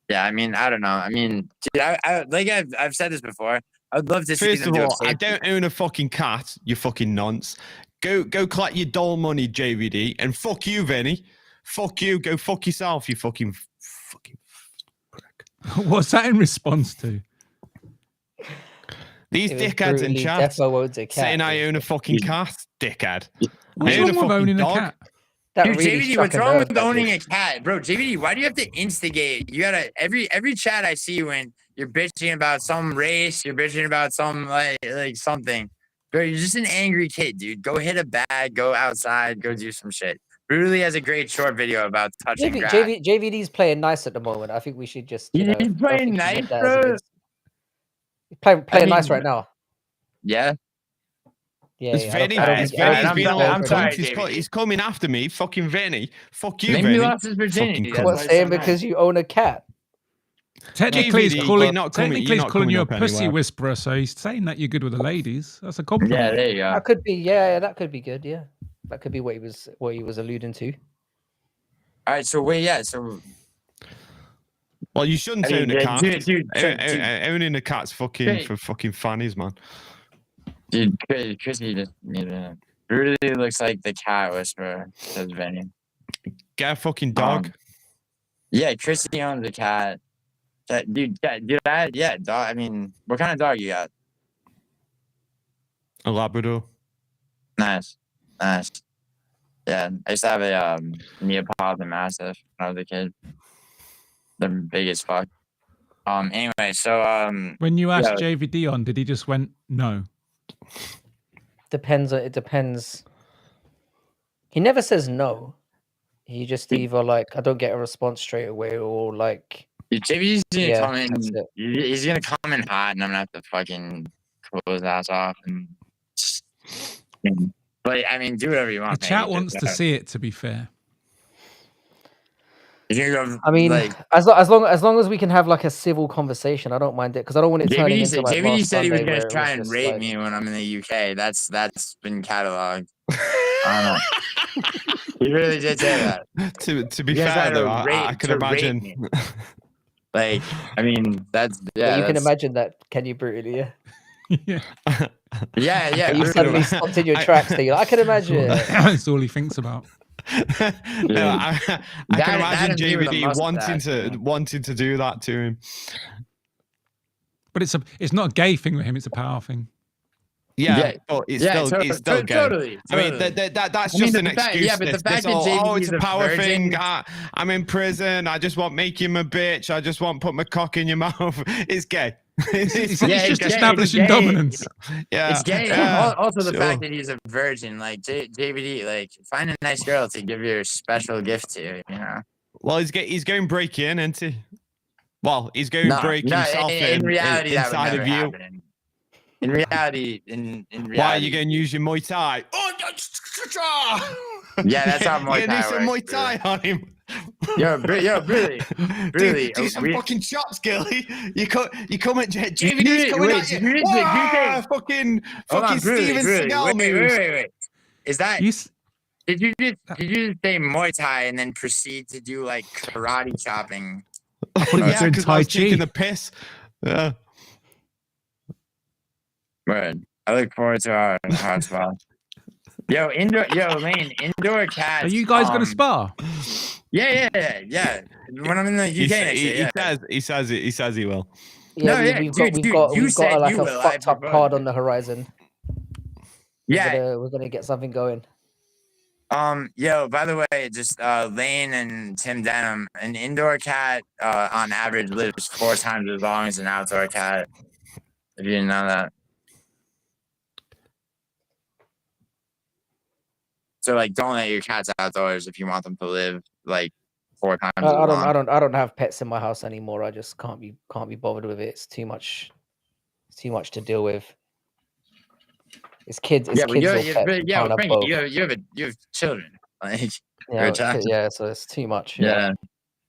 Yeah, I mean, I don't know. I mean, dude, I've said this before. I would love to see them do. I don't own a fucking cat. You fucking nonce. Go collect your doll money, JVD, and fuck you, Vinny. Fuck you. Go fuck yourself. You fucking prick. What's that in response to? These dickheads in chat saying I own a fucking cat, dickhead. What's wrong with owning a cat? Dude, JVD, what's wrong with owning a cat? Bro, JVD, why do you have to instigate? You gotta, every chat I see when you're bitching about some race, you're bitching about some, like something. Bro, you're just an angry kid, dude. Go hit a bag, go outside, go do some shit. Brutally has a great short video about touching grass. JVD's playing nice at the moment. I think we should just, He's playing nice, bro. He's playing nice right now. Yeah. Yeah, I'm sorry, he's coming after me. Fucking Vinny. Fuck you, Maybe Vinny. he lost his virginity. What, saying because you own a cat? Technically, he's calling you a up pussy anywhere. whisperer, so he's saying that you're good with the ladies. That's a compliment. Yeah, there you go. That could be, yeah, that could be good. Yeah, that could be what he was alluding to. All right, so wait, yeah, so. Well, you shouldn't own a cat. Dude, owning a cat's fucking for fucking fannies, man. Dude, Chrissy just really looks like the cat whisperer, says Vinny. Get a fucking dog. Yeah, Chrissy owns a cat. Dude, yeah, dog. I mean, what kind of dog you got? A Labrador. Nice. Yeah, I used to have a Neapolitan Mastiff when I was a kid. They're big as fuck. Anyway, so when you asked JVD on, did he just went no? Depends. It depends. He never says no. He just either like I don't get a response straight away, or like JVD's gonna come in. that's it. He's gonna come in hot, and I'm gonna have to fucking pull his ass off. But I mean, do whatever you want. The chat wants to see it. To be fair. I mean, like, as long as we can have like a civil conversation, I don't mind it because I don't want it turning into like JVD said he was gonna try and rape me when I'm in the UK. That's been cataloged. I don't know. He really did say that. To be fair, though, I can imagine. Like, I mean, that's you can imagine that. Can you brutally? Yeah. You suddenly stopped in your tracks. There, I can imagine. That's all he thinks about. I can imagine JVD wanting to do that to him. But it's not a gay thing with him. It's a power thing. Yeah, but it's still gay. Totally. I mean, that's just an excuse. Yeah, but the fact that JVD it's a power thing. I'm in prison. I just want make him a bitch. I just want put my cock in your mouth. It's gay. It's just establishing dominance. Yeah, it's gay. Yeah, also, the fact that he's a virgin, like JVD, like find a nice girl to give your special gift to. You know. Well, he's going break in, isn't he? Well, he's going break himself in reality, inside of you. Happen. In reality, in reality, why are you going to use your Muay Thai? Yeah, that's how Muay Thai works. Some Muay Thai on him. Yo, really. Do some fucking chops, Gilly. You come at JVD's coming at you. Fucking Steven Seagal moves. Wait. Is that? Did you just say Muay Thai and then proceed to do like karate chopping? Yeah, because I was taking the piss. Yeah. Word. I look forward to our spot. Lane, indoor cats. Are you guys gonna spar? Yeah. When I'm in the UK next year, he says he will. Yeah, we've got like a fucked up card on the horizon. Yeah, we're gonna get something going. By the way, just Lane and Tim Denham, an indoor cat on average lives 4 times as long as an outdoor cat. If you didn't know that. So like, don't let your cats outdoors if you want them to live like 4 times. I don't have pets in my house anymore. I just can't be bothered with it. It's too much. It's too much to deal with. It's kids. It's kids or pets. You have children. Like, so it's too much. Yeah.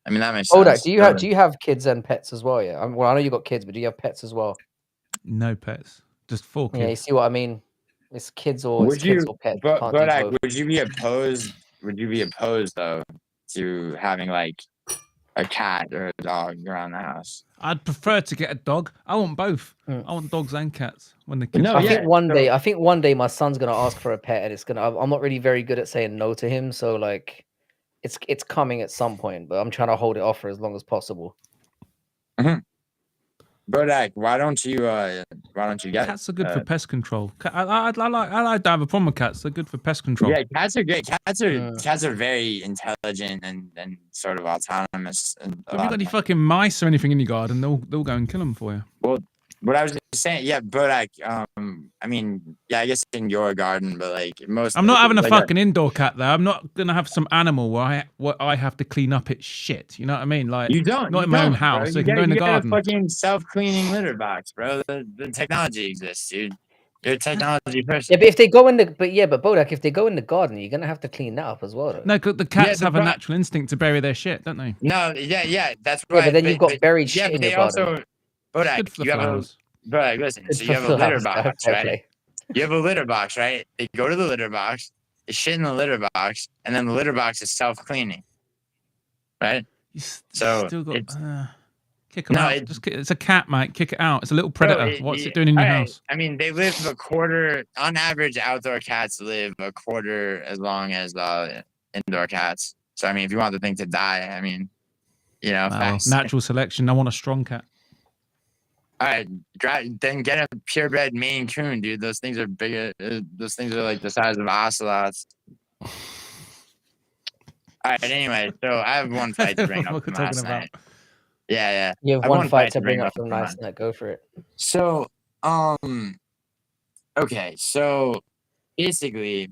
I mean that makes sense. Do you have kids and pets as well? Yeah. I know you got kids, but do you have pets as well? No pets. Just 4 kids. Yeah, you see what I mean? It's kids or pets. But would you be opposed? Would you be opposed though to having like a cat or a dog around the house? I'd prefer to get a dog. I want both. I want dogs and cats when the kids. I think one day my son's gonna ask for a pet, and I'm not really very good at saying no to him. So like, it's coming at some point, but I'm trying to hold it off for as long as possible. Mm-hmm. But why don't you get cats are good for pest control. I like to have a problem with cats. They're good for pest control. Yeah, cats are great. Cats are very intelligent and sort of autonomous. If you got any fucking mice or anything in your garden, they'll go and kill them for you. Well, what I was saying, yeah, but I mean, yeah, I guess in your garden, but like most. I'm not having a like fucking indoor cat there. I'm not gonna have some animal where I have to clean up its shit. You know what I mean? Like, You don't. not You in my own don't, bro. house. So You it can go in the get a garden. fucking self-cleaning litter box, bro. The technology exists, dude. You're a technology person. Yeah, but if they go in the, but Bodak, if they go in the garden, you're gonna have to clean that up as well, though. No, 'cause the cats the have a pro- natural instinct to bury their shit, don't they? No, yeah, that's Yeah, why. but then you've got buried yeah, shit but in your they garden. also, It's Bodak, good for the you have flowers. Bodak, listen. Good So for you have a litter flowers, box, fair right? play. You have a litter box, right? They go to the litter box, they shit in the litter box, and then the litter box is self-cleaning, right? So Still got it's kick them no, out. It's a cat, mate. Kick it out. It's a little predator. What's it doing in all your right. house? I mean, they live a quarter. On average, outdoor cats live a quarter as long as indoor cats. So I mean, if you want the thing to die, I mean, Well, facts. natural selection. I want a strong cat. All right, then get a purebred Maine Coon, dude. Those things are bigger. Those things are like the size of ocelots. All right. Anyway, so I have one fight to bring up What from we're talking last about. night. Yeah. You have I one fight to bring up from last night. Go for it. So, okay. So basically,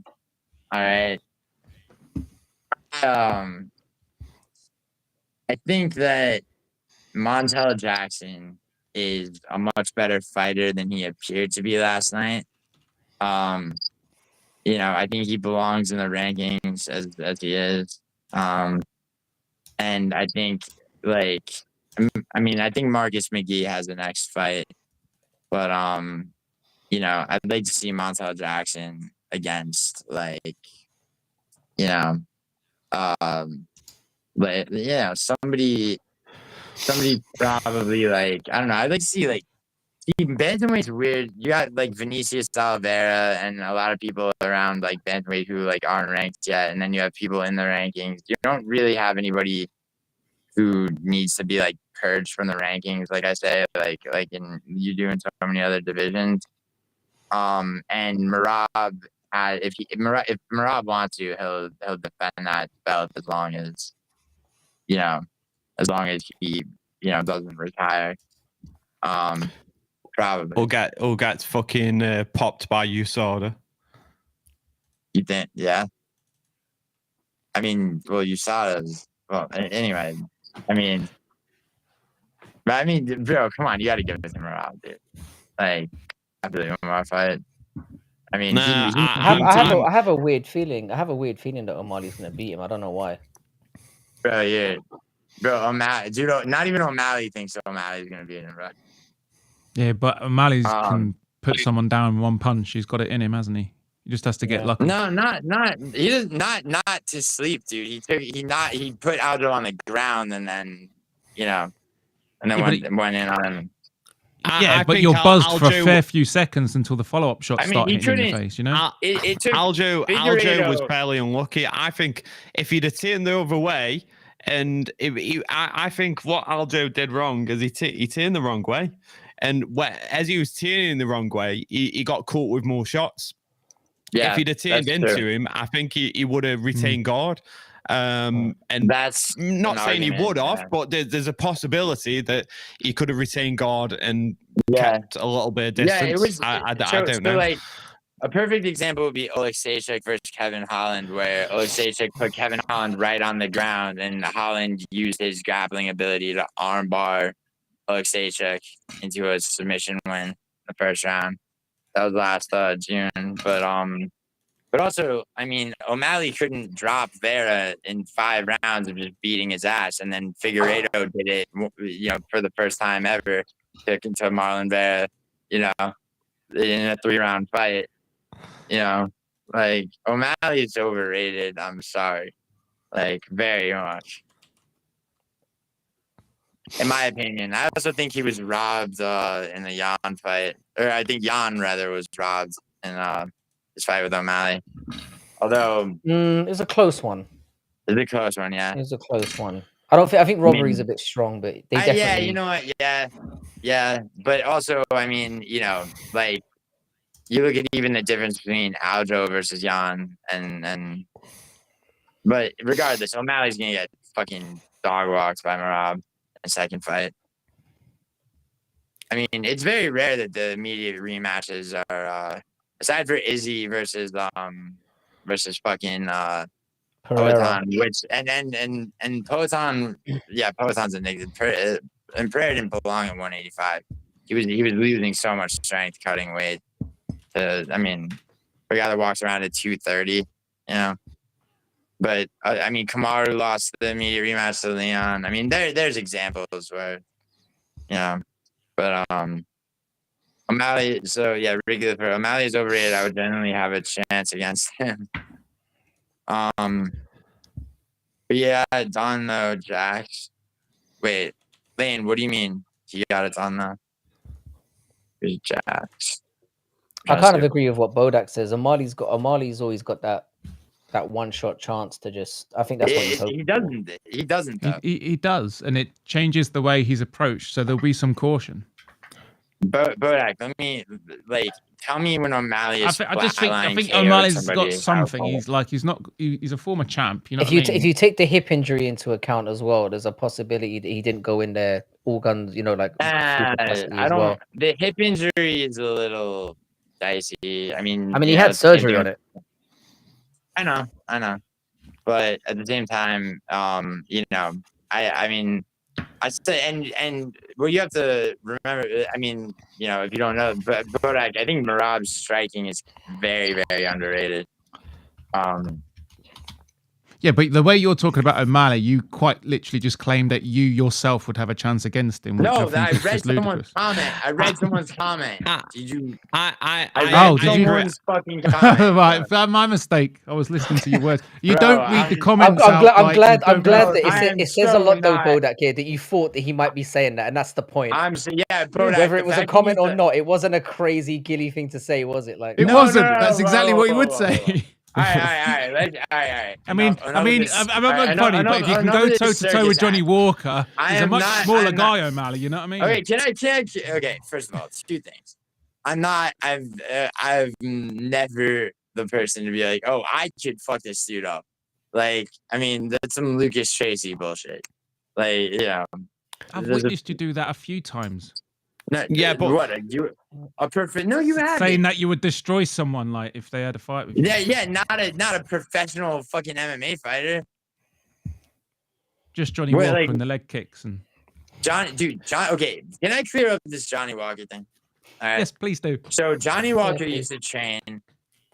all right. I think that Montel Jackson is a much better fighter than he appeared to be last night. I think he belongs in the rankings as he is. And I think I think Marcus McGee has the next fight, but I'd like to see Montel Jackson against somebody probably I don't know. I'd like to see bantamweight's weird. You got Vinicius Oliveira and a lot of people around bantamweight who aren't ranked yet, and then you have people in the rankings. You don't really have anybody who needs to be purged from the rankings, like I say, you do in so many other divisions. And Merab, if Merab wants to, he'll defend that belt as long as he doesn't retire. Probably. Or gets fucking popped by USADA. You think? Yeah. I mean, well, USADA's anyway. Bro, come on, you got to give it to Merab, dude. After the Omar fight. I mean, I have a weird feeling. I have a weird feeling that O'Malley's gonna beat him. I don't know why. Bro, yeah. Bro, O'Malley, dude, not even O'Malley thinks O'Malley's gonna beat him, bro. Yeah, but O'Malley can put someone down in one punch. He's got it in him, hasn't he? He just has to get lucky. No, not he does not to sleep, dude. He put Aldo on the ground and then went in on him. But you're buzzed for a fair few seconds until the follow-up shots start hitting you in the face, you know? Aljo was fairly unlucky. I think if he'd have turned the other way, and I think what Aljo did wrong is he turned the wrong way. And as he was turning the wrong way, he got caught with more shots. Yeah, if he'd have turned into him, I think he would have retained guard. And that's not saying he would have, but there's a possibility that he could have retained guard and kept a little bit of distance. Yeah, it was. I don't know. A perfect example would be Oleg Stachek versus Kevin Holland, where Oleg Stachek put Kevin Holland right on the ground, and Holland used his grappling ability to armbar Oleg Stachek into a submission win in the first round. That was last June, but also, I mean, O'Malley couldn't drop Vera in 5 rounds of just beating his ass, and then Figueiredo did it, for the first time ever, to Marlon Vera, in a 3-round fight. O'Malley is overrated. I'm sorry, very much. In my opinion, I also think he was robbed in the Jan fight, or I think Jan rather was robbed in his fight with O'Malley. Although it's a close one. It's a close one, yeah. It's a close one. I think robbery's a bit strong, but they definitely. Yeah, you know what? Yeah. But also, I mean, you look at even the difference between Aljo versus Jan, but regardless, O'Malley's gonna get fucking dog walked by Merab in the second fight. I mean, it's very rare that the immediate rematches are aside for Izzy versus fucking Pereira. Poatan, which and Poatan, yeah, Poatan's a nigga. And Pereira didn't belong at 185. He was losing so much strength cutting weight. I mean, a guy that walks around at 230, you know. But I mean, Kamaru lost the immediate rematch to Leon. I mean, there's examples where, you know, but O'Malley. So yeah, regular. O'Malley is overrated. I would generally have a chance against him. But yeah, Don though, Jax. Wait, Lane, what do you mean? He got it on the Jax. I kind of agree with what Bodak says. O'Malley's always got that one-shot chance to just. I think that's what he's hoping he doesn't. For. He doesn't though. He does, and it changes the way he's approached. So there'll be some caution. Bodak, let me tell me when O'Malley is. I think O'Malley's got something. He's a former champ. You know, if you take the hip injury into account as well, there's a possibility that he didn't go in there all guns. You know, like I don't. Well. The hip injury is a little dicey. I mean, he had surgery on it. I know, but at the same time, you know, I mean. I say, and well, you have to remember. I mean, you know, if you don't know, but I think Merab's striking is very, very underrated. Yeah, but the way you're talking about O'Malley, you quite literally just claimed that you yourself would have a chance agast him. No, I read someone's comment. I read someone's comment. Did you? I read someone's fucking comment. Right, my mistake. I was listening to your words. You don't read the comments. I'm glad that it says a lot though, Bodak, here that you thought that he might be saying that, and that's the point. Bodak, whether it was a comment or not, it wasn't a crazy gilly thing to say, was it? Like it wasn't. That's exactly what you would say. All right. I'm not funny, but if you can go toe to toe with Johnny Walker, he's a much smaller guy, O'Malley. You know what I mean? Okay, can I? Okay, first of all, it's two things. I've never the person to be like, oh, I could fuck this dude up. Like, I mean, that's some Lucas Tracy bullshit. Like, you know, I've witnessed you do that a few times. No, yeah, but what a perfect? No, you haven't. Saying that you would destroy someone, like if they had a fight with you. Yeah, not a professional fucking MMA fighter. Just Johnny Walker and the leg kicks and. John. Okay, can I clear up this Johnny Walker thing? All right. Yes, please do. So Johnny Walker used to train.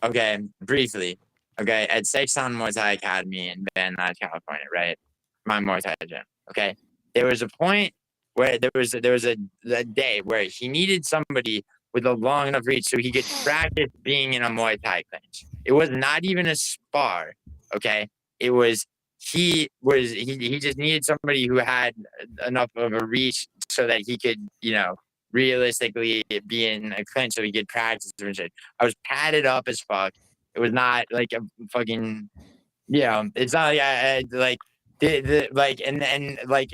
Okay, briefly. Okay, at Sexton Muay Thai Academy in Van Nuys, California. Right, my Muay Thai gym. Okay, there was a point where there was a day where he needed somebody with a long enough reach so he could practice being in a Muay Thai clinch. It was not even a spar, okay? It was he just needed somebody who had enough of a reach so that he could, you know, realistically be in a clinch so he could practice and shit. I was padded up as fuck. It was not like a fucking, you know, it's not like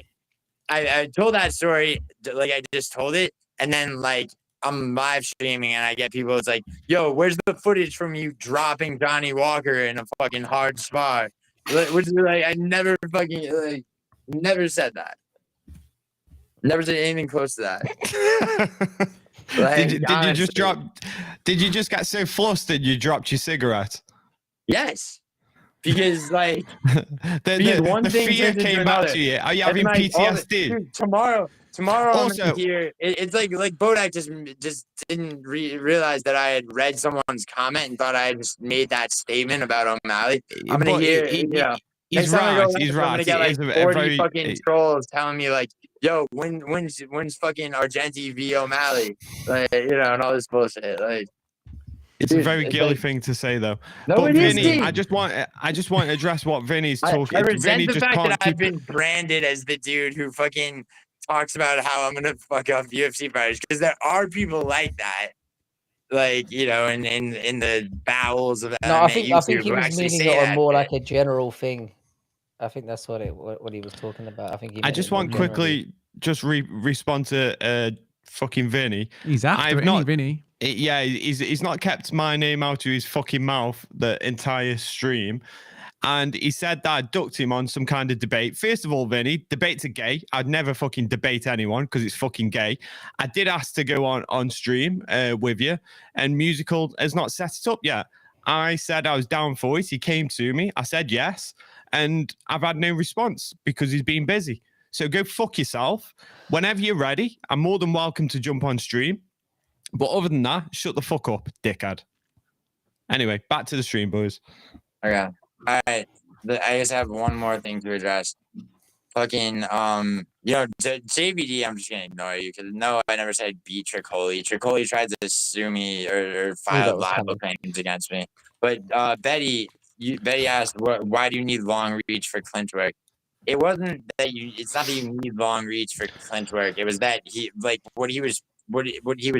I told that story like I just told it, and then like I'm live streaming and I get people. It's like, yo, where's the footage from you dropping Johnny Walker in a fucking hard spot? Which is like I never fucking never said that. Never said anything close to that. Like, did you just get so flustered you dropped your cigarette? Yes. Because like the fear came back to you. Are you having PTSD? Dude, tomorrow also, I'm here. It's like Bodak just didn't realize that I had read someone's comment and thought I had just made that statement about O'Malley. I'm gonna hear. He's right. He's right. I'm gonna get like 40 fucking trolls telling me like, "Yo, when's fucking Argenti v O'Malley?" Like, you know, and all this bullshit. Like. It's a very girly thing to say, though. No, but it Vinny, is. I just want to address what Vinny's talking. I resent the fact that I've been branded as the dude who fucking talks about how I'm gonna fuck up UFC fighters, because there are people like that, like, you know, in the bowels of MMA. No, I think he was meaning it on more like a general thing. I think that's what he was talking about. I think. I just want quickly just respond to fucking Vinny. He's after it, Vinny. Yeah, he's not kept my name out of his fucking mouth the entire stream. and he said that I ducked him on some kind of debate. First of all, Vinny, debates are gay. I'd never fucking debate anyone because it's fucking gay. I did ask to go on stream with you, and Musical has not set it up yet. I said I was down for it. He came to me. I said yes, and I've had no response because he's been busy. So go fuck yourself. Whenever you're ready, I'm more than welcome to jump on stream. But other than that, shut the fuck up, dickhead. Anyway, back to the stream, boys. Okay. All right. I just have one more thing to address. Fucking, JVD, I'm just gonna ignore you because no, I never said beat Tricoli. Tricoli tried to sue me or filed libel claims against me. But Betty asked, why do you need long reach for clinch work? It wasn't that it's not that you need long reach for clinch work. It was that what he was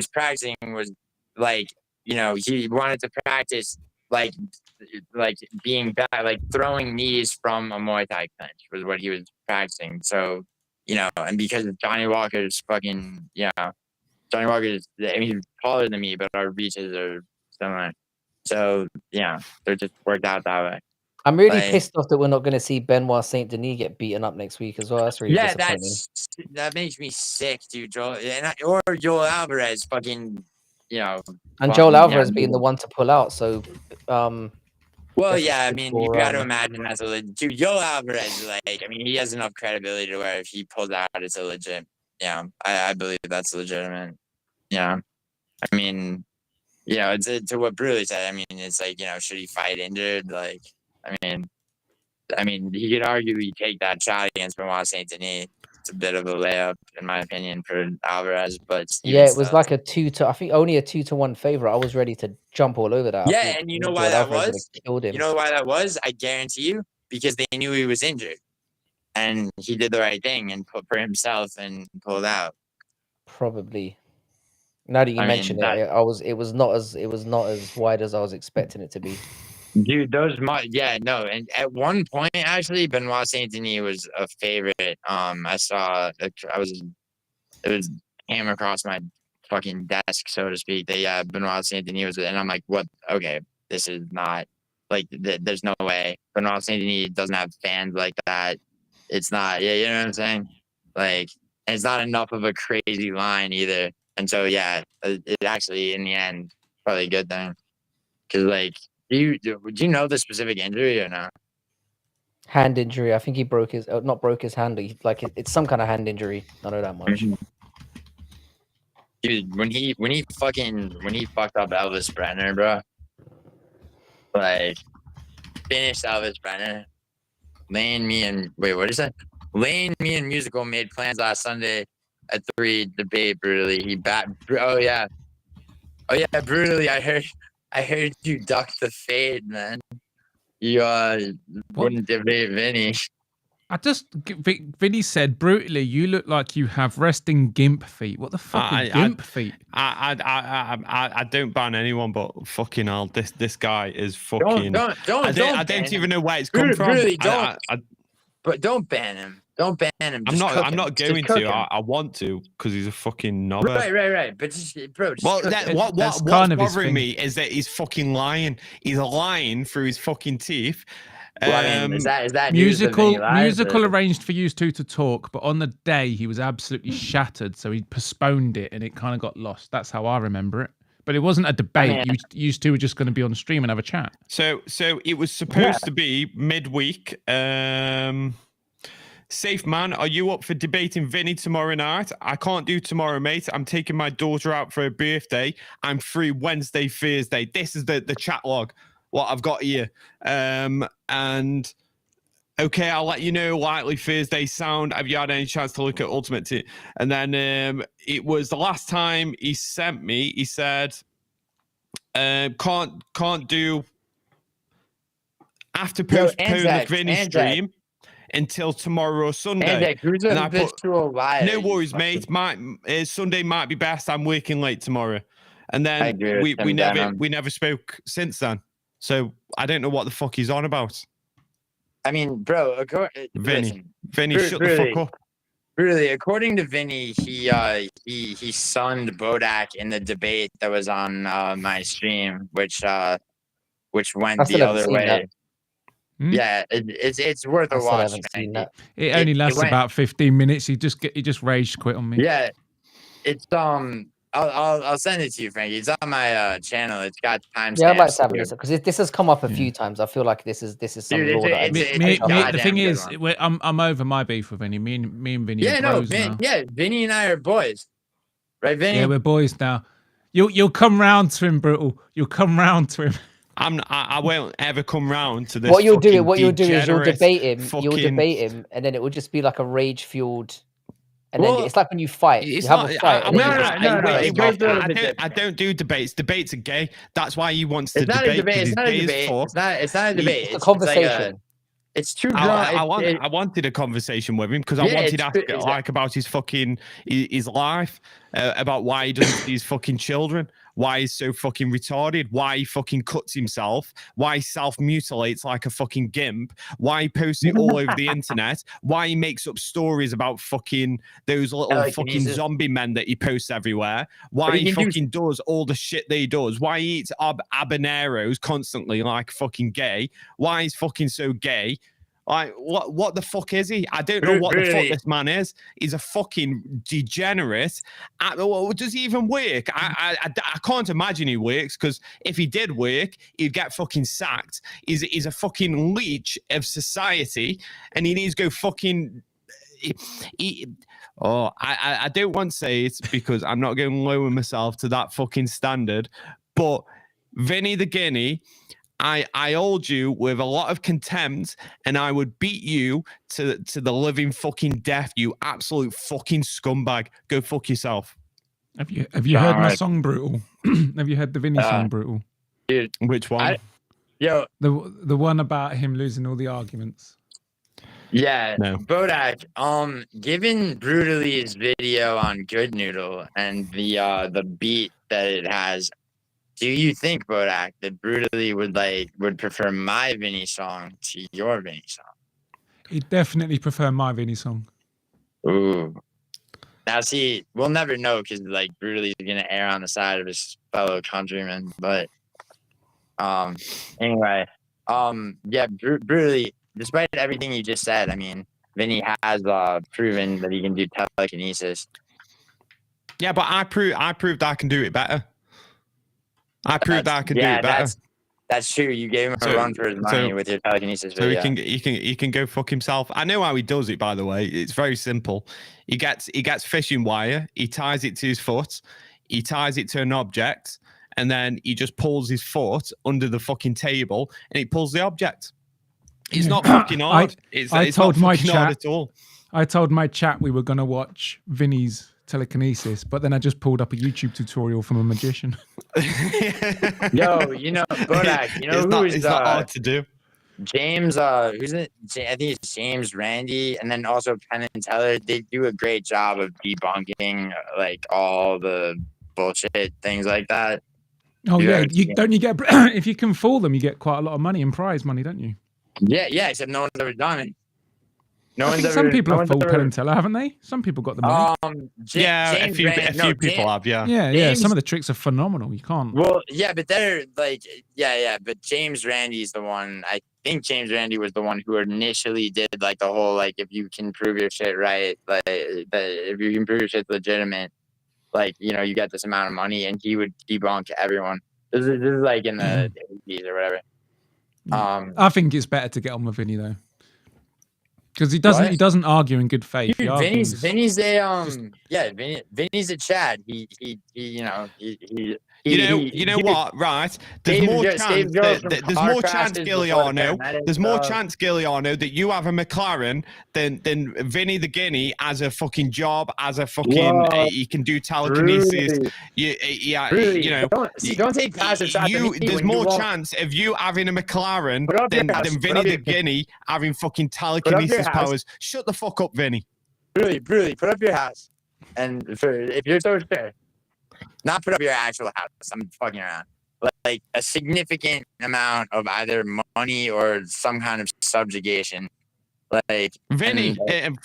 practicing was he wanted to practice like being back, like throwing knees from a Muay Thai clinch was what he was practicing. So, and because Johnny Walker's fucking, Johnny Walker is, I mean, he's taller than me, but our reaches are similar. So, they're just worked out that way. I'm really pissed off that we're not going to see Benoit Saint Denis get beaten up next week as well. That's really disappointing. That makes me sick, dude. Joel Alvarez, fucking, and Joel Alvarez being the one to pull out. So, well, yeah, I mean, you got to imagine that's a legit. Dude, Joel Alvarez, he has enough credibility to where if he pulls out, it's a legit. Yeah, I believe that's legitimate. Yeah, I mean, it's to what Bruley said. I mean, it's should he fight injured? I mean, he could arguably take that shot against Benoit Saint Denis. It's a bit of a layup, in my opinion, for Alvarez. But it was like I think only a 2-1 favorite. I was ready to jump all over that. Yeah, and you know why that was? You know why that was? I guarantee you, because they knew he was injured, and he did the right thing and put for himself and pulled out. Probably. Now that you mention it, it was not as wide as I was expecting it to be. Dude, and at one point actually, Benoit Saint Denis was a favorite. I saw it was came across my fucking desk, so to speak. That Benoit Saint Denis was, and I'm like, what? Okay, this is not there's no way. Benoit Saint Denis doesn't have fans like that. It's not, you know what I'm saying? And it's not enough of a crazy line either. And so it actually in the end probably a good thing because would you know the specific injury or not? Hand injury. I think he broke his not broke his hand. It's some kind of hand injury. I know that much. Dude, when he fucked up Elvis Brenner, bro. Finished Elvis Brenner. Lane, me and Musical made plans last Sunday at 3 debate brutally. Brutally. I heard you duck the fade, man. You wouldn't debate Vinny. Vinny said brutally, you look like you have resting gimp feet. What the fuck is gimp feet? I don't ban anyone, but fucking hell, this guy is fucking. I don't even know where it's come from. Really, but don't ban him. Don't ban him. I'm not going to. I want to because he's a fucking knobber. Right. But bro. What's bothering me is that he's fucking lying. He's lying through his fucking teeth. Well, is that musical arranged for you two to talk, but on the day he was absolutely shattered, so he postponed it and it kind of got lost. That's how I remember it. But it wasn't a debate. You two were just going to be on stream and have a chat. So it was supposed to be midweek. Safe man, are you up for debating Vinny tomorrow night? I can't do tomorrow, mate. I'm taking my daughter out for her birthday. I'm free Wednesday, Thursday. This is the chat log. What I've got here. And okay, I'll let you know. Likely Thursday sound. Have you had any chance to look at Ultimate Team? And then it was the last time he sent me. He said, can't do after postpone the Vinny stream until tomorrow or Sunday. And I put, no worries, mate. Sunday might be best. I'm working late tomorrow. And then we never spoke since then. So I don't know what the fuck he's on about. I mean, bro, Vinny, shut the fuck up. Really, according to Vinny, he sunned Bodak in the debate that was on my stream, which went the other way. Yeah, it's worth I a still watch. haven't seen Frankie. that. It only lasts went- about 15 minutes. He just rage quit on me. Yeah, it's I'll send it to you, Frankie. It's on my channel. It's got timestamps. Yeah, I'd like to have a listen because this has come up a few Yeah. times. I feel like this is some Dude, law that I it's need a- to it's catch a up with. The thing goddamn is, good I'm over my beef with Vinny. Me and Vinny Yeah, are no, bros now. Vinny and I are boys, right, Vinny? Yeah, we're boys now. You'll come round to him, Brutal. You'll come round to him. I won't ever come round to this. What you'll do is degenerate you'll debate him, and then it will just be like a rage fueled. And then Well, it's like when you fight, It's you have not. a fight. and then you win, it goes a little I bit different. I don't do debates. Debates are gay. That's why he wants to It's not a debate. debate. 'Cause It's he's not a gay as debate. fuck. It's not a debate. It's a It's conversation. It's too I drawn. wanted a conversation with him because I Yeah, wanted it's to ask true, exactly. like about his fucking his life, about why he doesn't see his fucking children, why he's so fucking retarded, why he fucking cuts himself, why he self mutilates like a fucking gimp, why he posts it all over the internet, why he makes up stories about fucking those little fucking Telekinesis. zombie men that he posts everywhere, why he he can do- fucking does all the shit that he does, why he eats habaneros constantly like fucking gay, why he's fucking so gay. Like what the fuck is he? I don't know what the fuck this man is. He's a fucking degenerate. Does he even work? I can't imagine he works because if he did work, he'd get fucking sacked. He's a fucking leech of society, and he needs to go fucking. I don't want to say it because I'm not going to lower myself to that fucking standard, but Vinny the Guinea. I hold you with a lot of contempt, and I would beat you to the living fucking death. You absolute fucking scumbag. Go fuck yourself. Have you heard my song, Brutal? Have you heard the Vinny song, Brutal? Dude, Which one? The one about him losing all the arguments. Yeah, No. Bodak. Given Brutali's video on Good Noodle and the beat that it has, do you think, Bodak, that Brutally would prefer my Vinny song to your Vinny song? He'd definitely prefer my Vinny song. Ooh. Now, see, we'll never know because Brutally is gonna err on the side of his fellow countrymen. But anyway, yeah, Brutally. Despite everything you just said, I mean, Vinny has proven that he can do telekinesis. Yeah, but I proved I can do it better. I proved that I could do it better. That's true. You gave him a run for his money with your telekinesis video. So he can go fuck himself. I know how he does it, by the way. It's very simple. He gets fishing wire, he ties it to his foot, he ties it to an object, and then he just pulls his foot under the fucking table and he pulls the object. It's not fucking hard. It's not fucking hard at all. I told my chat we were gonna watch Vinny's telekinesis, but then I just pulled up a YouTube tutorial from a magician. Yo, Bodak, it's not hard to do. James, who's it? I think it's James Randi, and then also Penn and Teller. They do a great job of debunking all the bullshit things like that. Oh yeah, don't you get if you can fool them, you get quite a lot of money and prize money, don't you? Yeah. Except no one's ever done it. Some people have fooled Penn and Teller, haven't they? Some people got the money. A few people have. Yeah. Some of the tricks are phenomenal. You can't. Well, yeah, but they're but James Randi's the one. I think James Randi was the one who initially did the whole if you can prove your shit right, if you can prove your shit's legitimate, you get this amount of money, and he would debunk everyone. This is in the 80s or whatever. I think it's better to get on with Vinny though. Because he doesn't argue in good faith. Dude, Vinny's a Chad. You know what? Right? There's more chance. There's more chance, Giuliano. There's more chance, Giuliano, that you have a McLaren than Vinny the Guinea as a fucking job, as a fucking. He can do telekinesis. Don't take passive shots. There's more chance of you having a McLaren than Vinny the Guinea having fucking telekinesis powers. Shut the fuck up, Vinny. Really, put up your house, and if you're so sure. Not put up your actual house. I'm fucking around. A significant amount of either money or some kind of subjugation. Like Vinny, and,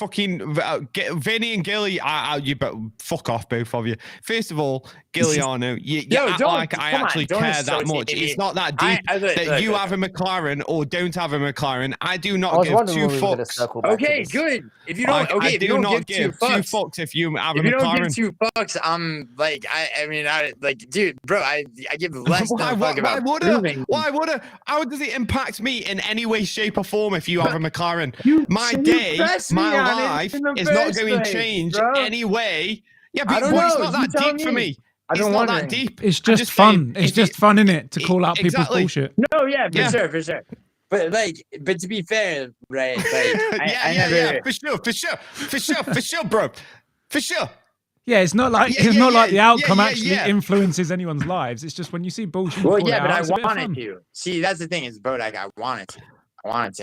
Vinny and Gilly, you fuck off, both of you. First of all, Giuliano, you act like I actually care that much. It's not that deep that you have a McLaren or don't have a McLaren. I do not give two fucks. Okay, good. If you don't, okay, if you don't give two fucks if you have a McLaren. If you don't give 2 fucks, I'm like, I mean, like, dude, bro, I give less than a fuck about proving. Why would I? How does it impact me in any way, shape, or form if you have a McLaren? My life is not going to change anyway. Yeah, but it's not that deep for me. It's not that deep. It's just fun. It's just fun, innit? To call out people's bullshit. No, yeah, for sure. But to be fair, right? Like, for sure, bro, for sure. Yeah, it's not like the outcome actually influences anyone's lives. It's just when you see bullshit. Well, yeah, but I wanted to. See, that's the thing is, bro, like I wanted to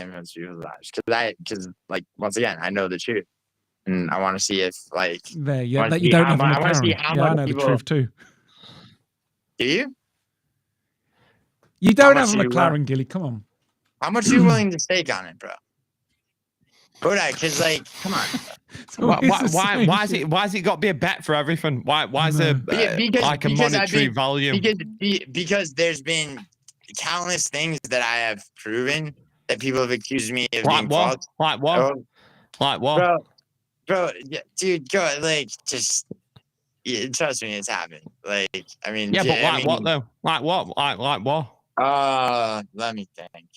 influence people's lives because, like, once again, I know the truth, and I want to see if, like, that you don't have a McLaren. I know the truth too. Do you? You don't have a McLaren, Gilly. Come on. How much are you willing to stake on it, bro? Because, like, come on. So why is it got to be a bet for everything? Why is there like a monetary value? Because there's been countless things that I have proven that people have accused me of being false. Like what? Like what? Bro, yeah, dude, go just trust me, it's happened. Like, I mean, what though? Like what? Like what? Let me think.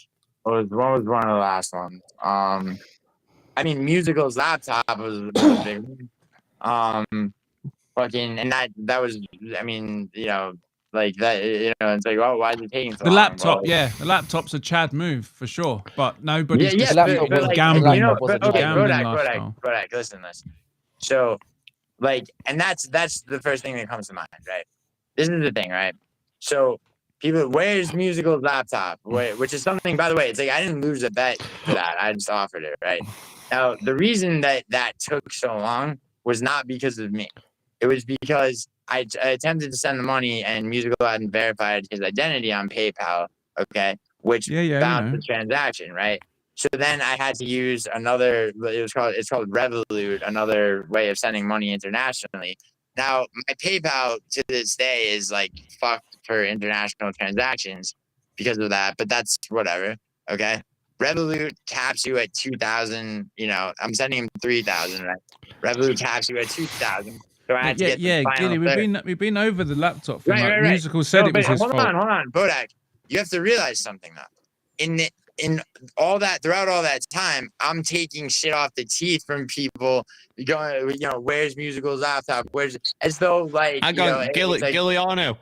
What was one of the last ones? I mean, Musical's laptop was a big one. Fucking, and that was, I mean, like that, it's like, oh, why is it taking so long? The laptop, the laptop's a Chad move for sure, but nobody's gambling. Kodak, listen. So, like, and that's the first thing that comes to mind, right? This is the thing, right? So, people, where's Musical's laptop? Which is something, by the way, it's like I didn't lose a bet for that. I just offered it, right? Now, the reason that took so long was not because of me. It was because I attempted to send the money and Musical hadn't verified his identity on PayPal, okay? Which bounced the transaction, right? So then I had to use it's called Revolut, another way of sending money internationally. Now, my PayPal to this day is like fucked for international transactions because of that, but that's whatever, okay? Revolut caps you at 2,000. I'm sending him 3,000. Right? Revolut caps you at 2,000. So I had to get the final Gilly, we've been over the laptop. Right. Musical said it was his fault. Hold on, Bodak. You have to realize something though. In all that, throughout all that time, I'm taking shit off the teeth from people going, where's Musical's laptop? As though like I got Giuliano.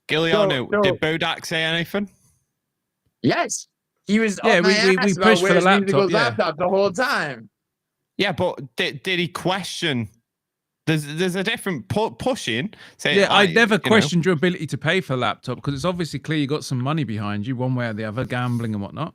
Did Bodak say anything? Yes. He was we pushed for the laptop the whole time. Yeah, but did he question? There's a different pushing. I never questioned your ability to pay for a laptop because it's obviously clear you got some money behind you, one way or the other, gambling and whatnot.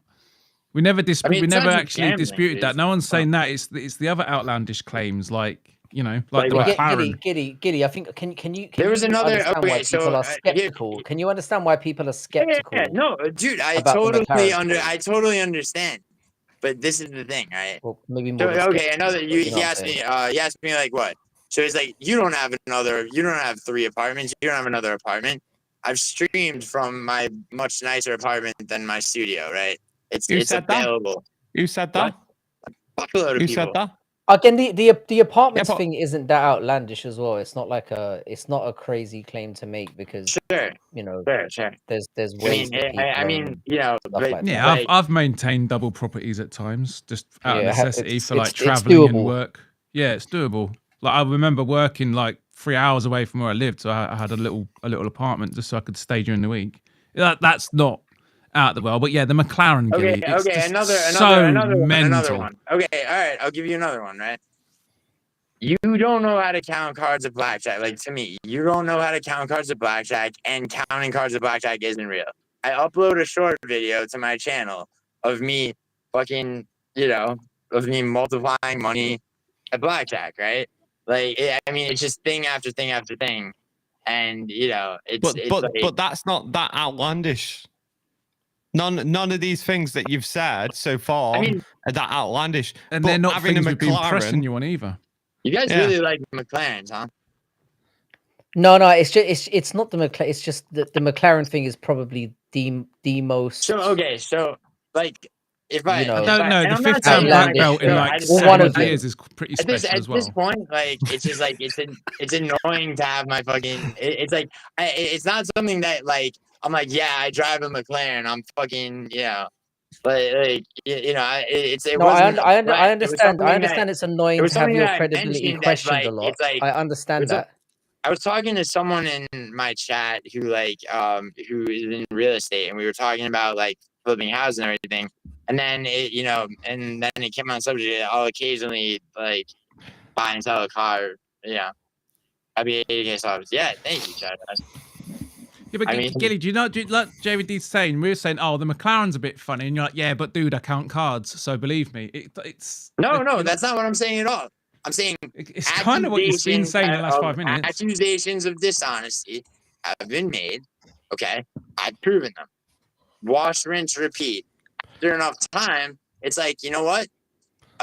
We never actually disputed that. No one's saying that. It's the other outlandish claims, like the McLaren. Giddy. I think can you? There was another. Okay, so people are skeptical. Can you understand why people are skeptical? Yeah, no, dude, I totally understand. But this is the thing, right? Well, maybe more. I know that he asked me. He asked me like what? So it's like you don't have 3 apartments. You don't have another apartment. I've streamed from my much nicer apartment than my studio, right? It's available. You said that? You said that? Again, the apartments thing isn't that outlandish as well. It's not a crazy claim to make because sure. There's ways. I've maintained double properties at times just out of necessity for like traveling and work. Yeah, it's doable. Like I remember working like 3 hours away from where I lived, so I had a little apartment just so I could stay during the week. That's not out of the world, but yeah, the McLaren. Okay, another one. Okay, all right, I'll give you another one. Right? You don't know how to count cards of blackjack. Like to me, you don't know how to count cards of blackjack, and counting cards of blackjack isn't real. I upload a short video to my channel of me fucking, of me multiplying money at blackjack, right? Like, it's just thing after thing after thing, and but that's not that outlandish. None of these things that you've said so far I mean, are that outlandish. And But they're not having things a we've been pressing McLaren, you on either. you guys Yeah. really like McLarens, huh? No, it's just it's not the McLaren. It's just the McLaren thing is probably the most. So okay, so like if I, You know, I don't know. and The I'm not 5th time saying black like, belt in so like I just- Well, one 7 of them. years is pretty at special as this well. point, like it's just like it's annoying to have my fucking. It's like it's not something that like I'm like, yeah, I drive a McLaren. I'm fucking, you know, like you know, it No, I wasn't. understand. I understand it's It annoying was to have something your that I credibility mentioned that questioned like a lot. it's like I understand it's a- that. I was talking to someone in my chat who like who is in real estate, and we were talking about like flipping houses and everything. And then it, you know, and then it came on subject that I'll occasionally like buy and sell a car. Yeah, I'd be 80K subs. Yeah, thank you, Chad. Yeah, but I mean- Gilly, do you know, like JVD's saying, we were saying, oh, the McLaren's a bit funny. And you're like, yeah, but dude, I count cards. So believe me, it's... No, that's not what I'm saying at all. I'm saying It's kind of what you've been saying the last 5 minutes. accusations of dishonesty have been made. Okay, I've proven them. Wash, rinse, repeat. After enough time, it's like, you know what?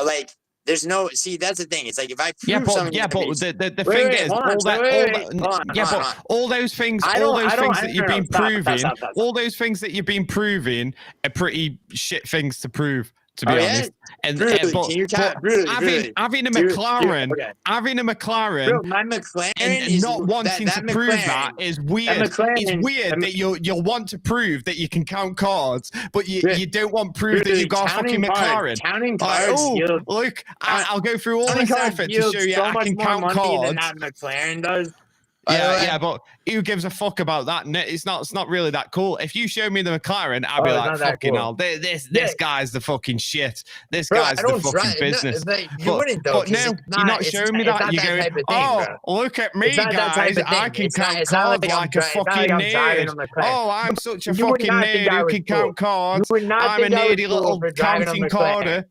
Like, there's no. See, that's the thing. It's like if I prove something. the Wait, thing wait, is, hold on, all that, wait, all wait, that, hold on, yeah, hold but on. all those things, I all don't- those I don't- things that you've no, been stop, proving, stop. all those things that you've been proving are pretty shit things to prove, to be Oh, yeah? honest. And Really? but, Can you but really? having a Dude, McLaren, okay. having a McLaren. Bro, my McLaren And is not wanting that to prove McLaren- that is weird. McLaren- It's weird that you'll want to prove that you can count cards, but you don't want proof that Really, you've got a fucking McLaren. Counting Like, cards oh, yield, look, I'll go through all counting this cards effort to yields show you so I much can more count money cards. than that McLaren does. By the Yeah, way. yeah, but who gives a fuck about that? It's not really that cool. If you show me the McLaren, I'll be it's like, not that fucking cool. hell, this Yeah. guy's the fucking shit. This Bro, guy's I the don't fucking drive. business. No, you wouldn't though. But 'cause no, it's you're not it's showing me it's that. not You're going, type of thing, oh, bro. look at me, It's not that type guys. of I thing. can It's not- count it's not cards like I'm like a it's not like fucking I'm driving nerd. a McLaren. Oh, I'm such a You would fucking not think nerd I who was can cool. count cards. You would not I'm a think I was nerdy cool little for driving a counting McLaren. carder.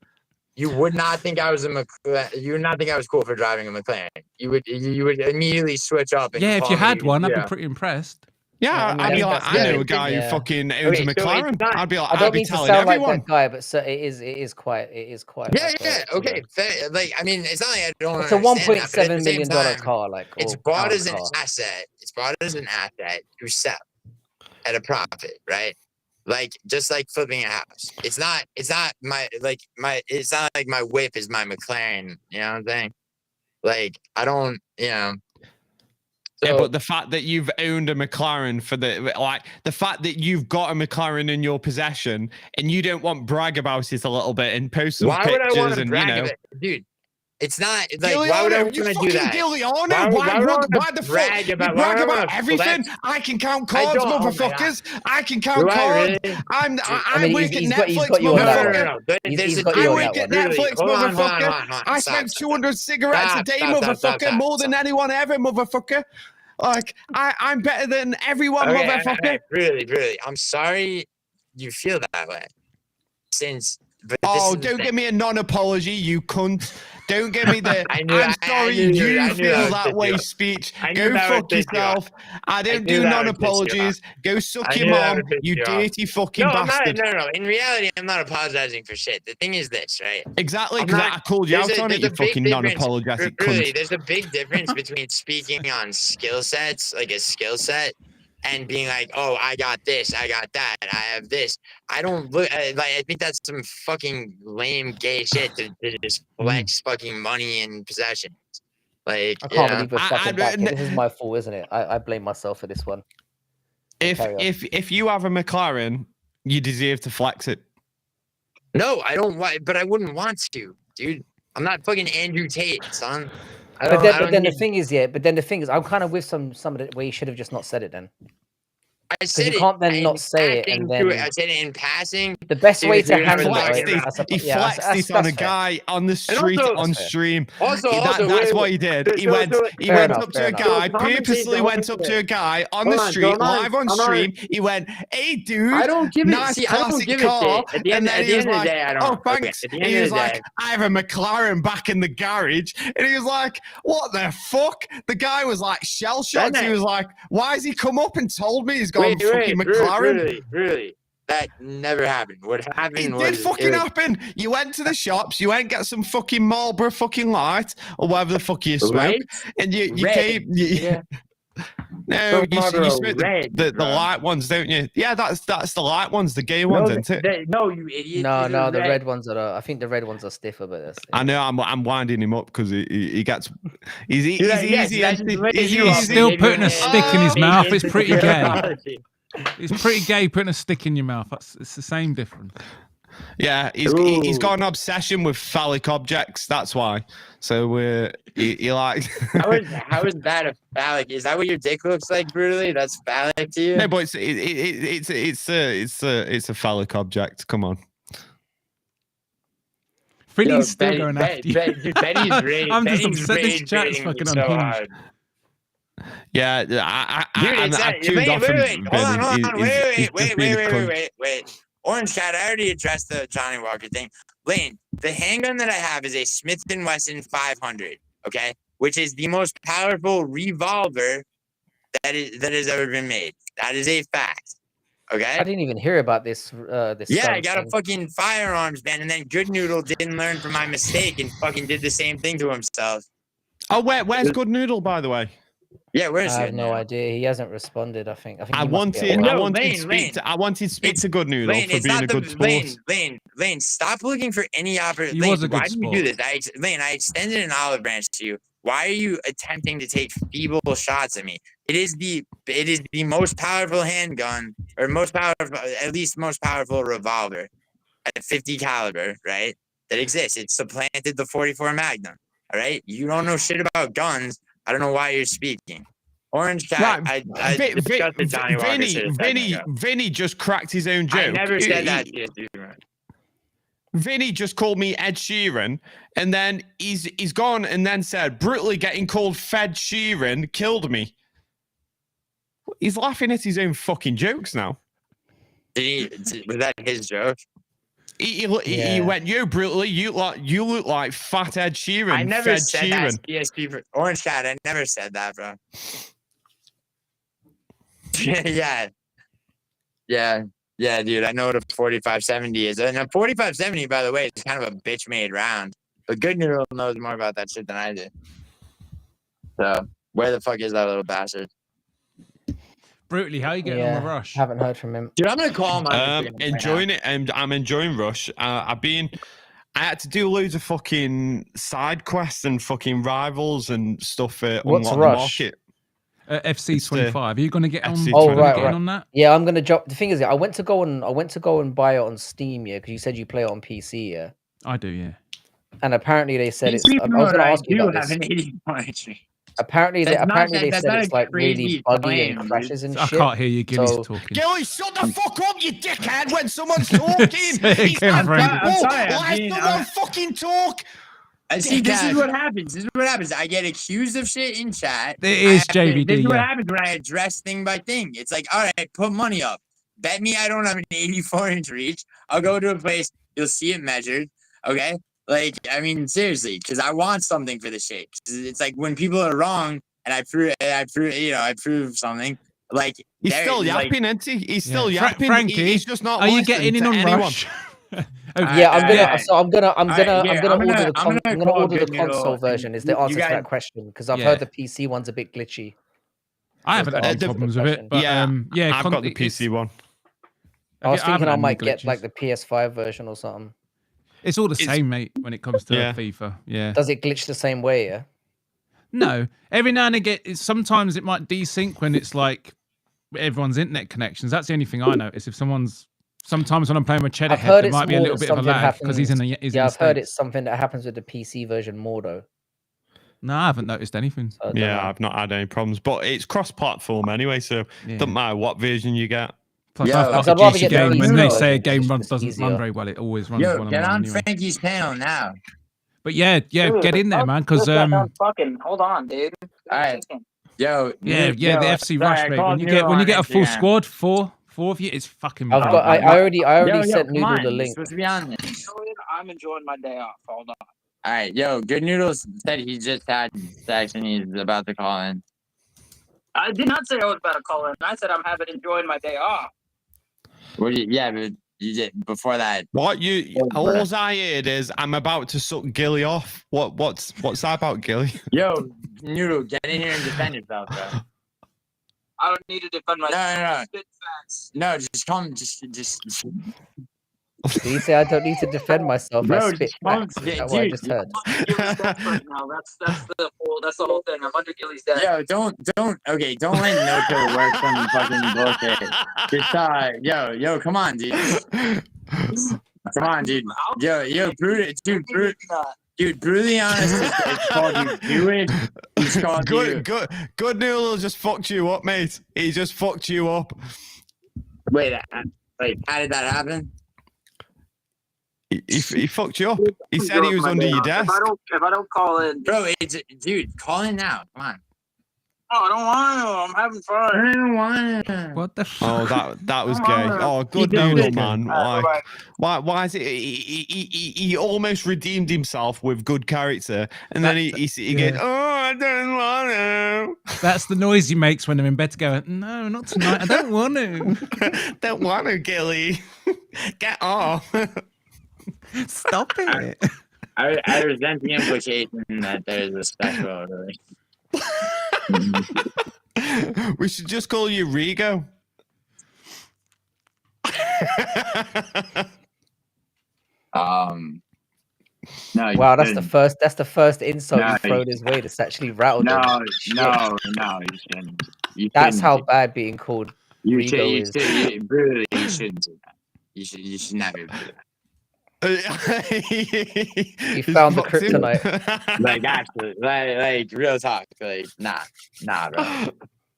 You would not think I was a McLaren. You would not think I was cool for driving a McLaren. You would immediately switch up. And Yeah, if call you had me, one, I'd yeah. be pretty impressed. Yeah, I mean, I'd be that's- like, that's I know good. a guy Yeah. who fucking owns Okay, a so it's McLaren. not- I'd be like, I I'd don't be mean to telling sound like everyone. that guy, but so it is quite. Yeah, like yeah. you Okay, know. fair. Like, I mean, it's not like I don't. It's a understand that, but at $1.7 the same million time, car. Like it's or bought pound as an car. asset. It's bought as an asset to sell at a profit, right? Like just like flipping a house. It's not my it's not like my whip is my McLaren. You know what I'm saying? Like I don't, you know. Yeah, So- but the fact that you've owned a McLaren for the fact that you've got a McLaren in your possession and you don't want to brag about it a little bit and post some why would I want pictures to and brag you know. of it, dude? It's not like why would I want to do that? Giuliano, why the fuck? You brag about everything. I can count cards, motherfuckers. I can count cards. Really? I work at he's Netflix, got you on that motherfucker. one. He's got you I on work that at one. Netflix, motherfucker. I smoke 200 cigarettes a day, motherfucker. More than anyone ever, motherfucker. Like I'm better than everyone, motherfucker. Okay, really. I'm sorry you feel that way. But oh, don't give me a non-apology, you cunt. Don't give me the I'm sorry you feel that way speech. Go fuck yourself. I don't do non-apologies. Go suck your mom, you dirty fucking bastard. No. In reality, I'm not apologizing for shit. The thing is this, right? Exactly, because I called you out on it, you fucking non-apologetic Really, cunt. there's a big difference between speaking on skill sets, like a skill set, and being like, oh, I got this, I got that, I have this. I don't look like I think that's some fucking lame gay shit to just flex fucking money and possessions. Like I can't believe we're fucking back here. This is my fault, isn't it? I blame myself for this one. If you have a McLaren, you deserve to flex it. No, I don't want, but I wouldn't want to, dude. I'm not fucking Andrew Tate, son. But then the thing is, I'm kind of with some of it where you should have just not said it then. I said you can't then not say it and then I said it in passing. The best way to handle he flexed it on a guy on the street on stream. That's what he did. He went up to a guy, purposely went up to a guy on the street, live on stream. He went, "Hey, dude, I don't give nice classic car." And then he was like, "Oh, thanks." He was like, "I have a McLaren back in the garage," and he was like, "What the fuck?" The guy was like shell shocked. He was like, "Why has he come up and told me he's got a fucking McLaren?" Really. That never happened. What happened It was did fucking happen. You went to the shops, you went and got some fucking Marlboro fucking light or whatever the fuck you smoke, Right? and you Red. came. Yeah. No, you Marlboro smoke Red, the bro. light ones, don't you? Yeah, that's the light ones, the gay ones, isn't it? No, you idiot. No, These are the red ones are. I think the red ones are stiffer, but that's. I know. I'm winding him up because he gets. He's Dude, yes, easy. that's just lit you He's up still and gave you putting a an stick in his big mouth. It's pretty insecure gay. apology. It's pretty gay putting a stick in your mouth. It's the same difference. Yeah, he's Ooh. got an obsession with phallic objects. That's why. So he likes. How is that a phallic? Is that what your dick looks like, brutally? That's phallic to you? No, but it's a phallic object. Come on. Finny's still going after you. Benny's rage. I'm just Benny's upset this rage chat's baiting fucking me so unhinged. hard. Yeah, I've tuned off wait. him. Hold on. He's just being a cunt. Wait. Orange Cat, I already addressed the Johnny Walker thing. Lane, the handgun that I have is a Smith & Wesson 500, okay? Which is the most powerful revolver that has ever been made. That is a fact, okay? I didn't even hear about this. Yeah, I got a fucking firearms ban, and then Good Noodle didn't learn from my mistake and fucking did the same thing to himself. Oh, where's Good Noodle, by the way? Yeah, where's I Good have no Noodle? idea. He hasn't responded. I think. I he must be at wanted work. to speak to Good Noodle Lane, for it's being not a good sport. Lane, stop looking for any opportunity. He was a good Why do you do sport. this? Lane, I extended an olive branch to you. Why are you attempting to take feeble shots at me? It is the most powerful handgun, or at least most powerful revolver at 50 caliber, right? That exists. It supplanted the 44 Magnum. All right, you don't know shit about guns. I don't know why you're speaking. Orange Cat, Right. I discussed with Johnny Walker shit a second ago. Vinny just cracked his own joke. I never said that to you. Vinny just called me Ed Sheeran, and then he's gone and then said, brutally getting called Fed Sheeran killed me. He's laughing at his own fucking jokes now. Was that his joke? He went, yo, brutally, you look like fat Ed Sheeran. I never Fed said Sheeran. that. PSP for Orange Cat. I never said that, bro. Yeah, dude. I know what a 4570 is, and a 4570, by the way, is kind of a bitch-made round. But Good Noodle knows more about that shit than I do. So where the fuck is that little bastard? Brutally, how are you getting on the Rush? Haven't heard from him. Dude, I'm gonna call him. Enjoying it, and I'm enjoying Rush. I had to do loads of fucking side quests and fucking rivals and stuff. What's on Rush? The market. FC 25. Are you going to get on? FC Oh, right. On that? Yeah, I'm gonna drop. The thing is, I went to go and buy it on Steam, yeah, because you said you play it on PC, yeah. I do, yeah. And apparently they said it's. I was gonna ask you about this. Apparently they said it's like really buggy and crashes and I shit. can't hear you, Gilly's talking. Gilly, shut the fuck up, you dickhead! When someone's talking, he's again, Frank. let someone fucking talk. See, this is what happens. I get accused of shit in chat. It is JVD. This is what happens when I address thing by thing. It's like, all right, put money up. Bet me I don't have an 84-inch reach. I'll go to a place. You'll see it measured. Okay. Like, I mean, seriously, because I want something for the shit. It's like when people are wrong and I prove something. Like he's still yapping, isn't he? He's still yapping. Frankie, he's just not. Are you getting in on anyone. Rush? Yeah, I'm gonna order the Good console Noodle. version. Is the answer to that question? Because I've heard the PC one's a bit glitchy. I haven't had any problems with it, but I've got the PC one. I was thinking I might get like the PS5 version or something. It's all the same, mate, when it comes to FIFA. Yeah. Does it glitch the same way? Yeah. No. Every now and again, sometimes it might desync when it's like everyone's internet connections. That's the only thing I notice. Sometimes when I'm playing with Cheddar Head, there might be a little bit of a lag because he's in the. I've heard it's something that happens with the PC version more though. No, I haven't noticed anything. So I've not had any problems, but it's cross-platform anyway, so it doesn't matter what version you get. Plus, I've got a GT game. When they say a game doesn't run very well, it always runs well. Get on Frankie's panel now. But dude, get in there, man, because fucking hold on, dude. All right, the FC Rush, mate. When you get a full squad, four of you, it's fucking. I already sent Noodle the link. Supposed to be on this. I'm enjoying my day off. Hold on. All right, Good Noodles said he just had sex and he's about to call in. I did not say I was about to call in. I said I'm enjoying my day off. What do you, yeah, but you did before that. What all I heard is I'm about to suck Gilly off. What's that about Gilly? Yo, Noodle, get in here and defend yourself, bro. I don't need to defend myself. No. Spit facts. No, just come, just. Did he say I don't need to defend myself? Bro, I spit just come, facts. Is that what I dude, just heard? I'm under Gilly's death right now. That's the whole thing. I'm under Gilly's death. Yo, don't let no kill work some fucking bullshit. Just yo, come on, dude. Come on, dude. Yo, dude, brutally honest, it's called you do it. It's called Good Noodle just fucked you up, mate. He just fucked you up. Wait, like, how did that happen? He fucked you up. He said he was under your desk. If I don't call in, Bro, dude, call in now. Come on. no, I don't want to. I'm having fun. I don't want to. What the fuck? Oh, that was gay. Oh, good He did Noodle, it. man. Bye. Why is it? He almost redeemed himself with good character, and then he goes, "Oh, I don't want to." That's the noise he makes when they're in bed to go, no, not tonight. I don't want to. Don't want to, Gilly. Get off. Stop it. I resent the implication that there's a special relationship. We should just call you Rigo. No. Wow, that's the first insult No, you've thrown his way that's actually rattled him. No, Shit. you shouldn't. That's how bad being called you Rigo should, is. brutally, you shouldn't do that. You should never do that. You found the kryptonite. Like actually, like real talk. Like nah, bro.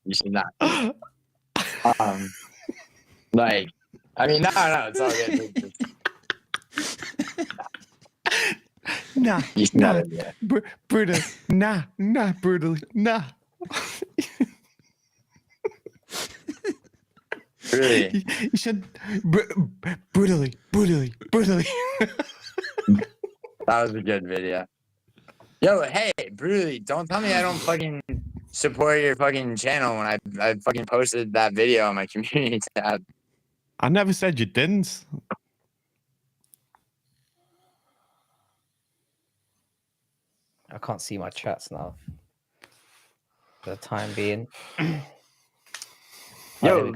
You should not. Like, I mean, no, it's all good. Nah, You should never do that. brutal. Nah, brutally. Nah. Really. You should brutally. That was a good video. Yo, hey, brutally, don't tell me I don't fucking support your fucking channel when I fucking posted that video on my community tab. I never said you didn't. I can't see my chats now. For the time being. Yo,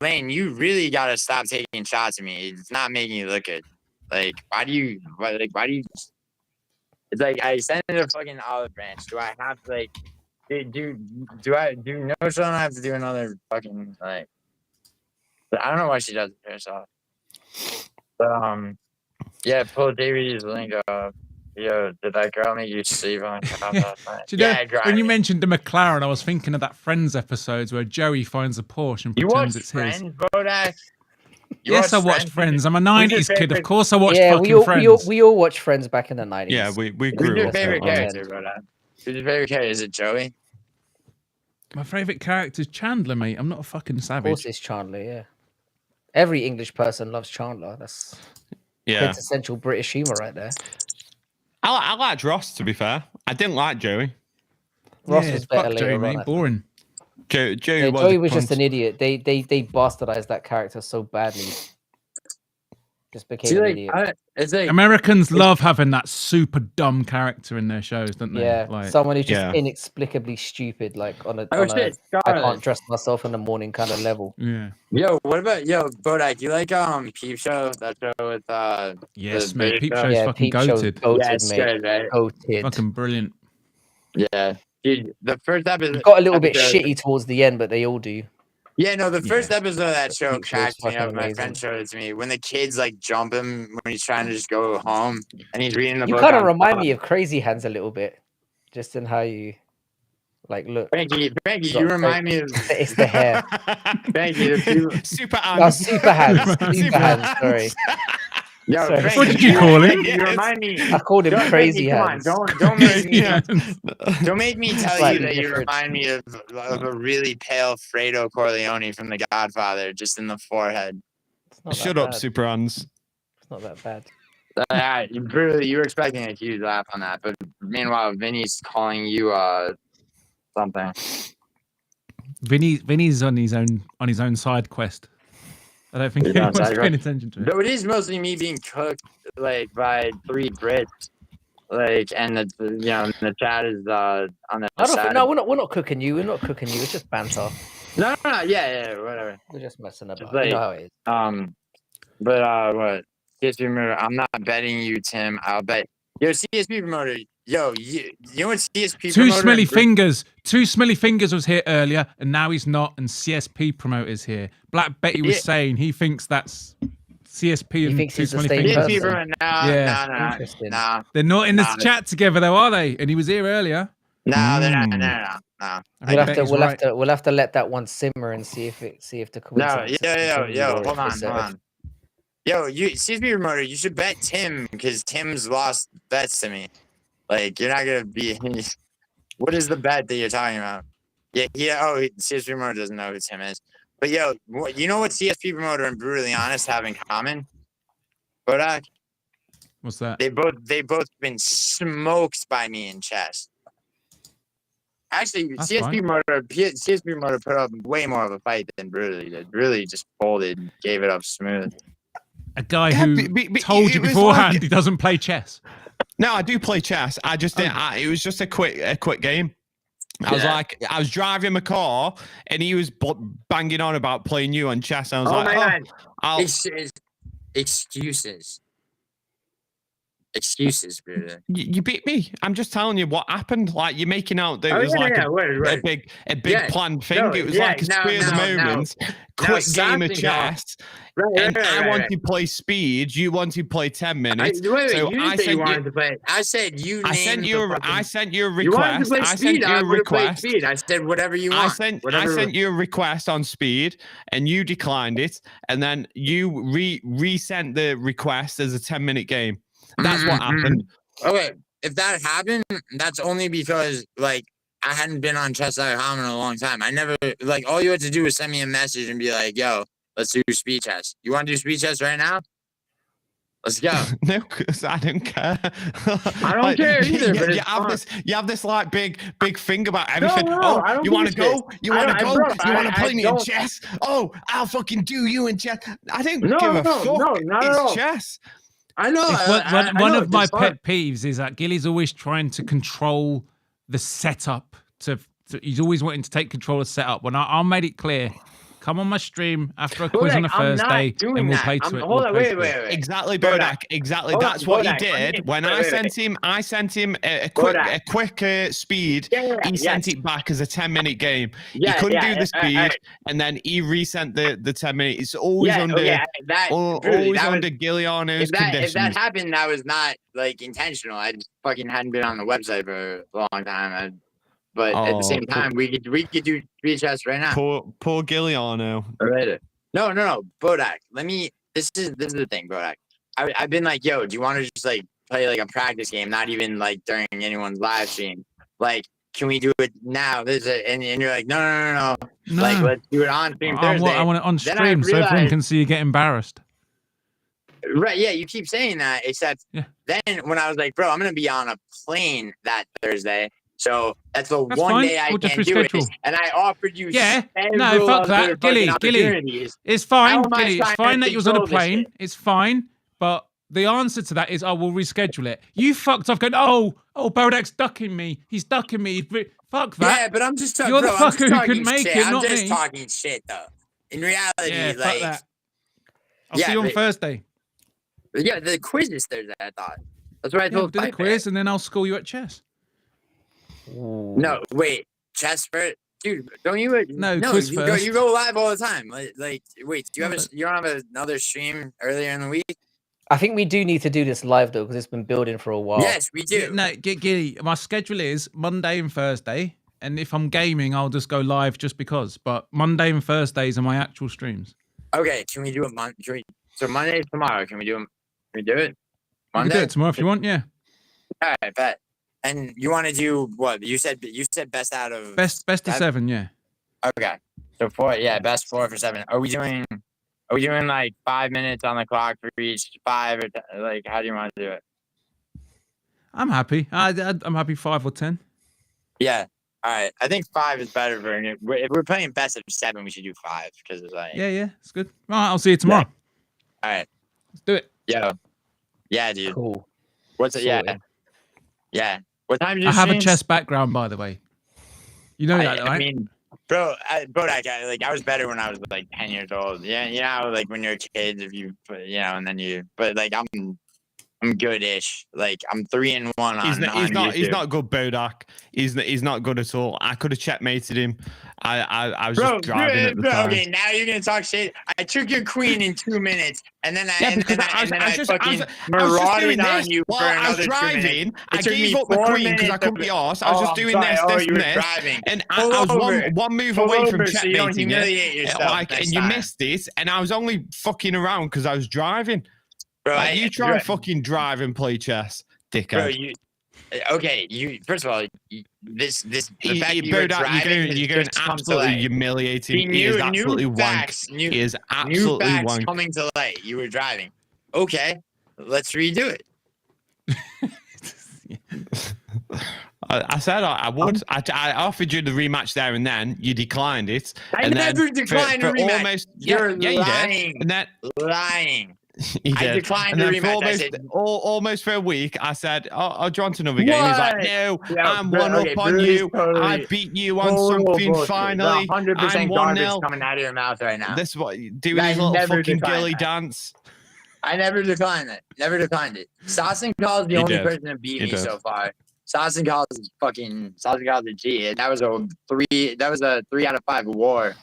Lane, you really gotta stop taking shots at me. It's not making you look good. Like, why do you? It's like I sent it a fucking olive branch. Do I have to like? Do no show? I have to do another fucking like. But I don't know why she does it to herself. But yeah, pull Davies link up. Yo, did that girl make you sleep on couch last night? Do you know, Yeah, when you mentioned the McLaren, I was thinking of that Friends episodes where Joey finds a Porsche and you pretends watch it's Friends, his. Bodak? Yes, I watched Friends. I'm a 90s kid. Of course I watched Yeah, fucking Friends. we all watched Friends back in the 90s. Yeah, we Who's grew your up. favorite on it. character, Bodak? Who's your favorite character? Is it Joey? My favourite character is Chandler, mate. I'm not a fucking Of savage. course it's Chandler, yeah. Every English person loves Chandler. That's Yeah, quintessential British humour right there. I liked Ross. To be fair, I didn't like Joey. Ross Yeah, was better fuck later Joey, on. mate. Boring. Joey Yeah, was, Joey a was just cunt. an idiot. They bastardized that character so badly. Just became See, an like, idiot. it's like Americans love having that super dumb character in their shows, don't they? Yeah, Like, someone who's just Yeah. inexplicably stupid, like on a oh shit, I Scarlett. can't dress myself in the morning kind of level. yeah. Yo, what about Bodak? You like Peep Show? That show with Yes, the mate. British Peep show? Show's Yeah, fucking Peep Show's goated. goated, Yeah, it's mate. good, right? Goated. Fucking brilliant. Yeah, dude, the first episode Got a little bit episode- shitty towards the end, but they all do. Yeah, no, the first Yeah. episode of that show Peep Show's cracked me fucking up. My amazing. friend showed it to me when the kids like jump him when he's trying to just go home and he's reading the You book. kind of on remind top. me of Crazy Hands a little bit, just in how you like look. Frankie, Got you remind me of It's the hair. Frankie. The people, Super Oh, hands. super hands. Super hands. Sorry, yo, Sorry. Frankie, What did you call him? You remind me. I called him Don't- Crazy Frankie, come Hands. on, don't make me. Yeah. Don't make me tell Slightly you that you different. remind me of a really pale Fredo Corleone from The Godfather, just in the forehead. It's not Shut that up, bad. Super hands. It's not that bad. You were expecting a huge laugh on that, but meanwhile, Vinny's calling you something. Vinny's on his own side quest. I don't think You're down anyone's side paying road. attention to it. Though it is mostly me being cooked like by 3 Brits, like, and the chat is on the I don't side. think. No, we're not cooking you. We're not cooking you. It's just banter. No, yeah, whatever. We're just messing Just about. You know how it is. But what? CSP promoter, I'm not betting you, Tim. I'll bet. Yo, CSP promoter. Yo, you know what CSP Two promoter? smelly fingers. Two smelly fingers was here earlier, and now he's not. And CSP promoter's here. Black Betty was saying he thinks that's CSP and thinks two he's the smelly same fingers. CSP person. promoter, Yeah. Interesting. nah. They're not in this chat together though, are they? And he was here earlier. No, they're not. Mm. No. I bet he's right. We'll have to let that one simmer and see if the No, coincidence. yo, hold on. Yo, CSP promoter, you should bet Tim because Tim's lost bets to me. Like, you're not gonna be. What is the bet that you're talking about? Yeah. CSP promoter doesn't know who Tim is. But yo, you know what CSP promoter and Brutally Honest have in common? Bodak? What's that? They both been smoked by me in chess. Actually, That's CSP promoter put up way more of a fight than Brutally did. Brutally just folded and gave it up smooth. A guy who told you beforehand he doesn't play chess. No, I do play chess. I just didn't. It was just a quick game. I was driving my car and he was banging on about playing you on chess. I was my God. Excuses, brother. You beat me. I'm just telling you what happened. Like, you're making out that it was a big planned thing. It was like a spur of the moment, quick game of chess. And I wanted to play speed. You wanted to play 10 minutes. I said you. I sent you a request. You wanted to play speed. I would have played speed. I said whatever you want. I sent you a request on speed, and you declined it. And then you resent the request as a 10-minute game. That's what happened. Okay, if that happened, that's only because like I hadn't been on chess.com in a long time. I never all you had to do was send me a message and be like, "Yo, let's do speed chess. You want to do speed chess right now? Let's go." No, because I don't care. I don't care either. But you have this like big thing about everything. No, you want to go? You want to go? You want to play me in don't. chess? Oh, I'll fucking do you in chess. I don't No, give a fuck. no, not at all. It's chess. I know. One of my pet peeves is that Gilly's always trying to control the setup. He's always wanting to take control of setup. When I made it clear, come on my stream after a quiz on a Thursday, and we'll play to it. Hold on, wait. Exactly, Bodak. Exactly. That's what he did. When I sent him a quick speed. He sent it back as a 10-minute game. He couldn't do the speed, and then he resent the 10 minutes. It's always under Giuliano's conditions. If that happened, that was not like intentional. I just fucking hadn't been on the website for a long time. But at the same time, we could do speed chess right now. Poor Giuliano. No, Bodak. This is the thing, Bodak. I've been like, yo, do you want to just like play like a practice game? Not even like during anyone's live stream. Like, can we do it now? And you're like, no. Like, let's do it on stream Thursday. I want it on stream so everyone can see you get embarrassed. Right, yeah, you keep saying that, except then when I was like, bro, I'm gonna be on a plane that Thursday. So that's the one day I can't do it. And I offered you no, fuck that. Gilly. It's fine, Gilly. It's fine that you was on a plane. It's fine. But the answer to that is I will reschedule it. You fucked off going, Bodak's ducking me. He's ducking me. Fuck that. Yeah, but I'm just talking. You're the fucker who couldn't make it, not me. I'm just talking shit, though. In reality, fuck that. I'll see you on Thursday. Yeah, the quiz is Thursday, I thought. That's what I told do the quiz, and then I'll school you at chess. No, wait, chess first, dude. Don't you? No, quiz first. You go live all the time. Like, wait, you don't have another stream earlier in the week? I think we do need to do this live though, because it's been building for a while. Yes, we do. No, Gilly, my schedule is Monday and Thursday, and if I'm gaming, I'll just go live just because. But Monday and Thursdays are my actual streams. Okay, can we do it? So Monday is tomorrow. Can we do it? Can we do it? Monday. We can do it tomorrow if you want. Yeah. All right, bet. And you want to do what? You said best out of best of 7, yeah. Okay. So 4, best 4 for 7. Are we doing like 5 minutes on the clock for each 5 or like how do you want to do it? I'm happy. I'm happy 5 or 10. Yeah. All right, I think 5 is better for if we're playing best of 7, we should do 5 because it's like Yeah, it's good. All right, I'll see you tomorrow. all right, Let's do it. Yeah, dude. Cool. What's it? Sorted. Yeah. What time do you I have a stream? chess background, by the way. You know that, right? I mean, bro, I was better when I was like 10 years old. Yeah, you know, like when you're a kid, if you, and then but like I'm good-ish. Like I'm 3-1 on. He's not YouTube. good, Bodak. He's not good at all. I could have checkmated him. I was just driving at the time. Okay, now you're gonna talk shit. I took your queen in 2 minutes, and then I fucking marauded on you for another 2 minutes. I was driving. I took gave me up the 4 queen because I minutes couldn't be arsed. I was just doing this, you were and this. driving. And I Pull was over. one move Pull away from over so you don't checkmating humiliate yourself and next you time. missed it, and I was only fucking around because I was driving. Bro, Like, you try and fucking drive and play chess, dickhead. Bro, you first of all, the fact that you were driving, you're going absolutely humiliating. He is absolutely wank. He is absolutely new facts wank. coming to light. You were driving. Okay, let's redo it. I said I would. I offered you the rematch there and then. You declined it. I never declined a rematch. You're lying. You did. And then lying. He I did. declined And the then for rematch. almost for a week, I said, "Oh, do you want another game?" He's like, "No, I'm one up on you. I beat you on something finally. 100% I'm garbage 1-0." coming out of your mouth right now. This is what doing his little fucking gilly dance. I never declined it. Never declined it. Saucing Call is the only person to beat me so far. Saucing Call is a G. That was a 3 out of 5 war.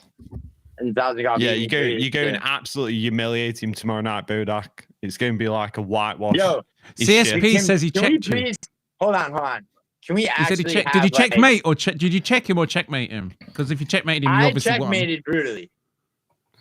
And yeah, you're going to absolutely humiliate him tomorrow night, Bodak. It's going to be like a whitewash. Yo, CSP says he checked you. Please, hold on. Can we actually did he checkmate or did you check him or checkmate him? Because if you checkmated him, you obviously won. I checkmated brutally.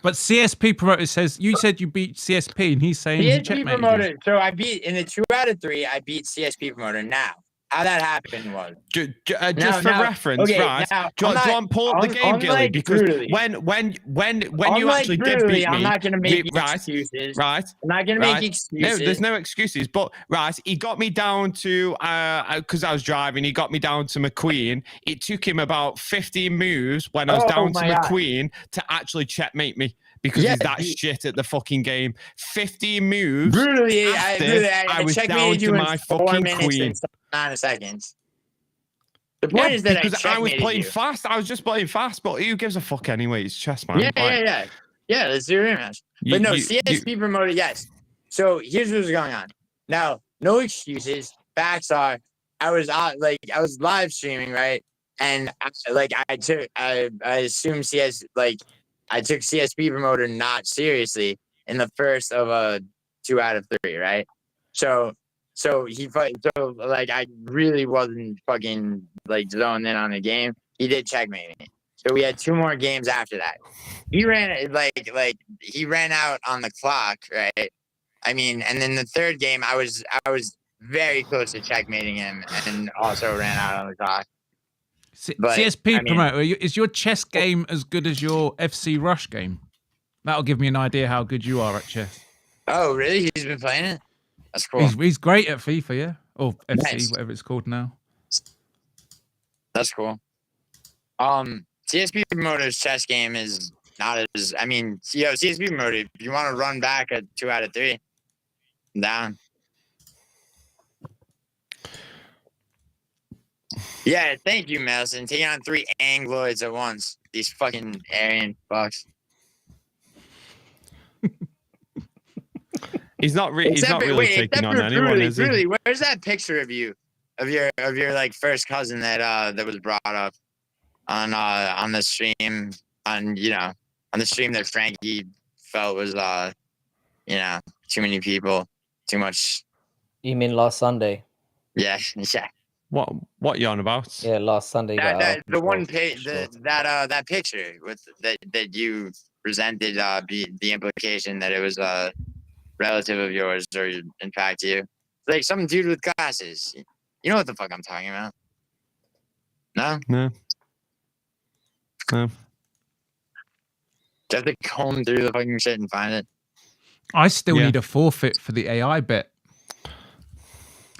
But CSP promoter says you said you beat CSP, and he's saying he checkmated promoter. you. So I beat in the 2 out of 3. I beat CSP promoter. Now, how that happened was just for reference, right? Do you want to pull up the game, Gilly? Because when you actually did beat me, I'm not going to make excuses. Right? I'm not going to make excuses. No, there's no excuses. But he got me down to because I was driving. He got me down to my queen. It took him about 15 moves when I was down to my queen to actually checkmate me. Because he's that shit at the fucking game. 15 moves. Brutally, I was down to my fucking queen. 9 seconds. The point is that because I was playing fast. I was just playing fast, but who gives a fuck anyway? It's chess, man. Yeah. Let's do a rematch. But no, CSP promoted, yes. So here's what's going on. Now, no excuses. Facts are, I was live streaming, right? And I assume I took CSP promoter not seriously in the first of a 2 out of 3, right? So I really wasn't fucking zoned in on the game. He did checkmate me. So we had 2 more games after that. He ran he ran out on the clock, right? I mean, and then the 3rd game I was very close to checkmating him and also ran out on the clock. CSP promoter, is your chess game as good as your FC Rush game? That'll give me an idea how good you are at chess. Oh, really? He's been playing it? That's cool. He's great at FIFA, yeah? Or FC, whatever it's called now. That's cool. CSP promoter's chess game is not as, CSP promoter, if you want to run back at 2 out of 3, I'm down. Yeah, thank you, Madison. Taking on 3 Angloids at once. These fucking Aryan fucks. He's not really taking on anyone, is he? Really, where's that picture of you, of your first cousin that was brought up on the stream on the stream that Frankie felt was too many people, too much. You mean last Sunday? Yeah. What you on about? Yeah, last Sunday. The one page that picture with that you presented the implication that it was a relative of yours or in fact you, like some dude with glasses. You know what the fuck I'm talking about? No. No. Do you have to comb through the fucking shit and find it? I still need a forfeit for the AI bet.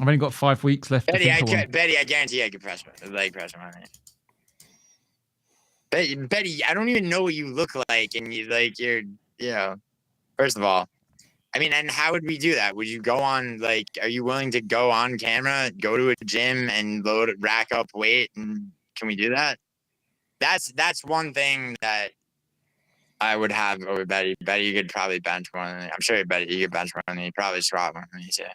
I've only got 5 weeks left. Betty, I guarantee I could press on it. Betty, I don't even know what you look like, and you're, first of all, I mean, and how would we do that? Would you go on, are you willing to go on camera, go to a gym and rack up weight, and can we do that? That's one thing that I would have over Betty. Betty, you could probably bench more than me. I'm sure Betty, you could bench more than me. Probably squat more than me too.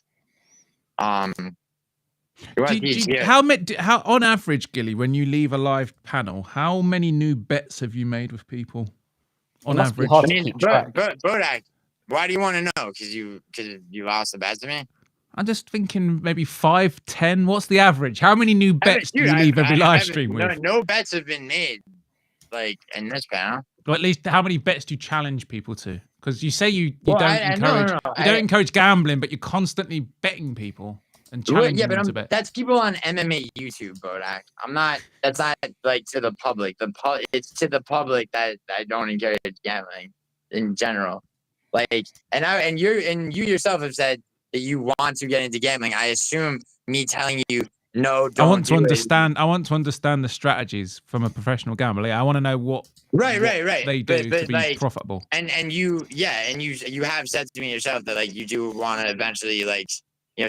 How on average, Gilly, when you leave a live panel, how many new bets have you made with people? On average, Bodak, why do you want to know? Because you lost the bet to me. I'm just thinking maybe 5, 10. What's the average? How many new bets do you leave every live stream with? No bets have been made, in this panel. Or at least how many bets do you challenge people to? Because you say you don't encourage gambling, but you're constantly betting people and challenging them to bet. That's people on MMA YouTube, Bodak. That's not to the public. It's to the public that I don't encourage gambling in general. And you yourself have said that you want to get into gambling. I assume me telling you no, don't. I want to understand the strategies from a professional gambler. I want to know what right they do to be profitable. And you have said to me yourself that you do want to eventually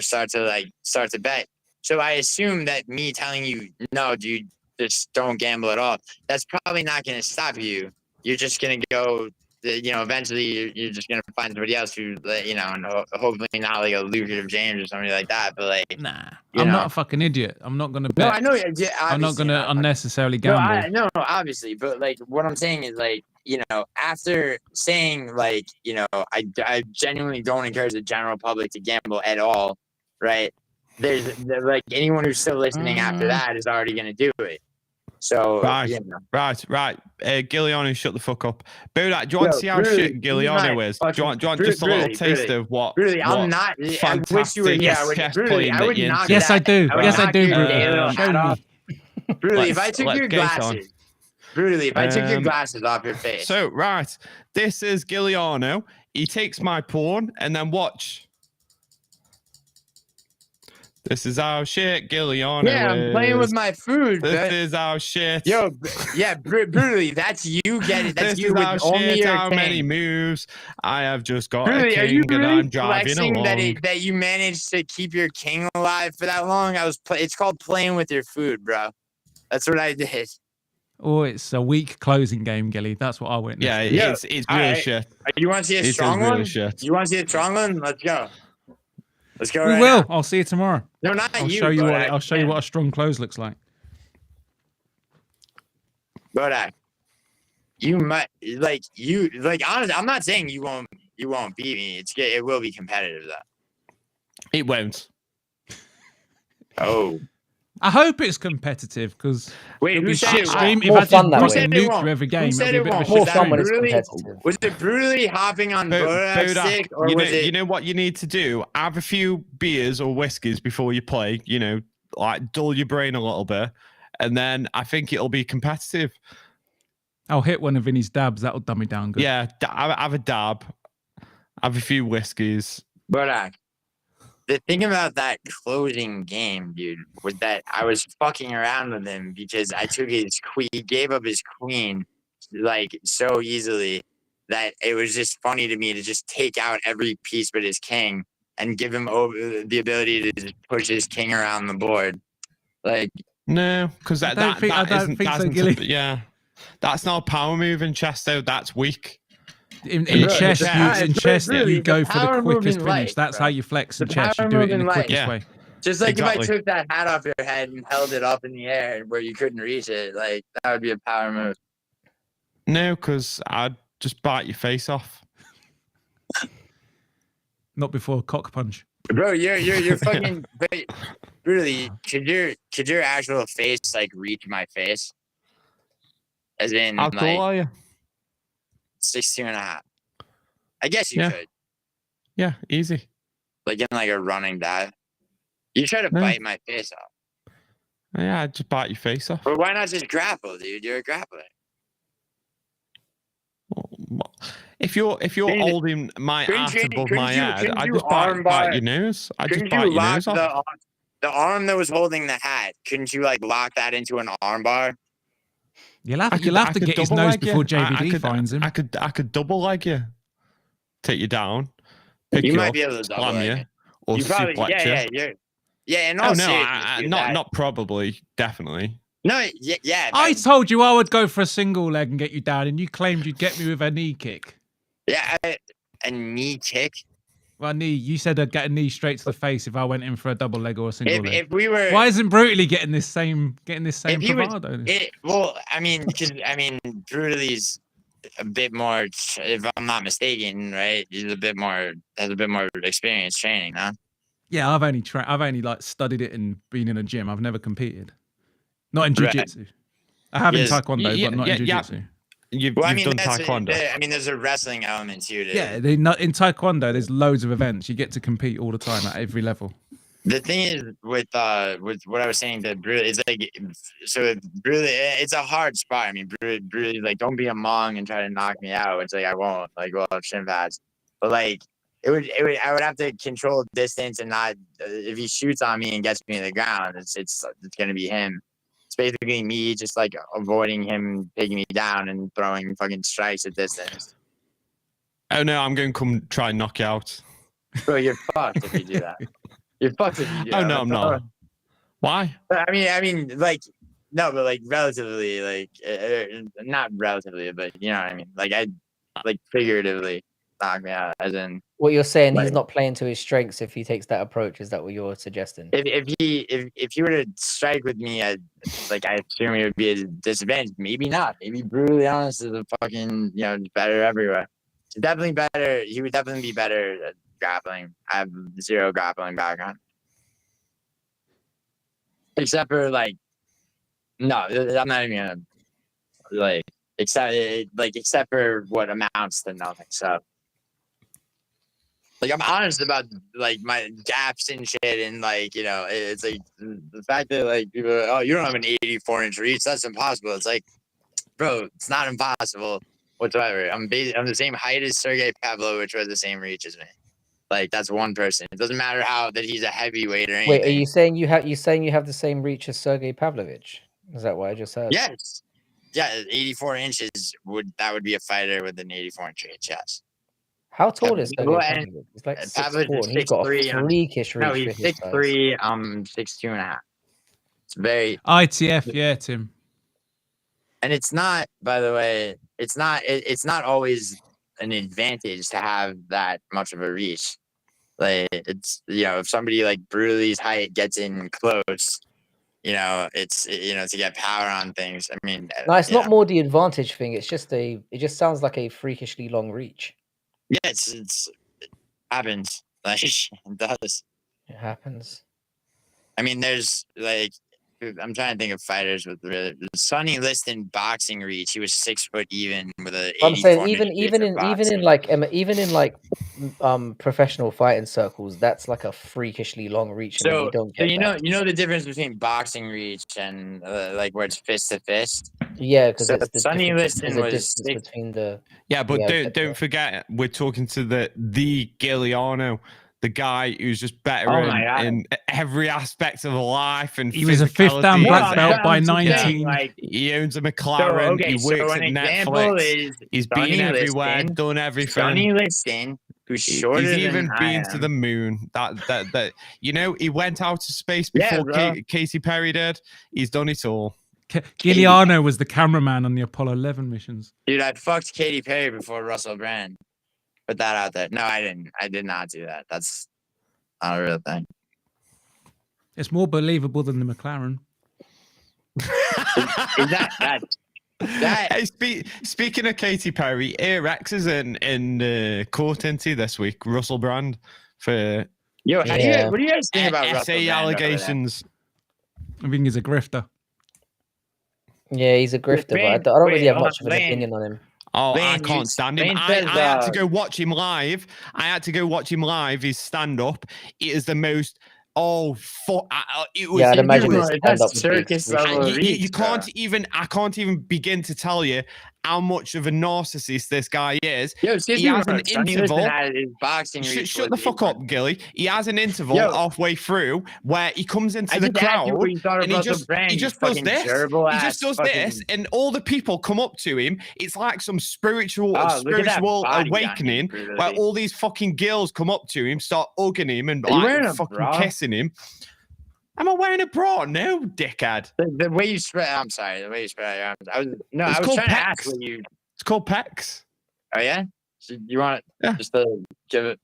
start to bet. So I assume that me telling you no, dude, just don't gamble at all, that's probably not going to stop you. You're just going to go, eventually you're just going to find somebody else who, and hopefully not a lucrative James or somebody like that. But nah, I'm not a fucking idiot. I'm not going to bet. No, I know. I'm not going to unnecessarily gamble. No, obviously. But what I'm saying is after saying I genuinely don't encourage the general public to gamble at all, right? There's anyone who's still listening after that is already going to do it. So right. Giliano, shut the fuck up. Bodak, do you want to see how shit Giliano is? Do you want just a little taste of what? Really, I'm not. I wish you were here. Yes, I do. Yes, I do. Show me. Brutally, if I took your glasses. Brutally, if I took your glasses off your face. So this is Giliano. He takes my pawn, and then watch. This is our shit, Giliano. Yeah, I'm playing with my food. This is our shit. Yo, yeah, brutally. That's you getting. That's you with only your how king. Many moves I have just got. Brutally, a king are you really and I'm driving flexing along. that you managed to keep your king alive for that long? It's called playing with your food, bro. That's what I did. Oh, it's a weak closing game, Gilly. That's what I witnessed. Yeah, it's really shit. You want to see a strong one? Shit. You want to see a strong one? Let's go. Let's go. We will. I'll see you tomorrow. No, not I'll you. I'll show you what a strong close looks like. Bodak, you might honestly, I'm not saying you won't beat me. It will be competitive though. It won't. Oh. I hope it's competitive because wait, who said it stream. More if I fun that way. nuke you every game, who said it won't? More fun when it's competitive. Was it brutally hopping on Bodak's stick, or was it? You know what you need to do? Have a few beers or whiskeys before you play. Dull your brain a little bit, and then I think it'll be competitive. I'll hit one of Vinny's dabs. That'll dumb me down good. Yeah, have a dab. Have a few whiskeys. Bodak. The thing about that closing game, dude, was that I was fucking around with him because I took his queen. He gave up his queen so easily that it was just funny to me to just take out every piece but his king and give him the ability to just push his king around the board. No, because that's not a power move in chess though. That's weak. In chess, you go for the quickest finish. That's how you flex in chess. You do it in the quickest way. Just if I took that hat off your head and held it up in the air where you couldn't reach it, that would be a power move. No, because I'd just bite your face off. Not before a cock punch. Bro, you're fucking really. Could your actual face reach my face? As in, how tall are you? 16.5. I guess you could. Yeah, easy. In a running dive. You try to bite my face off. Yeah, I'd just bite your face off. But why not just grapple, dude? You're a grappler. If you're holding my ass above my head, I'd just bite your nose. I'd just bite your nose off. The arm that was holding the hat, couldn't you lock that into an arm bar? You'll have to get his double nose leg you. before JBD finds him. I could double leg you, take you down, pick You you might up, be able to double slam leg you, me. or You probably, suplex you. yeah. In Oh all no, seriousness, dude, not probably, definitely. No, yeah. I told you I would go for a single leg and get you down, and you claimed you'd get me with a knee kick. Yeah, a knee kick. Well, knee. You said I'd get a knee straight to the face if I went in for a double leg or a single leg. If we were, why isn't Brutally getting this same bravado? Well, I mean, because Brutally's a bit more, if I'm not mistaken, right? He's has a bit more experience training, huh? Yeah, I've only like studied it and been in a gym. I've never competed. Not in jiu-jitsu. Right. I have in taekwondo, but not in jiu-jitsu. You've done taekwondo. There's a wrestling element to it. Yeah, in taekwondo, there's loads of events. You get to compete all the time at every level. The thing is with what I was saying, that Brutally, it's like, so Brutally, it's a hard spot. I mean, Brutally, like, don't be a mong and try to knock me out. It's like, I won't, like, well, shin pads, but like, I would have to control distance and not, if he shoots on me and gets me to the ground, it's gonna be him. It's basically me just like avoiding him taking me down and throwing fucking strikes at distance. Oh no, I'm going to come try and knock you out. Bro, you're fucked if you do that. You're fucked if you do that. Oh no, I'm not. Why? I mean, like, no, but like relatively, like, not relatively, but you know what I mean. Like, I like figuratively knock me out, as in. What you're saying, like, he's not playing to his strengths if he takes that approach. Is that what you're suggesting? If he were to strike with me, I assume it would be a disadvantage. Maybe not. Maybe Brutally Honest is a fucking, better everywhere. He's definitely better. He would definitely be better at grappling. I have zero grappling background, except for like, no, I'm not even gonna like except for what amounts to nothing. So. Like, I'm honest about like my gaps and shit, and like, it's like the fact that like people are like, oh, you don't have an 84-inch reach, that's impossible. It's like, bro, it's not impossible whatsoever. I'm the same height as Sergey Pavlovich, who has the same reach as me. Like, that's one person. It doesn't matter that he's a heavyweight or anything. Wait, are you saying you have the same reach as Sergey Pavlovich? Is that what I just heard? Yes. Yeah, 84 inches would be a fighter with an 84-inch reach. Yes. How tall is Sergey Pavlovich? He's like 6'4", and he's got a freakish reach. No, he's 6'3", 6'2.5". It's very ITF, yeah, Tim. And it's not, by the way, it's not always an advantage to have that much of a reach. Like, it's, if somebody like Brutally's height gets in close, it's, to get power on things. I mean, no, it's not more the advantage thing. It's just it just sounds like a freakishly long reach. Yeah, it happens. Like, it does. It happens. I mean, there's like, I'm trying to think of fighters with Sonny Liston boxing reach. He was 6 foot even with a. I'm saying even in professional fighting circles, that's like a freakishly long reach. So you don't get the difference between boxing reach and like where it's fist to fist. Yeah, because Sonny Liston was between the. Yeah, but don't forget, we're talking to the Giuliano, the guy who's just better in every aspect of life, and he was a 5th dan black belt by 19. Like, he owns a McLaren. He works at Netflix. He's been everywhere, done everything. Sonny Liston, who's shorter he's even than been to the moon. That he went out to space before Katy Perry did. He's done it all. Giuliano was the cameraman on the Apollo 11 missions. Dude, I fucked Katy Perry before Russell Brand. Put that out there. No, I didn't. I did not do that. That's not a real thing. It's more believable than the McLaren. Is that? Hey, speaking of Katy Perry, Rex is in court, isn't he, this week? Russell Brand for what do you guys think about Russell Brand allegations? I think he's a grifter. Yeah, he's a grifter, but I don't really have much of an opinion on him. Oh, I can't stand him. I had to go watch him live. His stand-up. It is the most... Oh, fuck. It was... Yeah, I'd imagine it's circus level. You can't even... I can't even begin to tell you how much of a narcissist this guy is. Yo, excuse He me, has an Roach. Sonny interval. Liston had his boxing Shut the fuck up, Gilly. He has an interval Yo. halfway through where he comes into I the just asked you crowd what you thought of and he Russell just Brand, he you just does fucking this. gerbil He ass just does fucking- this, and all the people come up to him. It's like some spiritual Oh, look at that spiritual body on him, awakening brother. where all these fucking girls come up to him, start hugging him and Are you wearing like a fucking bra? kissing him. Am I wearing a bra? No, dickhead. The way you spread, I'm sorry, the way you spread your arms. I was called trying to ask pecs. what you. It's called pecs. Oh yeah, so you want Yeah. just to give it?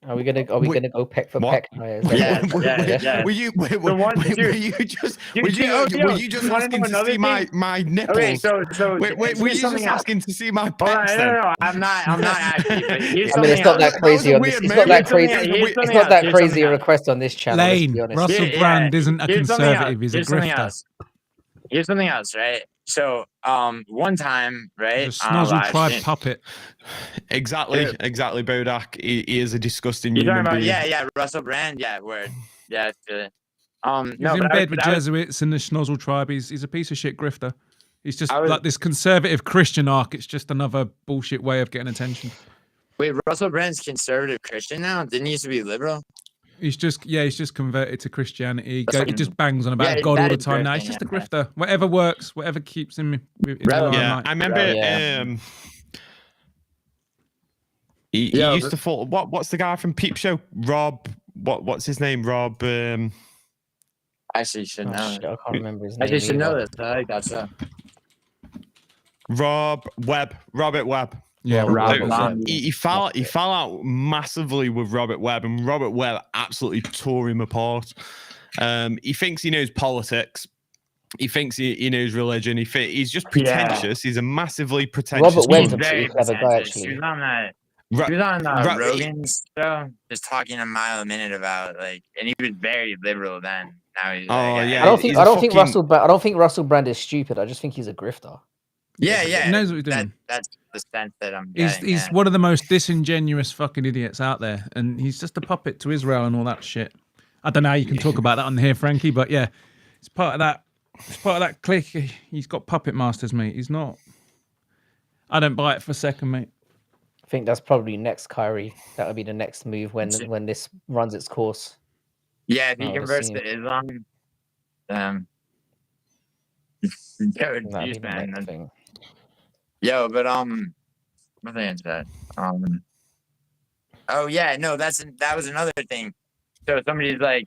Are we gonna go peck for What? peck? Oh, yeah, is that Yeah, what- yeah. Were you The one- were dude, you just dude, were you yo, were you just you wanna asking know to another see my thing? nipples? Okay, so Were you here's just something else. asking to see my Hold pecs on, then? no, I'm not asking. But here's I mean, it's something not else. that crazy That on was this. a It's weird not that move. crazy. Here's It's something not that else. crazy a request on this channel. Let's Lane, be honest. Russell Yeah, Brand isn't a here's something else. conservative. He's a Here's something grifter. else. Here's something else, right? So, one time, right? He's a on a Snozzle live Tribe stream- puppet. Exactly, Yeah. exactly, Bodak. He is a disgusting You're human talking about, being. yeah, Russell Brand, yeah, word, yeah, it's good. He's No, in but bed with Jesuits and the Schnozzle Tribe. He's a piece of shit grifter. He's just I was- like this conservative Christian arc. It's just another bullshit way of getting attention. Wait, Russell Brand's conservative Christian now? Didn't he used to be liberal? He's just converted to Christianity. That's He fucking- just bangs on about Yeah, God all that the is time now. grifting, He's just a yeah. grifter. Whatever works, whatever keeps him in the Relevant. Yeah, limelight. I remember. Yeah. He Yeah, used to fall. What's the guy from Peep Show? Rob. What's his name? Rob. Actually, you should Oh, know. shit, I can't remember his name. Actually, you should know either. this. I like that stuff. Rob Webb. Robert Webb. Yeah, Well, Rob Robert Webb. Webb. He fell out massively with Robert Webb, and Robert Webb absolutely tore him apart. He thinks he knows politics. He thinks he knows religion. He's just pretentious. He's a massively pretentious. Robert Webb's a cunt. pretty clever guy, pretentious. actually. He was on that. Ro- He was on Ro- Rogan's show, just talking a mile a minute about and he was very liberal then. Now he's Oh, yeah. I don't think he's a fucking- I don't think Russell Brand is stupid. I just think he's a grifter. yeah. He knows what he's doing. That's the sense that I'm He's getting. yeah. one of the most disingenuous fucking idiots out there, and he's just a puppet to Israel and all that shit. I don't know how you can talk about that on here, Frankie, but yeah, it's part of that. It's part of that clique. He's got puppet masters, mate. He's not. I don't buy it for a second, mate. I think that's probably next Kyrie. That would be the next move when this runs its course. Yeah, if he I would converts assume. to Islam, yo, That'd geez, be the man. next thing. Yo, but what thing is that? Oh yeah, no, that was another thing. So somebody's like,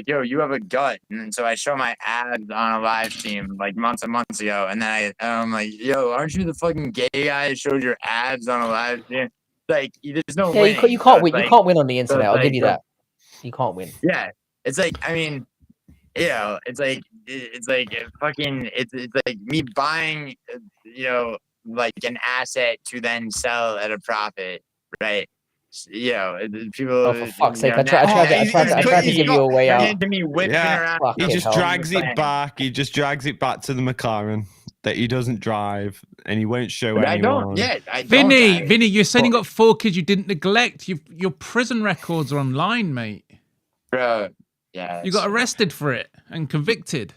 yo, you have a gut, and then so I show my abs on a live stream like months and months ago, and then I'm like, yo, aren't you the fucking gay guy that showed your abs on a live stream? Like, there's no Yeah, winning. you can't So win. it's You can't win on the internet. I'll like, give you that. You can't win. Yeah, it's like, I mean, you know, it's like fucking, it's like me buying, like an asset to then sell at a profit, right? People. Oh, for fuck's sake! I tried to give you a way out. To me whipping Yeah. around. Fucking He just hell. drags it back. He just drags it back to the McLaren that he doesn't drive, and he won't show But I anyone. don't. Yeah, I don't. Vinny, you're saying you got 4 kids you didn't neglect. Your prison records are online, mate. Bro. Yeah. You got arrested for it and convicted.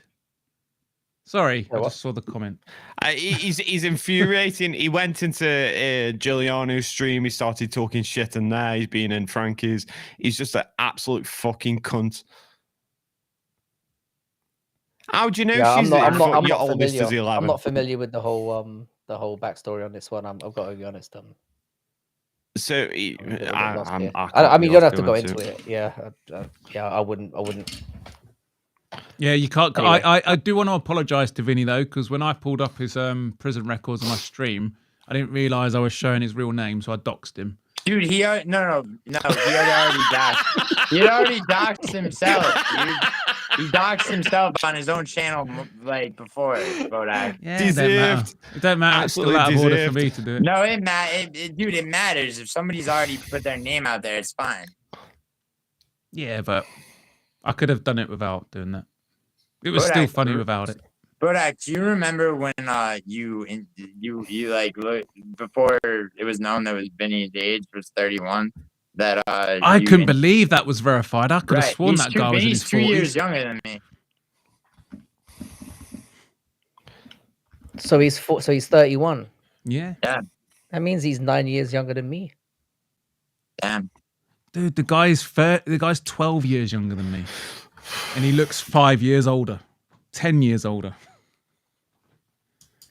Sorry, I what? just saw the comment. He's infuriating. He went into Giuliano's stream. He started talking shit, and there he's been in Frankie's. He's just an absolute fucking cunt. How do you know Yeah, she's I'm not your oldest is familiar. 11? I'm not familiar with the whole backstory on this one. I've got to be honest. So I'm a little bit lost I here. can't I be mean, you don't have asked to go into it. Yeah, I wouldn't. Yeah, you can't. Anyway. I do want to apologise to Vinny though, because when I pulled up his prison records on my stream, I didn't realise I was showing his real name, so I doxed him. Dude, he already doxed. He already doxed himself, dude. He doxed himself on his own channel like before Bodak. Yeah, Deserved. it don't matter. It's still Absolutely out of order for deserved. me to do it. No, dude, it matters. If somebody's already put their name out there, it's fine. Yeah, but I could have done it without doing that. It was Bodak, still funny without it. Bodak, do you remember when you like look before it was known that was Vinny's age was 31? That I couldn't believe that was verified. I could have sworn that guy was in his He's 2 years 40s. younger than me. So he's 31. Yeah. That means he's 9 years younger than me. Damn. Dude, the guy's 12 years younger than me. And he looks 5 years older. 10 years older.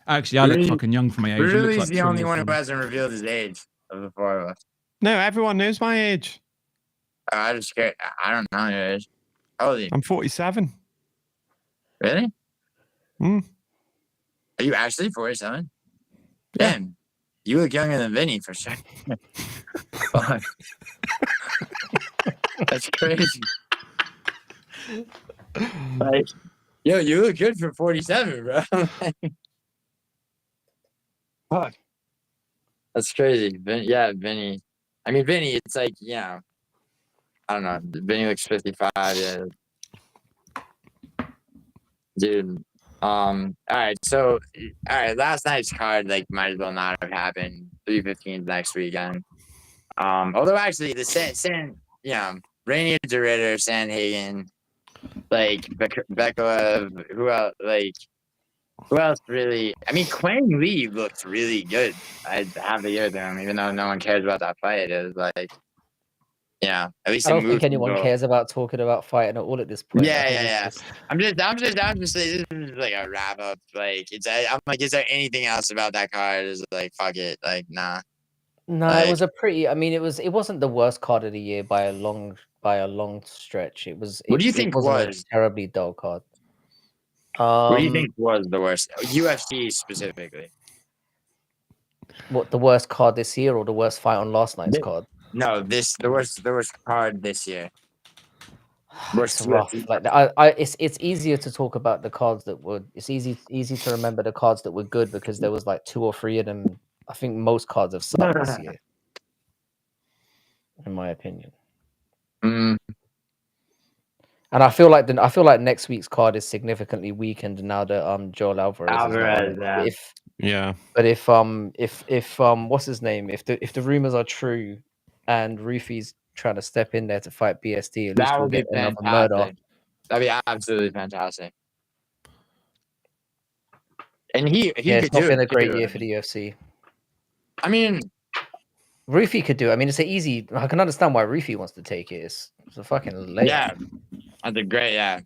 Actually, I look fucking young for my age. He looks Rudy's like the 20 only years one who older. hasn't revealed his age of the four of us. No, everyone knows my age. I just scared. I don't know your age. How old are you? I'm 47. Really? Mm. Are you actually 47? Yeah. Damn. You look younger than Vinny for sure. Fuck. That's crazy. Like, yo, you look good for 47, bro. Fuck. That's crazy. Yeah, Vinny. I mean, Vinny, it's like, I don't know. Vinny looks 55, yeah. Dude. All right, so last night's card like might as well not have happened. 3:15 next weekend. Although actually the Rainier DeRitter, Sandhagen, like Becca, who else really? I mean, Quang Lee looked really good. I have to give it to him, even though no one cares about that fight. It was like, at least I it don't think moved. anyone cares about talking about fighting at all at this point. I think it's just- I'm just saying this is like a wrap up. Like I'm like, is there anything else about that card? Is like, fuck it, like nah. No, it was a pretty. I mean, it wasn't the worst card of the year by a long stretch. It was. What do you It think wasn't was? a terribly dull card. What do you think was the worst? UFC specifically. What, the worst card this year or the worst fight on last night's card? No, the worst card this year. It's rough. Like it's easier to talk about the cards that were. It's easy to remember the cards that were good because there was like 2 or 3 of them. I think most cards have sucked this year, in my opinion. Mm. And I feel like next week's card is significantly weakened now that Joel Alvarez is not on it. But if what's his name? If the rumors are true, and Rufi's trying to step in there to fight BSD, at least That we'll would be get another fantastic. murder. That'd be absolutely fantastic. And he It's could not do been it a great too. year for the UFC. I mean, Rufi could do it. I mean, it's an easy. I can understand why Rufi wants to take it. It's a fucking layup. Yeah, that's a great. Yeah.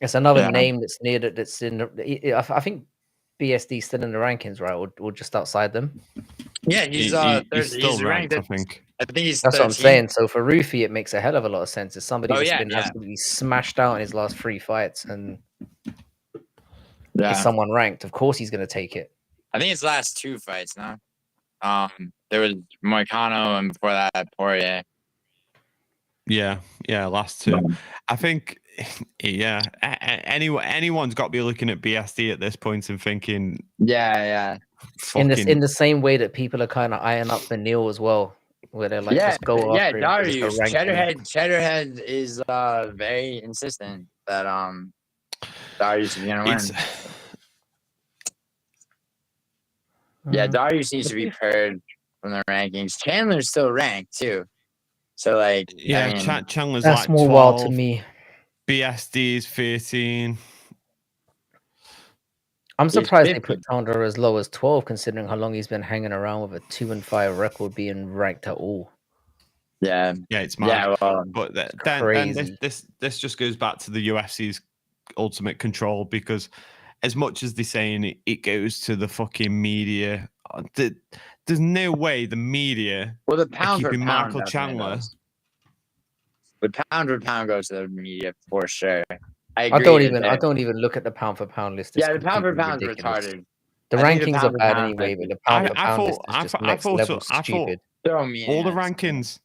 It's another name that's near that. That's in. I think BSD's still in the rankings, right, or just outside them. Yeah, he's third. He's still He's ranked, ranked. I think. I think he's. That's 13. what I'm saying. So for Rufi, it makes a hell of a lot of sense. As somebody that's been yeah. absolutely smashed out in his last 3 fights, and Yeah. is someone ranked. Of course, he's going to take it. I think his last 2 fights now. There was Moicano and before that Poirier. Yeah, last 2. I think, anyone's got to be looking at BSD at this point and thinking, Yeah. In the same way that people are kind of eyeing up Benil as well, where they're like, just go after him. Darius. Cheddarhead is very insistent that Darius is gonna win. Yeah, Darius needs to be purged from the rankings. Chandler's still ranked too. So like, Chandler's that's like more 12, wild to me. BSD's 13. I'm surprised they put Chandler as low as 12, considering how long he's been hanging around with a 2-5 record, being ranked at all. Yeah, it's mad. Yeah, well, but then this just goes back to the UFC's ultimate control, because as much as they're saying it goes to the fucking media, there's no way the media the pound keeping for pound Michael Chandler. The pound for pound goes to the media for sure. I don't even look at the pound for pound list. Yeah, the pound for pound is retarded. The rankings are bad anyway, but the pound for pound list is just next level stupid. All the rankings.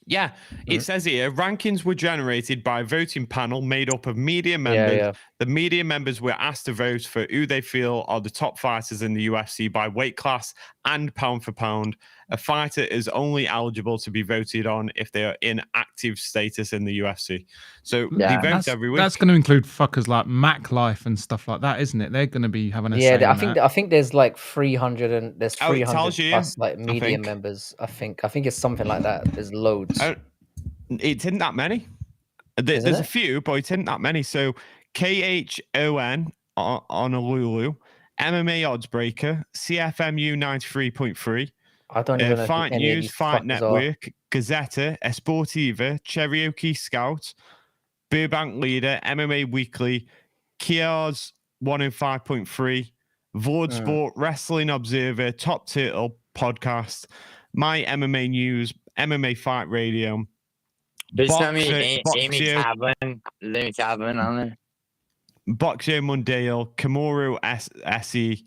Yeah, it says here, rankings were generated by a voting panel made up of media members. Yeah. The media members were asked to vote for who they feel are the top fighters in the UFC by weight class and pound for pound. A fighter is only eligible to be voted on if they are in active status in the UFC. So they vote every week. That's going to include fuckers like Mac Life and stuff like that, isn't it? They're going to be having a say I think there's like 300 and there's 300 plus like media members. I think it's something like that. There's loads. It isn't that many. There's a few, but it isn't that many. So KHON Honolulu, MMA Oddsbreaker, CFMU 93.3, I don't even know who Fight any of News, these Fight fuckers are. Network, Gazzetta, Esportiva, Cherokee Scout, Burbank Leader, MMA Weekly, Kiar's 105.3, Vord Sport, Wrestling Observer, Top Turtle Podcast, My MMA News, MMA Fight Radio, Please tell me Amy Boxio Kaplan. Is Amy Kaplan on there? Boxio Mundale, Kimura SE,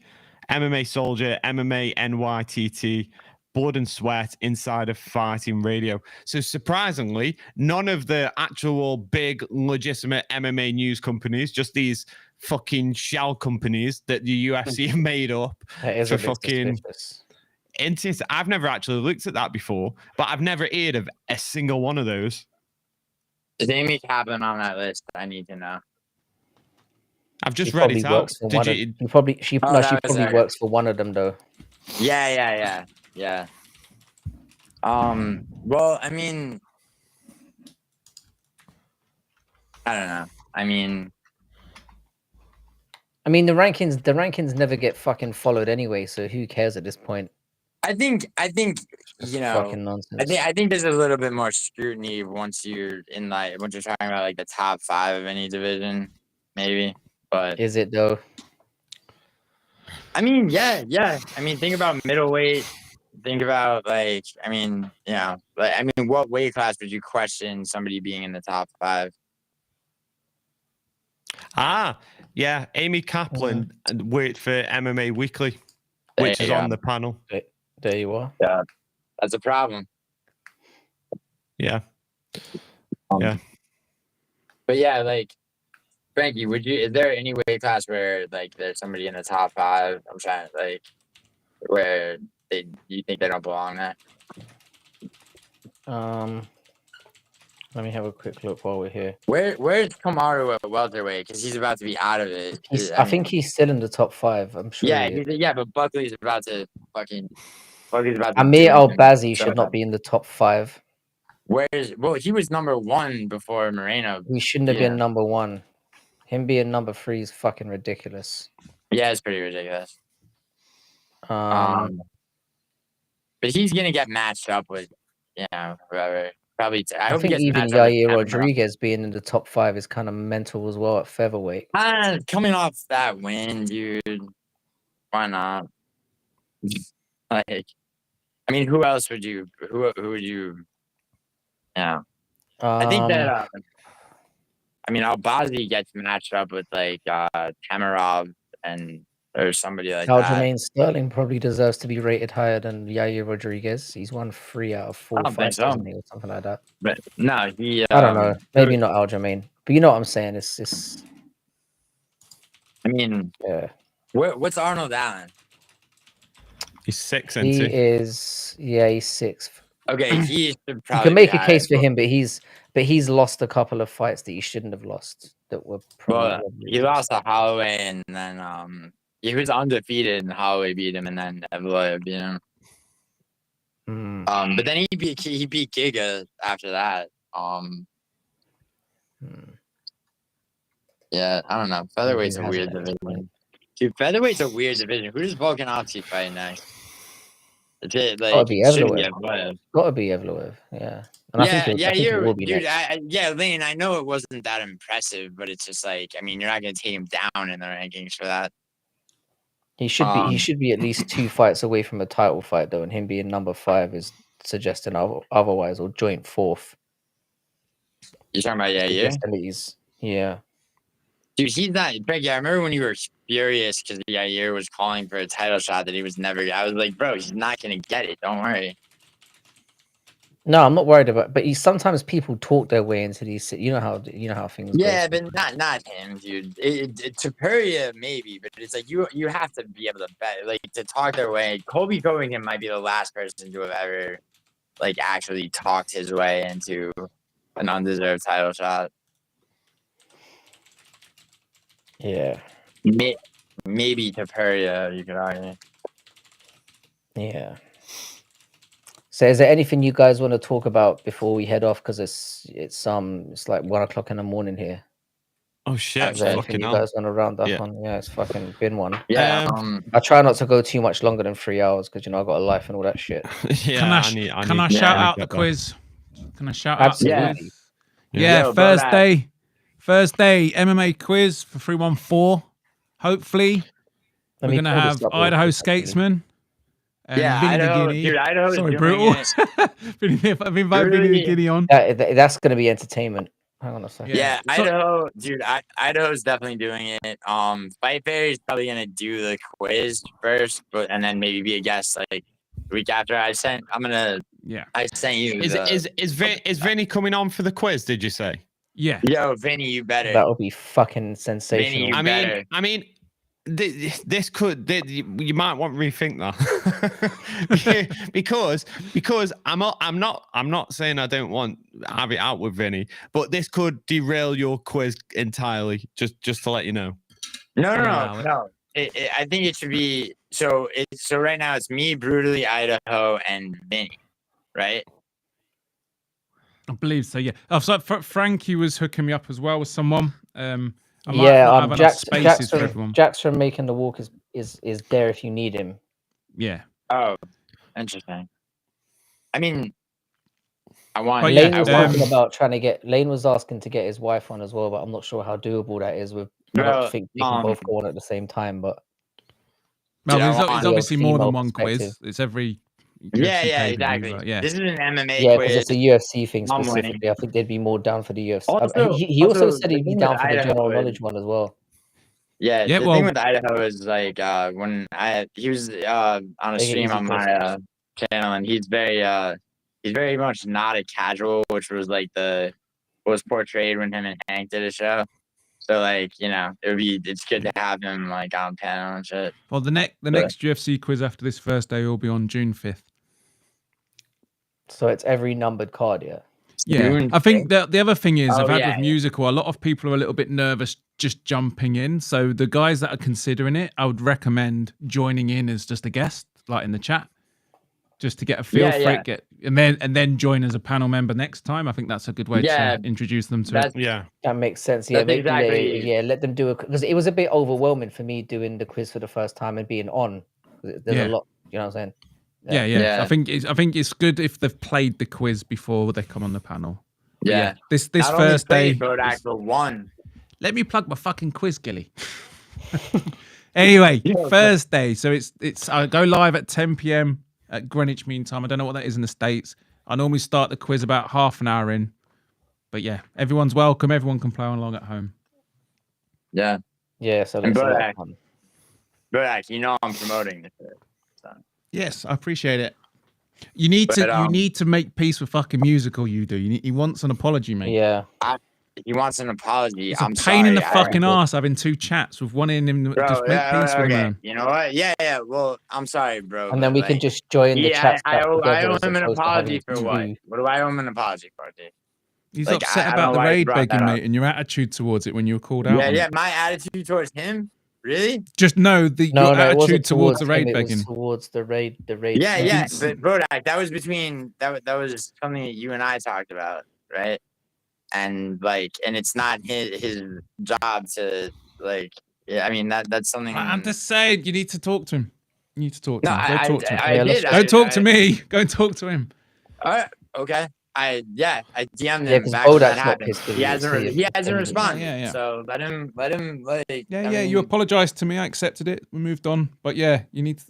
MMA Soldier, MMA NYTT, Blood and Sweat, Insider Fighting Radio. So surprisingly, none of the actual big legitimate MMA news companies, just these fucking shell companies that the UFC have made up That is for a bit fucking. suspicious. I've never actually looked at that before, but I've never heard of a single one of those. Is Amy Kaplan on that list? I need to know. I've just She read probably it out. works for Did one you? of. She probably Oh, that she was probably her. works for one of them though. Yeah. Well, I mean, I don't know. I mean, the rankings never get fucking followed anyway, so who cares at this point? I think It's you know, fucking nonsense. I think there's a little bit more scrutiny once you're talking about like the top 5 of any division, maybe. But Is it though? I mean, yeah. I mean, think about middleweight. Think about what weight class would you question somebody being in the top 5? Yeah, Amy Kaplan worked for MMA Weekly, which is on the panel. There you are. Yeah, that's a problem. Yeah. But yeah, like Frankie, is there any weight class where like there's somebody in the top 5? I'm trying like where you think they don't belong there? Let me have a quick look while we're here. Where's Kamaru at welterweight? Because he's about to be out of it. I think he's still in the top 5. I'm sure. Yeah, but Buckley's about to Amir Al-Bazi should not be in the top 5. He was number 1 before Moreno. He shouldn't have been number 1. Him being number 3 is fucking ridiculous. Yeah, it's pretty ridiculous. But he's gonna get matched up with, whoever. Probably. I think even Yair Rodriguez being in the top 5 is kind of mental as well at featherweight. Coming off that win, dude. Why not? Like, I mean, who else would you? Who would you? Yeah. I think that. Al-Bazi gets matched up with like Tamarov or somebody like that. Aljamain Sterling probably deserves to be rated higher than Yair Rodriguez. He's won 3 out of 4 fights, hasn't he, or something like that. But no, I don't know. Maybe not Aljamain, but you know what I'm saying. It's. I mean, yeah. What's Arnold Allen? He's 6th. He is. Yeah, he's 6th. Okay, he should probably. You can make a case for him, but he's lost a couple of fights that he shouldn't have lost. That were probably. He lost to Holloway, and then he was undefeated, and Holloway beat him, and then Evloev beat him. But then he beat Giga after that. Yeah, I don't know. Featherweight's a weird division. Dude, featherweight's a weird division. Who does Volkanovski fight next? Gotta be Evloev. Gotta be Evloev. Yeah. And I think Lane, I know it wasn't that impressive, but it's just like, I mean, you're not gonna take him down in the rankings for that. He should be at least 2 fights away from a title fight though, and him being number 5 is suggesting otherwise, or joint 4th. You're talking about Yeah. Dude, he's not. Becky, I remember when you were furious because Yair was calling for a title shot that he was never. I was like, bro, he's not gonna get it. Don't worry. No, I'm not worried about. But sometimes people talk their way into these. You know how things. Yeah, go. but not him, dude. Topuria maybe, but it's like you have to be able to bet, like to talk their way. Colby Covington might be the last person to have ever, like, actually talked his way into an undeserved title shot. Yeah. Maybe Topuria, you could argue. Yeah. So, is there anything you guys want to talk about before we head off? Because it's like 1 o'clock in the morning here. Oh shit! Is there anything Fucking you hell. guys want to round up Yeah. on? Yeah, it's fucking been one. Yeah. I try not to go too much longer than 3 hours because I got a life and all that shit. Yeah. Can I, I need. can I yeah, shout I out the quiz? Can I shout Absolutely. out the quiz? Yeah. Yo, bro, Thursday MMA quiz for 314. Hopefully, Let we're me gonna pull this have up real Idaho quick, actually. Skatesman and Yeah, Vinny the Idaho, Guinea. dude, Idaho is Sorry, doing brutal. it. I've invited Vinny the Really? Guinea on. That's going to be entertainment. Hang on a second. Yeah, So- Idaho, dude, Idaho's definitely doing it. Fight Fairy's probably gonna do the quiz first, and then maybe be a guest like the week after. I sent you. Is Vinny coming on for the quiz? Did you say? Yeah. Yo, Vinny, you better. That would be fucking sensational. you better. I mean, this could. You might want to rethink that because I'm not saying I don't want to have it out with Vinny, but this could derail your quiz entirely. Just to let you know. No. I think it should be so. So right now it's me, brutally Idaho, and Vinny, right? I believe so. Yeah. Oh, so Frankie was hooking me up as well with someone. I might Yeah, not have enough spaces for everyone. Jackson making the walk is there if you need him. Yeah. Oh, interesting. I mean, I want. But Lane yeah, was I want. talking about Lane was asking to get his wife on as well, but I'm not sure how doable that is. I don't think we can both go on at the same time, but Well, Dude, I there's want obviously more than female one quiz. perspective. It's every Yeah, UFC pay-per-view, exactly. but yeah. This is an MMA yeah, quiz. because it's a UFC thing I'm winning. specifically. I think they'd be more down for the UFC. Also- he also also, said the he'd be thing down with for the Idaho general is- knowledge one as well. Yeah, Yeah, the well- thing with Idaho is like when he was on a Make it stream easy on for us. my channel, and he's very much not a casual, which was like was portrayed when him and Hank did a show. So like it's good to have him like on panel and shit. Well, the next UFC quiz after this first day will be on June 5th. So it's every numbered card, yeah. Yeah, June I think the other thing is I've had yeah, with musical, a lot of people are a little bit nervous just jumping in. So the guys that are considering it, I would recommend joining in as just a guest, like in the chat, just to get a feel for it. And then join as a panel member next time. I think that's a good way to introduce them to it. Yeah. That makes sense. Yeah, That's maybe exactly- let them do it because it was a bit overwhelming for me doing the quiz for the first time and being on. There's a lot, you know what I'm saying? Yeah. Yeah. I think it's good if they've played the quiz before they come on the panel. But Yeah. This Not only first day. played Bodak, but won. Let me plug my fucking quiz, Gilly. Anyway, first day. So it's I go live at 10 p.m. at Greenwich Mean Time. I don't know what that is in the States. I normally start the quiz about half an hour in. But yeah, everyone's welcome. Everyone can play along at home. Yeah. Yeah, so And that's a lot Bodak. of fun. Bodak, I'm promoting this. Yes, I appreciate it. You need to make peace with fucking musical. You do. He wants an apology, mate. Yeah. He wants an apology. It's I'm a pain in the sorry, fucking ass having two chats with one in him. Bro, Just make peace with the okay. man. You know what? Yeah. Well, I'm sorry, bro. And then but, we can like, just join the chat. I owe him an opposed to apology having for what? two. What do I owe him an apology for, dude? He's Like, upset I don't about know the why you raid brought that begging, up. mate, and your attitude towards it when you were called out. Yeah, on yeah. it. My attitude towards him, really? Just know your It attitude wasn't towards the him, raid it was begging. towards the raid. Yeah, thing. yeah. But Bodak, that was between that was something that you and I talked about, right? And it's not his job to I mean that's something. I'm just saying, you need to talk to him. You need to talk to No, him. Go talk to him. I Yeah, did. Don't talk to me. Go and talk to him. Okay. I DM'd Yeah, him 'cause back when that Bodak's not happened. pissed 'cause He it's hasn't his. responded. Yeah. So let him Yeah, you apologized to me. I accepted it. We moved on. But yeah, you need to,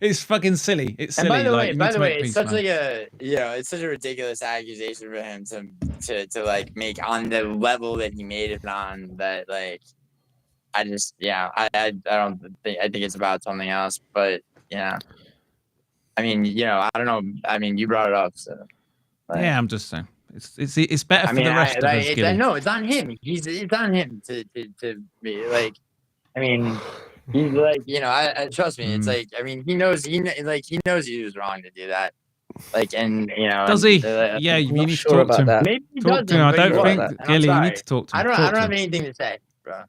it's fucking silly. It's And silly. by the way, peace, it's such man. it's such a ridiculous accusation for him to make on the level that he made it on. That I just I don't think I think it's about something else. But I mean I don't know. I mean you brought it up, so Yeah, I'm just saying. It's better for the rest of us, Gilly. no, it's on him. It's on him to be like. I mean, he's I trust me. It's I mean, he knows he knows he was wrong to do that. And Does he? Yeah, you need to sure talk to him. about that. Maybe he Talk doesn't. to him. I but don't he think, was, and I'm Gilly, you sorry. need to talk to him. I don't Talk to have him. anything to say, bro.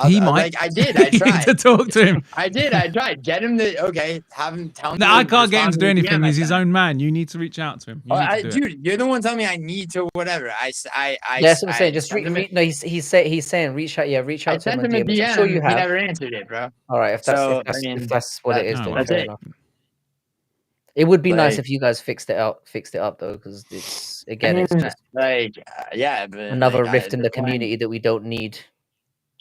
He might. Like, I did. I You need tried. to talk to him. I did. I tried. Get him to have him tell me. No, I can't get him respond to do the anything. DM I He's his sent. own man. You need to reach out to him. You need to do it. Dude, you're the one telling me I need to whatever. Yeah, that's what I'm saying. Just sent him no, he's saying reach out. Yeah, reach I out to him sent and him a DM. Which I'm sure DM. you He have. never answered it, bro. All right, if So, I if mean, that's what it is, then that's fair it. enough. It would be nice Like- if you guys fixed it up though, because it's again, it's just like, yeah, but another like, rift in the point- community that we don't need.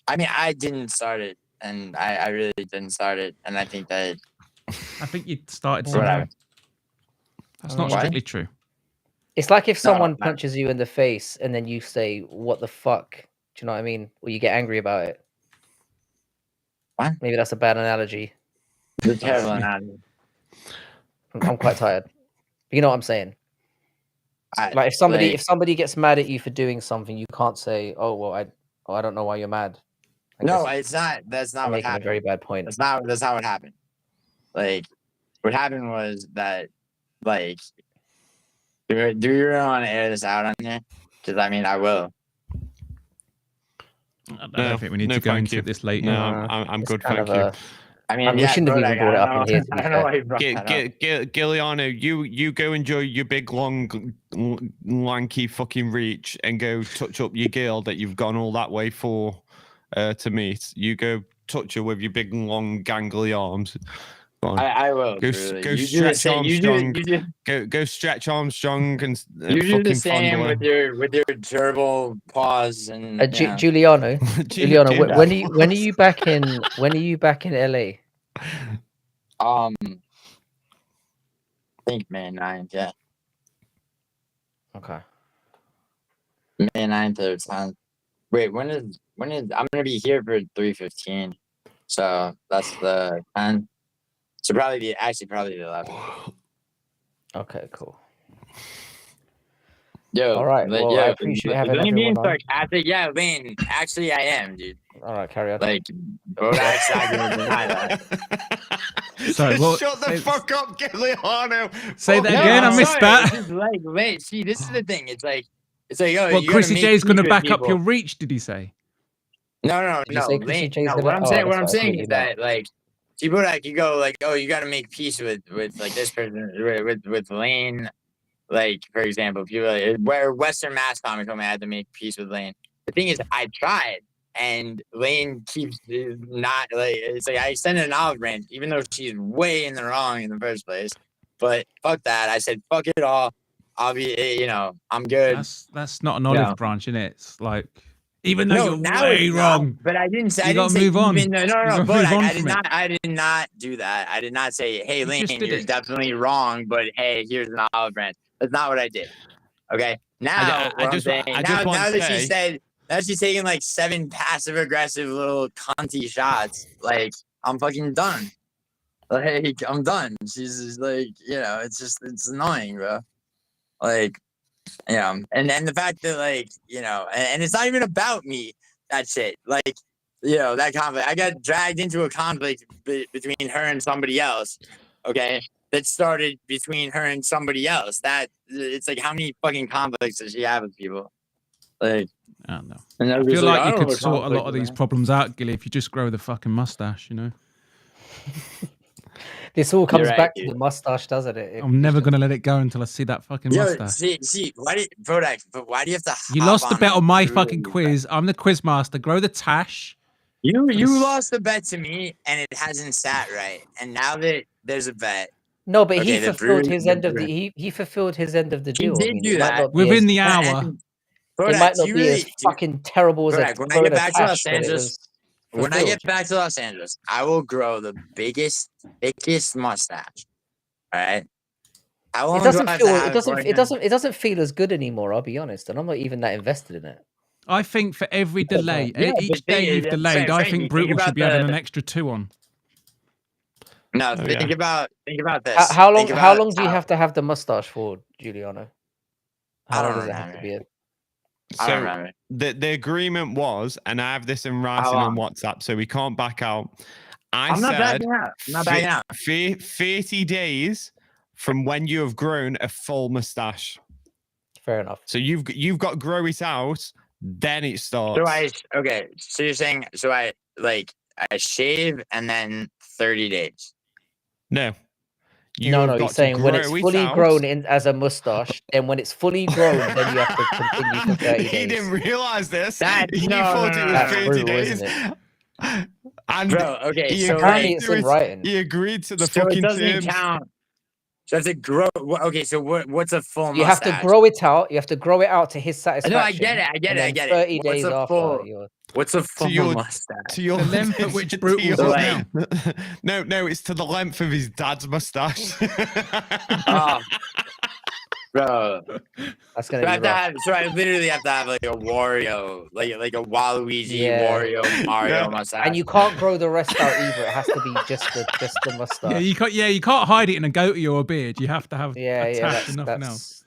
I mean, I didn't start it, and I really didn't start it, and I think that I think you started Whatever. somehow. That's not Why? strictly true. It's like if No, someone I- punches you in the face and then you say, "What the fuck?" Do you know what I mean? Or you get angry about it. What? Maybe that's a bad analogy. the terrible analogy. I'm quite tired. But you know what I'm saying? I- Like if somebody like- gets mad at you for doing something, you can't say, "Oh well, I don't know why you're mad." No, guess it's not. That's not I'm what making a happened. very bad point. That's not what happened. Like, what happened was that, like, do you really want to air this out on here? Because I mean, I will. I don't think we need no, to go thank into you. it this late. No, yeah. I'm It's good, kind thank of you. a- I mean, we yeah, shouldn't have even brought it up in here, to be I don't know fair. why you brought that up. Giuliano, you go enjoy your big long lanky fucking reach and go touch up your girl that you've gone all that way for to meet. You go touch her with your big long gangly arms. Go on. I will. Go truly. go You do the stretch same- Armstrong. You do, Go stretch Armstrong and you do the fucking same fondle with your gerbil paws and yeah. Giuliano, her. Giuliano, Gin- when are you back in? When are you back in LA? I think May 9th, yeah. Okay. May 9th or 10th. Wait, when is I'm gonna be here for 3:15. So that's the 10th. So probably the 11th. Okay, cool. Yo, All right, well, I yo, appreciate having Lane being everyone on. sarcastic. Yeah, Lane. Actually, I am, dude. All right, carry on. Like, Bodak's not gonna deny that. Sorry, well, shut the say- fuck up, Giuliano. Say that Fuck again, I off. missed that. It's just like, wait, see, this is the thing. It's like, yo, Well, you gotta Chrissy make J's going to peace with back up people. your reach, did he say? No, Did you say Chrissy Lane, J's no. gonna- What I'm oh, saying, that's what I'm what I saying thought is you meant. that, like, Bodak, you go like, oh, you got to make peace with like this person, with Lane. Like, for example, people like, where Western Mass Comics told me I had to make peace with Lane. The thing is, I tried, and Lane keeps not like. It's like I extended an olive branch, even though she's way in the wrong in the first place. But fuck that. I said, fuck it all. I'll be, I'm good. That's not an olive No. branch, innit? It's like, even though you're now way it's not, wrong. but I didn't say. You I didn't gotta say move on. even. No, You gotta Bodak, move on I did from it. not. I did not do that. I did not say, "Hey, You Lane, just did you're it. definitely wrong," but hey, here's an olive branch. That's not what I did. Okay. Now, I what just- I'm saying, I just want now to that she say- said, now she's taking like 7 passive aggressive little cunty shots. Like, I'm fucking done. Like, I'm done. She's just like, it's annoying, bro. Like, and the fact that, like, and it's not even about me, that shit. Like, that conflict. I got dragged into a conflict between her and somebody else. Okay. That started between her and somebody else. That it's like, how many fucking conflicts does she have with people? Like, I don't know. and I was feel like, like you don't could know what sort a lot conflict of is, these man. problems out, Gilly, if you just grow the fucking mustache, you know? This all comes right, back to dude. the mustache, doesn't it? I'm never going to let it go until I see that fucking Yo, mustache. see, why do you have to? You hop lost the bet a on my really fucking bad- quiz. I'm the quiz master. Grow the tash. You this- lost the bet to me, and it hasn't sat right. And now that there's a bet, No, but Okay, he the fulfilled brewery- his the end of the brewery. he fulfilled his end of the He deal. did I mean, do it might that. not be Within as, the hour. and- it Bodak, might not you be really- as fucking terrible as a Bodak, when I grow get the back to tash, Los but it Angeles, was when I fulfilled. get back to Los Angeles, I will grow the biggest, thickest mustache. All right. How long It doesn't do I have feel to have for it doesn't feel as good anymore, I'll be honest, and I'm not even that invested in it. I think for every delay, Yeah, each but day they- you've delayed, I Frankie, think think Brutal should about be having the- an extra 2 on. No, Oh, think yeah. about this. How long Think how about long do you have to have the mustache for, Giuliano? I How long don't does it have to remember. be? I don't So remember. the agreement was, and I have this in How writing on long? WhatsApp, so we can't back out. I'm not backing out. I'm not backing out. 30 days from when you have grown a full mustache. Fair enough. So you've got to grow it out, then it starts. So okay. So you're saying like a shave and then 30 days? No. You No, have no, got he's to saying when it's grow it fully out. grown in as a mustache, and when it's fully grown, then you have to continue for 30 He days. didn't realize this. That- He no, thought no, it no, was no, That's 30 brutal, days. isn't it? And Bro, okay, he so Apparently agreed it's to in it. writing. He agreed to the so fucking it doesn't terms. count. So that's a grow. Okay, so what's a full You have mustache? to grow it out. You have to grow it out to his No, satisfaction. I get it. I get and it. I then get 30 it. What's days a after, full? you're What's a full your- mustache? To your The length at which to Brutal's your- is now. No, it's to the length of his dad's mustache. Oh, bro. that's So gonna I, be rough. so I literally have to have like a Wario, like a Waluigi, Yeah. Wario, Mario Yeah. mustache. And you can't grow the rest out either. It has to be just the mustache. Yeah, you can't. Yeah, you can't hide it in a goatee or a beard. You have to have yeah, a yeah, tash and nothing else. that's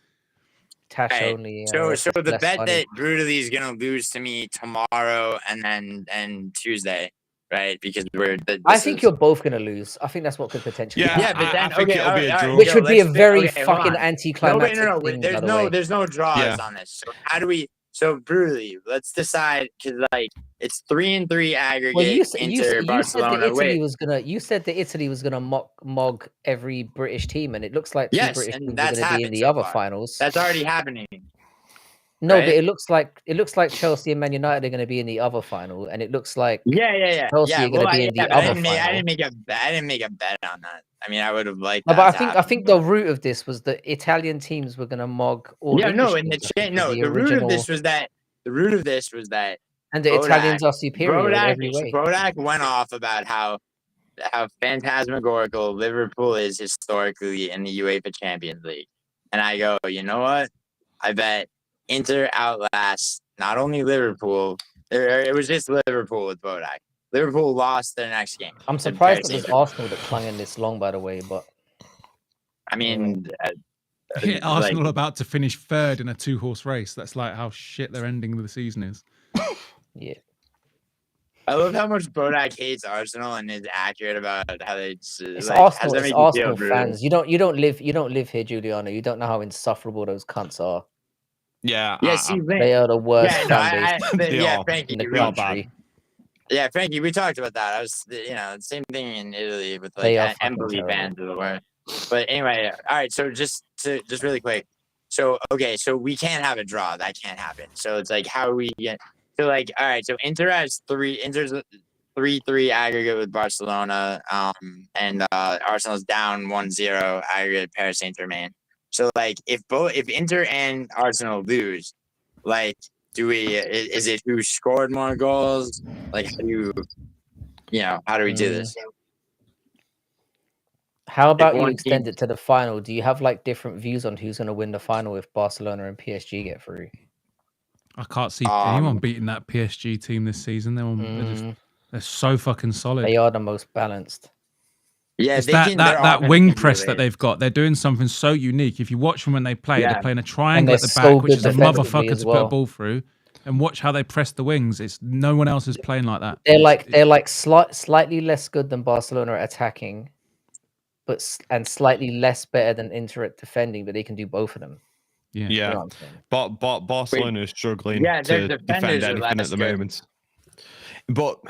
Tash Right. only. So that's just the less bet money. that Brutally is gonna lose to me tomorrow and Tuesday, right? Because I think you're both gonna lose. I think that's what could potentially Yeah, happen. Yeah, but then I think okay, it'll be a all right, draw. Which yo, would be a let's- very okay, hold fucking on. anticlimactic No, thing, there's by the way. there's no draws Yeah. on this. So how do we? So Brutally, let's decide because like it's 3-3 aggregate. Well, you Inter said Barcelona. that Italy Wait, was gonna. You said that Italy was gonna mog every British team, and it looks like two yes, British teams and are that's gonna be in happened the so other far. finals. That's already happening. No, right? but it looks like Chelsea and Man United are gonna be in the other final, and it looks like Yeah. Chelsea Yeah, are gonna well, be in the but other I didn't final. make a bet on that. I mean, I would have liked No, that. but to I happen, think but- the root of this was that Italian teams were gonna mog all Yeah, English no, in the teams. I chain. think, No, the the root of original, this was that. The root of this was that and the Italians are superior in every way. Brodak went off about how phantasmagorical Liverpool is historically in the UEFA Champions League, and I go, you know what? I bet Inter outlasts not only Liverpool. It was just Liverpool with Brodak. Liverpool lost their next game. I'm to surprised Paris that there's Saint-Germain. Arsenal that clung in this long, by the way. But I mean, Yeah, like- Arsenal about to finish third in a two-horse race. That's like how shit their ending of the season is. yeah, I love how much Brodak hates Arsenal and is accurate about how they. it's Like, Arsenal. has It's that make you feel, Arsenal Bruno? fans. You don't live here, Giuliano. You don't know how insufferable those cunts are. Yeah. Yeah, see, They are the worst yeah, no, fan base They yeah, are. Frankie, in the They are country. yeah, Frankie, we talked about that. I was, the same thing in Italy with They are like fucking Empoli terrible. fans of the world. But anyway, all right. So just really quick. So okay, so we can't have a draw. That can't happen. So it's like how we get. So like, all right. So Inter's 3-3 aggregate with Barcelona. And Arsenal's down 1-0 aggregate Paris Saint-Germain. So like, if Inter and Arsenal lose, like, is it who scored more goals? Like, how do we do this? How about you one extend team- it to the final? Do you have like different views on who's going to win the final if Barcelona and PSG get through? I can't see Um, anyone beating that PSG team this season. They're so fucking solid. They are the most balanced. Yeah, It's they that can, their that offense wing can press really- that they've got. They're doing something so unique. If you watch them when they play, Yeah. they're playing a triangle at they're the back, so which good is a defensively motherfucker as to put a well. ball through. And watch how they press the wings. It's no one else is playing like that. They're like slightly less good than Barcelona at attacking, but slightly less better than Inter at defending. But they can do both of them. Yeah. You Yeah. know what I'm saying? But Barcelona is struggling Yeah, their to defenders defend are anything less at the good. moment. But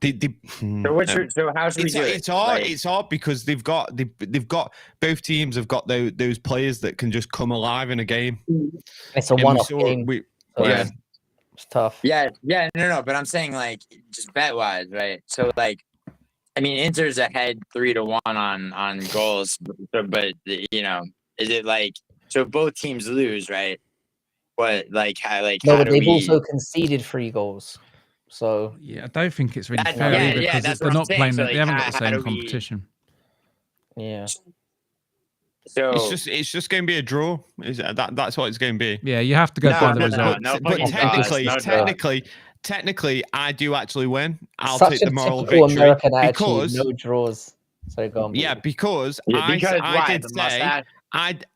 So how should we do it? it's hard. Like- It's hard because they've got both teams have got those players that can just come alive in a game. It's a And we one-off saw- game. we- So yeah. it's tough. Yeah, no, but I'm saying like just bet wise, right? So like, I mean, Inter's ahead 3-1 on goals, but is it like so if both teams lose, right? What No, how but do they've we? also conceded 3 goals. So Yeah, I don't think it's really That- fair yeah, either yeah, because that's they're what I'm not saying. playing. So, They like, haven't got the how same do we- competition. yeah, So It's just going to be a draw. That's what it's going to be. Yeah, you have to go No, by the no, result. no. But fucking technically, draws, no draws. technically, I do actually win. I'll such take a the moral typical victory American attitude. because No draws. So go on. yeah, Boo. because Yeah, because I why? did The say mustache?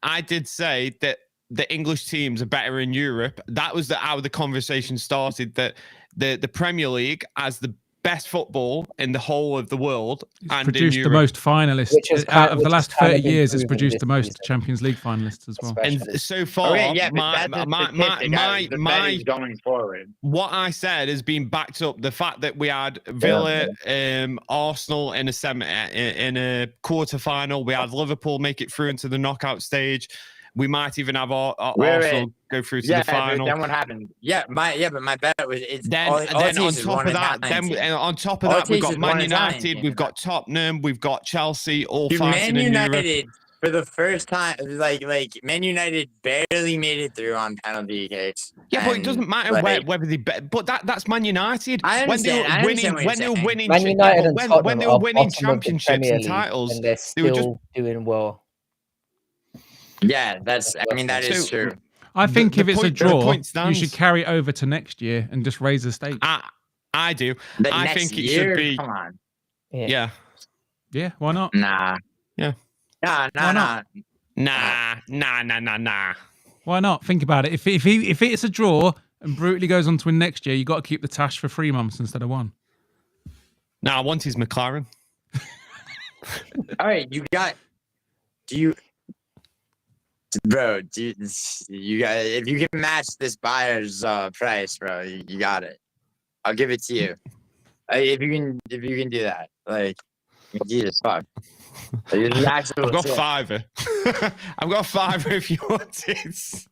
I did say that the English teams are better in Europe. That was how the conversation started. That the Premier League as the best football in the whole of the world. It's and produced in the Europe. most finalists out of the last 30 years. It's produced the most Champions League finalists as well. And so far, Okay, yeah, but that's a statistic. The bet is going forward. What I said has been backed up. The fact that we had Villa, Arsenal in a quarter final. We had Liverpool make it through into the knockout stage. We might even have Arsenal go through to the final. Then what happened? But my bet was then on top of that, we've got Man United, we've got Tottenham, we've got Chelsea, all fighting in Europe. Man United for the first time, like Man United barely made it through on penalty kicks. Yeah, but it doesn't matter whether they. But that's Man United. I understand. When they were winning, Man United and Tottenham when they were winning are bottom of the championships Premier and League, titles, and they're still doing well. Yeah, that is true. I think if it's a draw, you stands. should carry it over to next year and just raise the stakes. I do. I think it year? should be. Come on. Yeah. Yeah, why not? Nah. Yeah. Nah. Why not? Think about it. If it's a draw and Brutally goes on to win next year, you got to keep the Tash for 3 months instead of 1. No, I want his McLaren. All right, you got. Bro, you got. If you can match this buyer's price, bro, you got it. I'll give it to you. If you can do that, like, Jesus fuck. I've got $5. I've got $5 if you want it.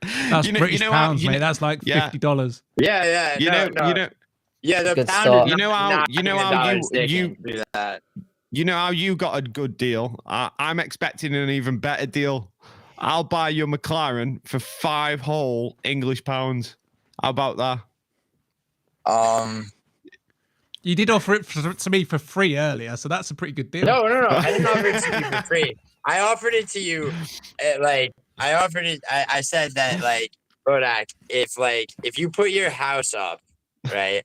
That's British pounds, mate. That's like $50. Yeah. Yeah, the pound. You know how you got a good deal. I'm expecting an even better deal. I'll buy your McLaren for 5 whole English pounds. How about that? You did offer it to me for free earlier, so that's a pretty good deal. No. I didn't offer it to you for free. I offered it to you, I said that, like, Bodak, if you put your house up, right,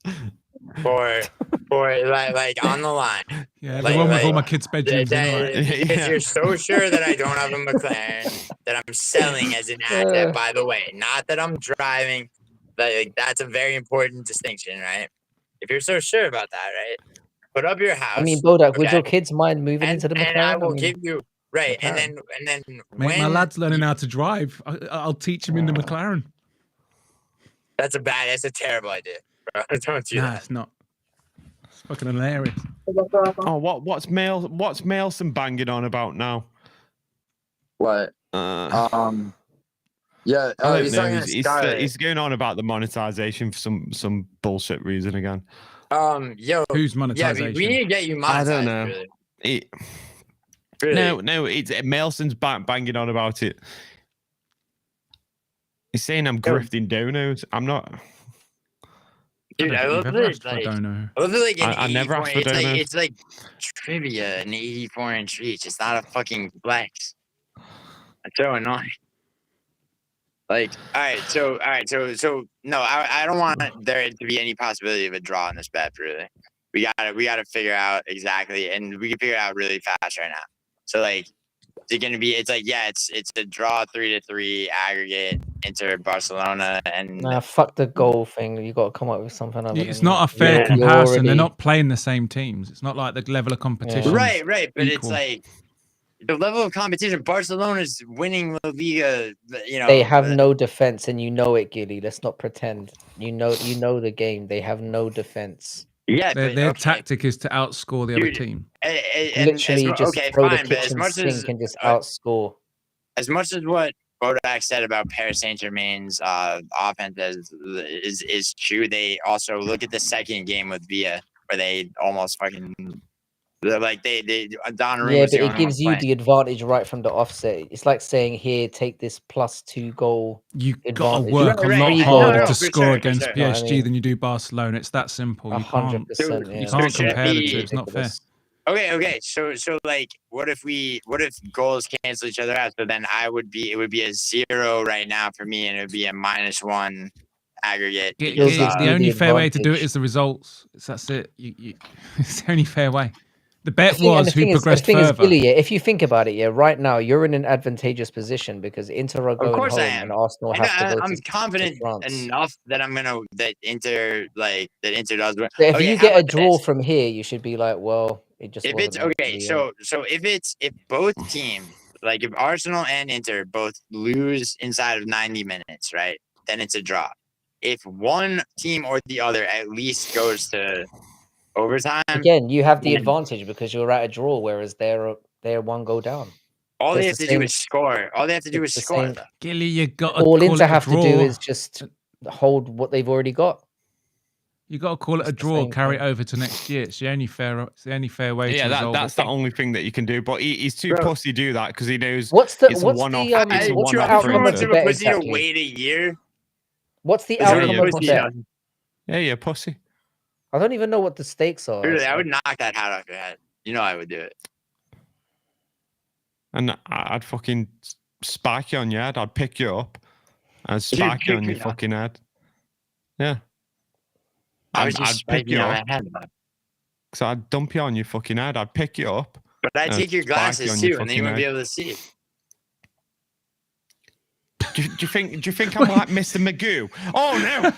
for like on the line. Yeah, the one with all my kids' bedrooms. Because you're so sure that I don't have a McLaren that I'm selling as an asset, by the way. Not that I'm driving. Like, that's a very important distinction, right? If you're so sure about that, right? Put up your house. I mean, Bodak, would your kids mind moving into the McLaren? And I will give you and then mate, my lad's learning how to drive. I'll teach him in the McLaren. That's a terrible idea, bro. Don't do that. Nah, it's not. It's fucking hilarious. Oh, what's Mailson banging on about now? What? Yeah, he's going on about the monetization for some bullshit reason again. Who's monetization? Yeah, we need to get you monetized. I don't know. Really. No, it's Mailson's banging on about it. He's saying I'm grifting donos. I'm not. Dude, I love it. I never asked for donos. It's like trivia, an 84-inch reach. It's not a fucking flex. That's so annoying. Like, all right, so no, I don't want there to be any possibility of a draw in this bet. Really, we gotta figure out exactly, and we can figure it out really fast right now. So, like, is it gonna be? It's like, yeah, it's a draw 3-3 aggregate into Barcelona, and nah, fuck the goal thing. You got to come up with something. It's not a fair comparison. They're not playing the same teams. It's not like the level of competition. Right, but equal. It's like. The level of competition, Barcelona's winning La Liga. They have no defense, and you know it, Gilly. Let's not pretend. You know the game. They have no defense. Yeah, their tactic is to outscore the other team. Literally, just throw the kitchen sink and just outscore. As much as what Bodak said about Paris Saint-Germain's offense is true, they also look at the second game with Villa, where they almost fucking. Like Donnarumma. Yeah, but it gives you the advantage right from the offset. It's like saying, "Here, take this +2 goal." You got to work a lot harder to score against PSG than you do Barcelona. It's that simple. You 100%. You can't compare the two. It's not fair. Okay. So like, what if goals cancel each other out? So then it would be a 0 right now for me, and it would be a -1 aggregate. The only fair way to do it is the results. That's it. It's the only fair way. The bet was who progressed the thing is, further. Gilly, if you think about it, right now you're in an advantageous position because Inter are Of going course home I am. and Arsenal have to go I'm to confident France. enough that Inter does win. So if Okay, you how get a about draw this? from here, you should be like, well, it just If wasn't it's meant to okay, be. so if both teams, like if Arsenal and Inter both lose inside of 90 minutes, right? Then it's a draw. If one team or the other at least goes to overtime, Again, you have the then advantage because you're at a draw, whereas they're one goal down. all So they it's have the to do same- is score. All they have to do is the score. same. Gilly, you got to All call Inter it a have to do draw. is just hold what they've already got. You got to call it a It's the draw, same carry it thing. over to next year. It's the only fair way to Yeah, resolve that's it. the only thing that you can do. But he's too Bro. pussy do that because he knows What's the it's a one-off. It's a what's the one-off for outcome him of to- the a bet pussy to exactly? wait a year. What's the Is there outcome a of the pussy bet? doesn't- Yeah, yeah, pussy. I don't even know what the stakes are. Truly, I so- would knock that hat off your head. You know I would do it. And I'd fucking spike you on your head. I'd pick you up and spike you on your fucking head. Yeah. I was I'd just pick you spiking on up. my head. because I'd dump you on your fucking head. I'd pick you up. But I'd and take your spike you glasses on your too, and then you fucking wouldn't be head. able to see. Do you think I'm like Mr. Magoo? Oh no!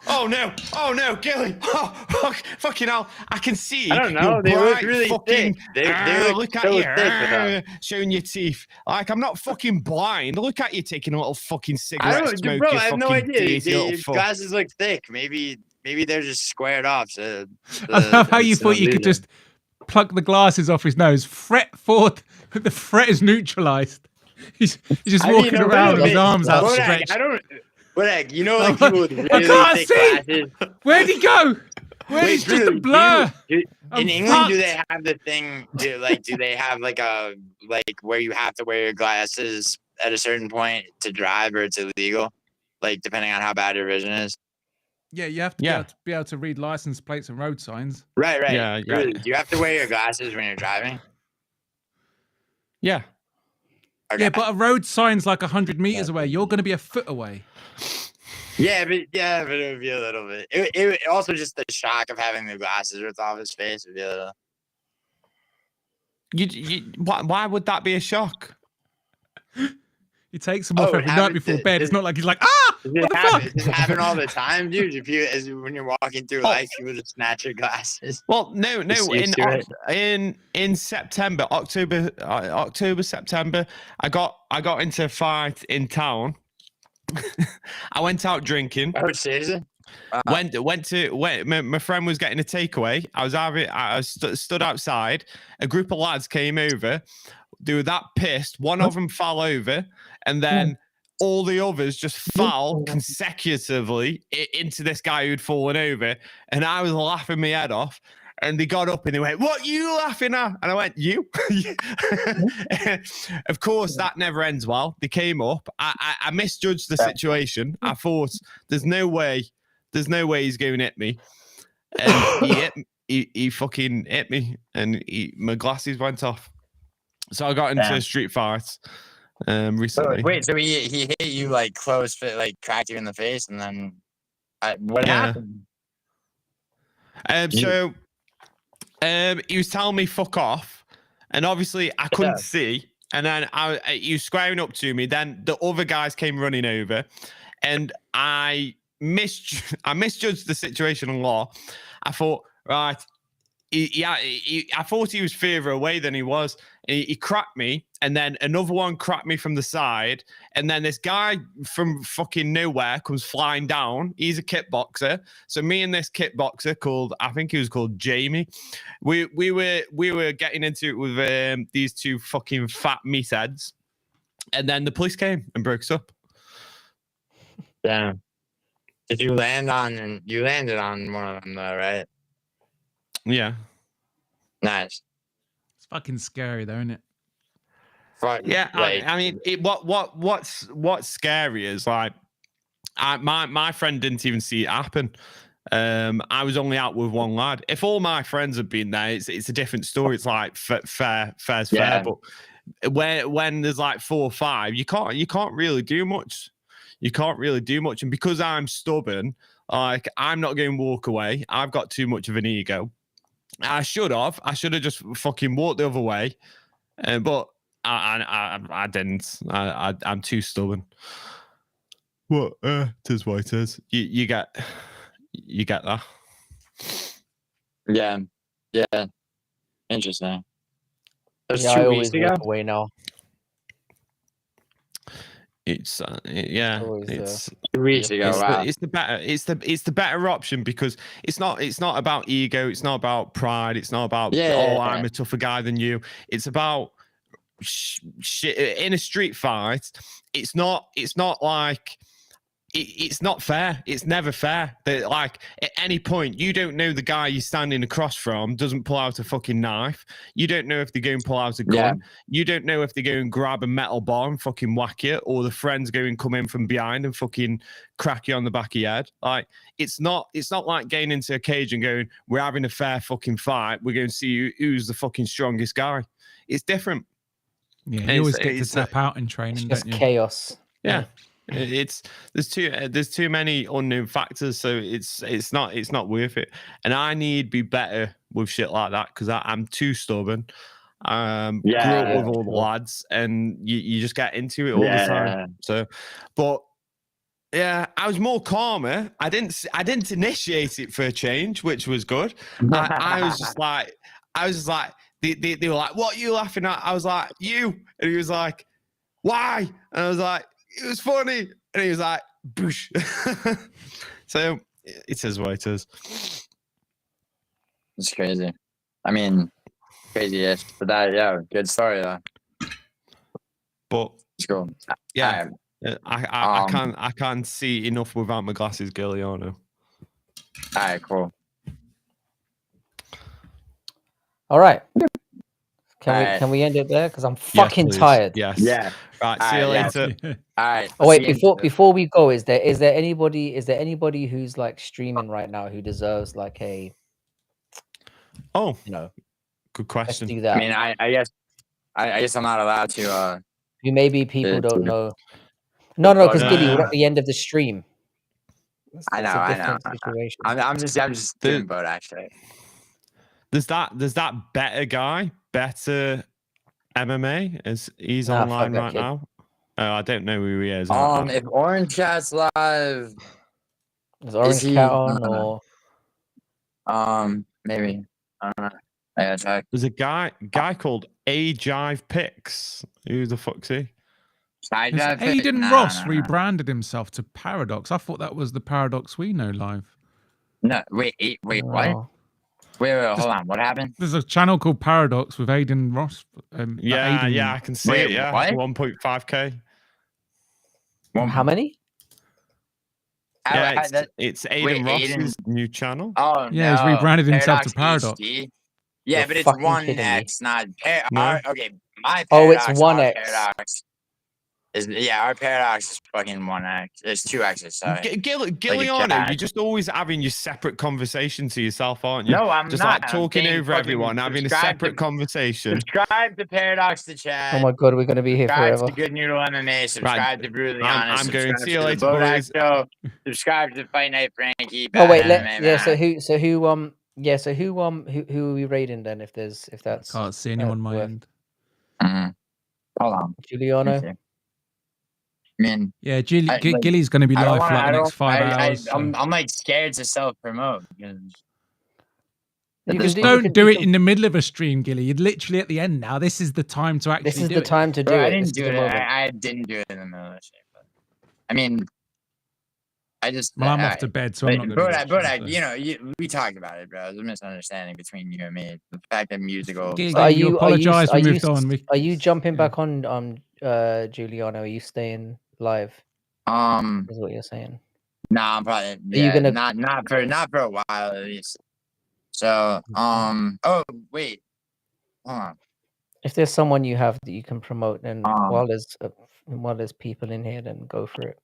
Oh no! Oh no, Gilly! Oh fucking hell! I can see. I don't know. Your They look bright really fucking, thick. They look look at so you thick without- showing your teeth. Like I'm not fucking blind. Look at you taking a little fucking I cigarette don't, smoke. bro. You I have no fucking idea. dirty little Your fuck. glasses look thick. Maybe they're just squared off. So I love how you thought you could just pluck the glasses off his nose, fret forth, the fret is neutralized. He's just walking around with his arms outstretched. I don't. But you know, like people with really I can't thick see! glasses. Where'd he go? Where's Wait, just a really, blur? in I'm England, do fucked. they have the thing? Do they have like a where you have to wear your glasses at a certain point to drive, or it's illegal? Like depending on how bad your vision is. Yeah, you have to be able to read license plates and road signs. Right. Yeah, yeah. Really, do you have to wear your glasses when you're driving? Yeah. Okay. Yeah, but a road sign's like 100 meters away. You're going to be a foot away. Yeah, but it would be a little bit. It also just the shock of having the glasses ripped off his face would be a little. Why would that be a shock? He takes them off Oh, it every night happens- before bed. It's it- not like he's like, what the fuck? Does it happen all the time, dude? When you're walking through life, people just snatch your glasses. Well, no. Just used to it. In September, October, September, I got into a fight in town. I went out drinking. Oh, seriously? My friend was getting a takeaway. I stood outside. A group of lads came over. They were that pissed. One of them fell over, and then all the others just fell consecutively into this guy who'd fallen over. And I was laughing my head off. And they got up and they went, "What you laughing at?" And I went, "You." Of course, that never ends well. They came up. I misjudged the situation. I thought, "There's no way he's going to hit me." And he fucking hit me, and my glasses went off. So I got into a street fight recently. Wait, so he hit you like close, like cracked you in the face, and then what happened? So he was telling me fuck off, and obviously I couldn't see. And then he was squaring up to me. Then the other guys came running over, and I misjudged the situation a lot. I thought, right, I thought he was further away than he was. He cracked me, and then another one cracked me from the side, and then this guy from fucking nowhere comes flying down. He's a kickboxer. So me and this kickboxer I think he was called Jamie, we were getting into it with these two fucking fat meatheads, and then the police came and broke us up. Damn. Did you land on? You landed on one of them though, right? Yeah. Nice. It's fucking scary though, isn't it? Yeah, I mean, what's scary is like, my friend didn't even see it happen. I was only out with one lad. If all my friends had been there, it's a different story. It's like fair's fair. But when there's like 4 or 5, you can't really do much. You can't really do much, and because I'm stubborn, like I'm not going to walk away. I've got too much of an ego. I should have just fucking walked the other way, but I didn't. I'm too stubborn. What? Tis what it is. You get that. Yeah. Yeah. Interesting. That's Yeah, I 2 always weeks ago. walk away now. It's yeah, Always, it's 2 weeks ago. it's Wow. the better option because it's not about ego, it's not about pride, it's not about Yeah. I'm a tougher guy than you. It's about in a street fight. It's not like it's not fair. It's never fair. That like at any point you don't know the guy you're standing across from doesn't pull out a fucking knife. You don't know if they go and pull out a gun. Yeah. You don't know if they go and grab a metal bar and fucking whack you, or the friends go and come in from behind and fucking crack you on the back of your head. Like it's not like getting into a cage and going, we're having a fair fucking fight. We're going to see who's the fucking strongest guy. It's different. Yeah, you always get to tap out in training, it's just don't you? chaos. Yeah. There's too many unknown factors, so it's not worth it. And I need to be better with shit like that because I'm too stubborn. Grew up with all the lads, and you just get into it all the time. So, but yeah, I was more calmer. I didn't initiate it for a change, which was good. I was just like they were like, "What are you laughing at?" I was like, "You," and he was like, "Why?" And I was like, "It was funny," and he was like, "Boosh." So it is what it is. It's crazy. I mean, crazy-ish, but that good story though. But It's cool. yeah, I can't see enough without my glasses, Giuliano. All right, cool. All right. Can we end it there? Because I'm fucking please. tired. Yes. Yeah. Right. See you later. All right. Oh wait, before we go, is there anybody who's like streaming right now who deserves like a Oh, good question. Let's do that. I mean, I guess I'm not allowed to. Who maybe people don't know. No, because Giddy, we're at the end of the stream. I know. Situation. I'm just doing both actually. There's that better guy, better MMA, as he's online right now. Oh, I don't know who he is. If Orange Cat's live, is Orange Cat on or maybe I don't know. I gotta check. There's a guy called Ajive Pix. Who the fuck's he? Aiden Ross rebranded himself to Paradox. I thought that was the Paradox we know live. No, wait, what? Wait, hold on. What happened? There's a channel called Paradox with Aiden Ross. Yeah, I can see it. Yeah, what? 1.5K. How many? Yeah, it's Aiden Ross's new channel. Oh, yeah, he's rebranded himself to Paradox. HD. You're Yeah, but it's 1X, not okay. My Paradox, it's 1X. Paradox our Paradox is fucking 1X. It's 2X's. So Giuliano, you're just always having your separate conversation to yourself, aren't you? No, I'm just not. Like talking over everyone, having a separate conversation. Subscribe to Paradox the Chat. Oh my god, we're gonna be here forever. Subscribe to Good Noodle MMA. Subscribe to Brutally Honest. I'm going. See you later, boys. Subscribe to Fight Night Frankie. Oh wait, who are we raiding then? If that's Can't see anyone on my end. Hold on, Giuliano. Yeah, Gilly's going to be live for like the next 5 hours. I'm like scared to self-promote. Just don't do it in the middle of a stream, Gilly. You're literally at the end now. This is the time to actually do it. This is the time to do it. I didn't do it. I didn't do it in the middle of the stream. But I mean, I just. Well, I'm off to bed, so I'm not going to. But we talked about it, bro. There's a misunderstanding between you and me. The fact that musical. You apologize. We moved on. Are you jumping back on Giuliano? Are you staying live? Is what you're saying? Nah, I'm probably. Yeah, gonna... not for a while at least. So oh wait, hold on. If there's someone you have that you can promote, then while there's people in here, then go for it.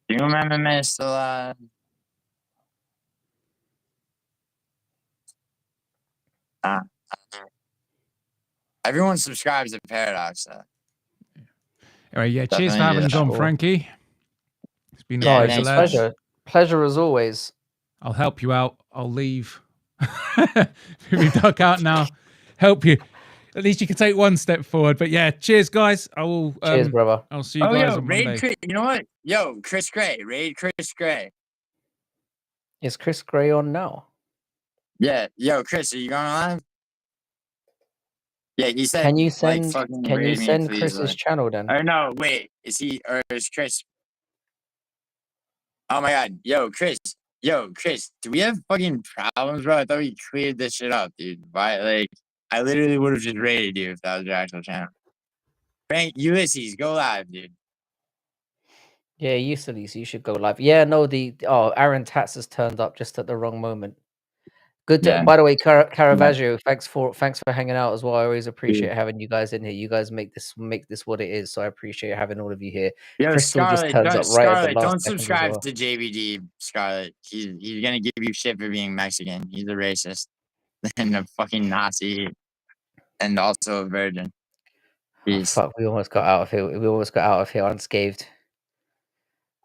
Do you remember me still? Everyone subscribes to Paradox. All right, yeah. Cheers for having us on, Frankie. It's been a pleasure as always. I'll help you out. I'll leave. we duck out now. Help you. At least you can take one step forward. But yeah, cheers, guys. I will. Cheers, brother. I'll see you guys on raid Monday. Chris, you know what? Yo, Chris Gray, raid Chris Gray. Is Chris Gray on now? Yeah, yo, Chris, are you going live? Yeah, he said. Can you like, send? fucking Can you raid me, send please, Chris's like- channel then? Or no, wait, is he or is Chris? Oh my god, yo, Chris, do we have fucking problems, bro? I thought we cleared this shit up, dude. Why, like, I literally would have just raided you if that was your actual channel. Frank, Ulysses, go live, dude. Yeah, Ulysses, you should go live. Yeah, no, Aaron Tats has turned up just at the wrong moment. Good. Yeah. By the way, Caravaggio, thanks for hanging out as well. I always appreciate having you guys in here. You guys make this what it is. So I appreciate having all of you here. Yo, Crystal just Scarlett, turns up right at the last don't second as subscribe well. to JVD, Scarlett. He's gonna give you shit for being Mexican. He's a racist and a fucking Nazi, and also a virgin. Oh, Peace. fuck, we almost got out of here. We almost got out of here unscathed.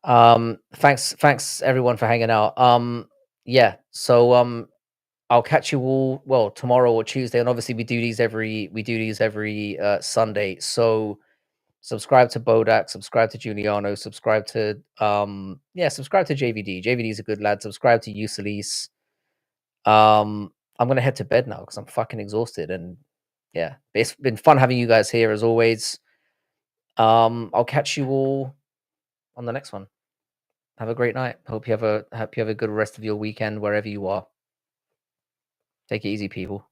Thanks everyone for hanging out. Yeah. So I'll catch you all tomorrow or Tuesday, and obviously we do these every Sunday. So subscribe to Bodak, subscribe to Giuliano, subscribe to subscribe to JVD. JVD is a good lad. Subscribe to Ulysses. I'm gonna head to bed now because I'm fucking exhausted, and yeah, it's been fun having you guys here as always. I'll catch you all on the next one. Have a great night. Hope you have a good rest of your weekend wherever you are. Take it easy, people.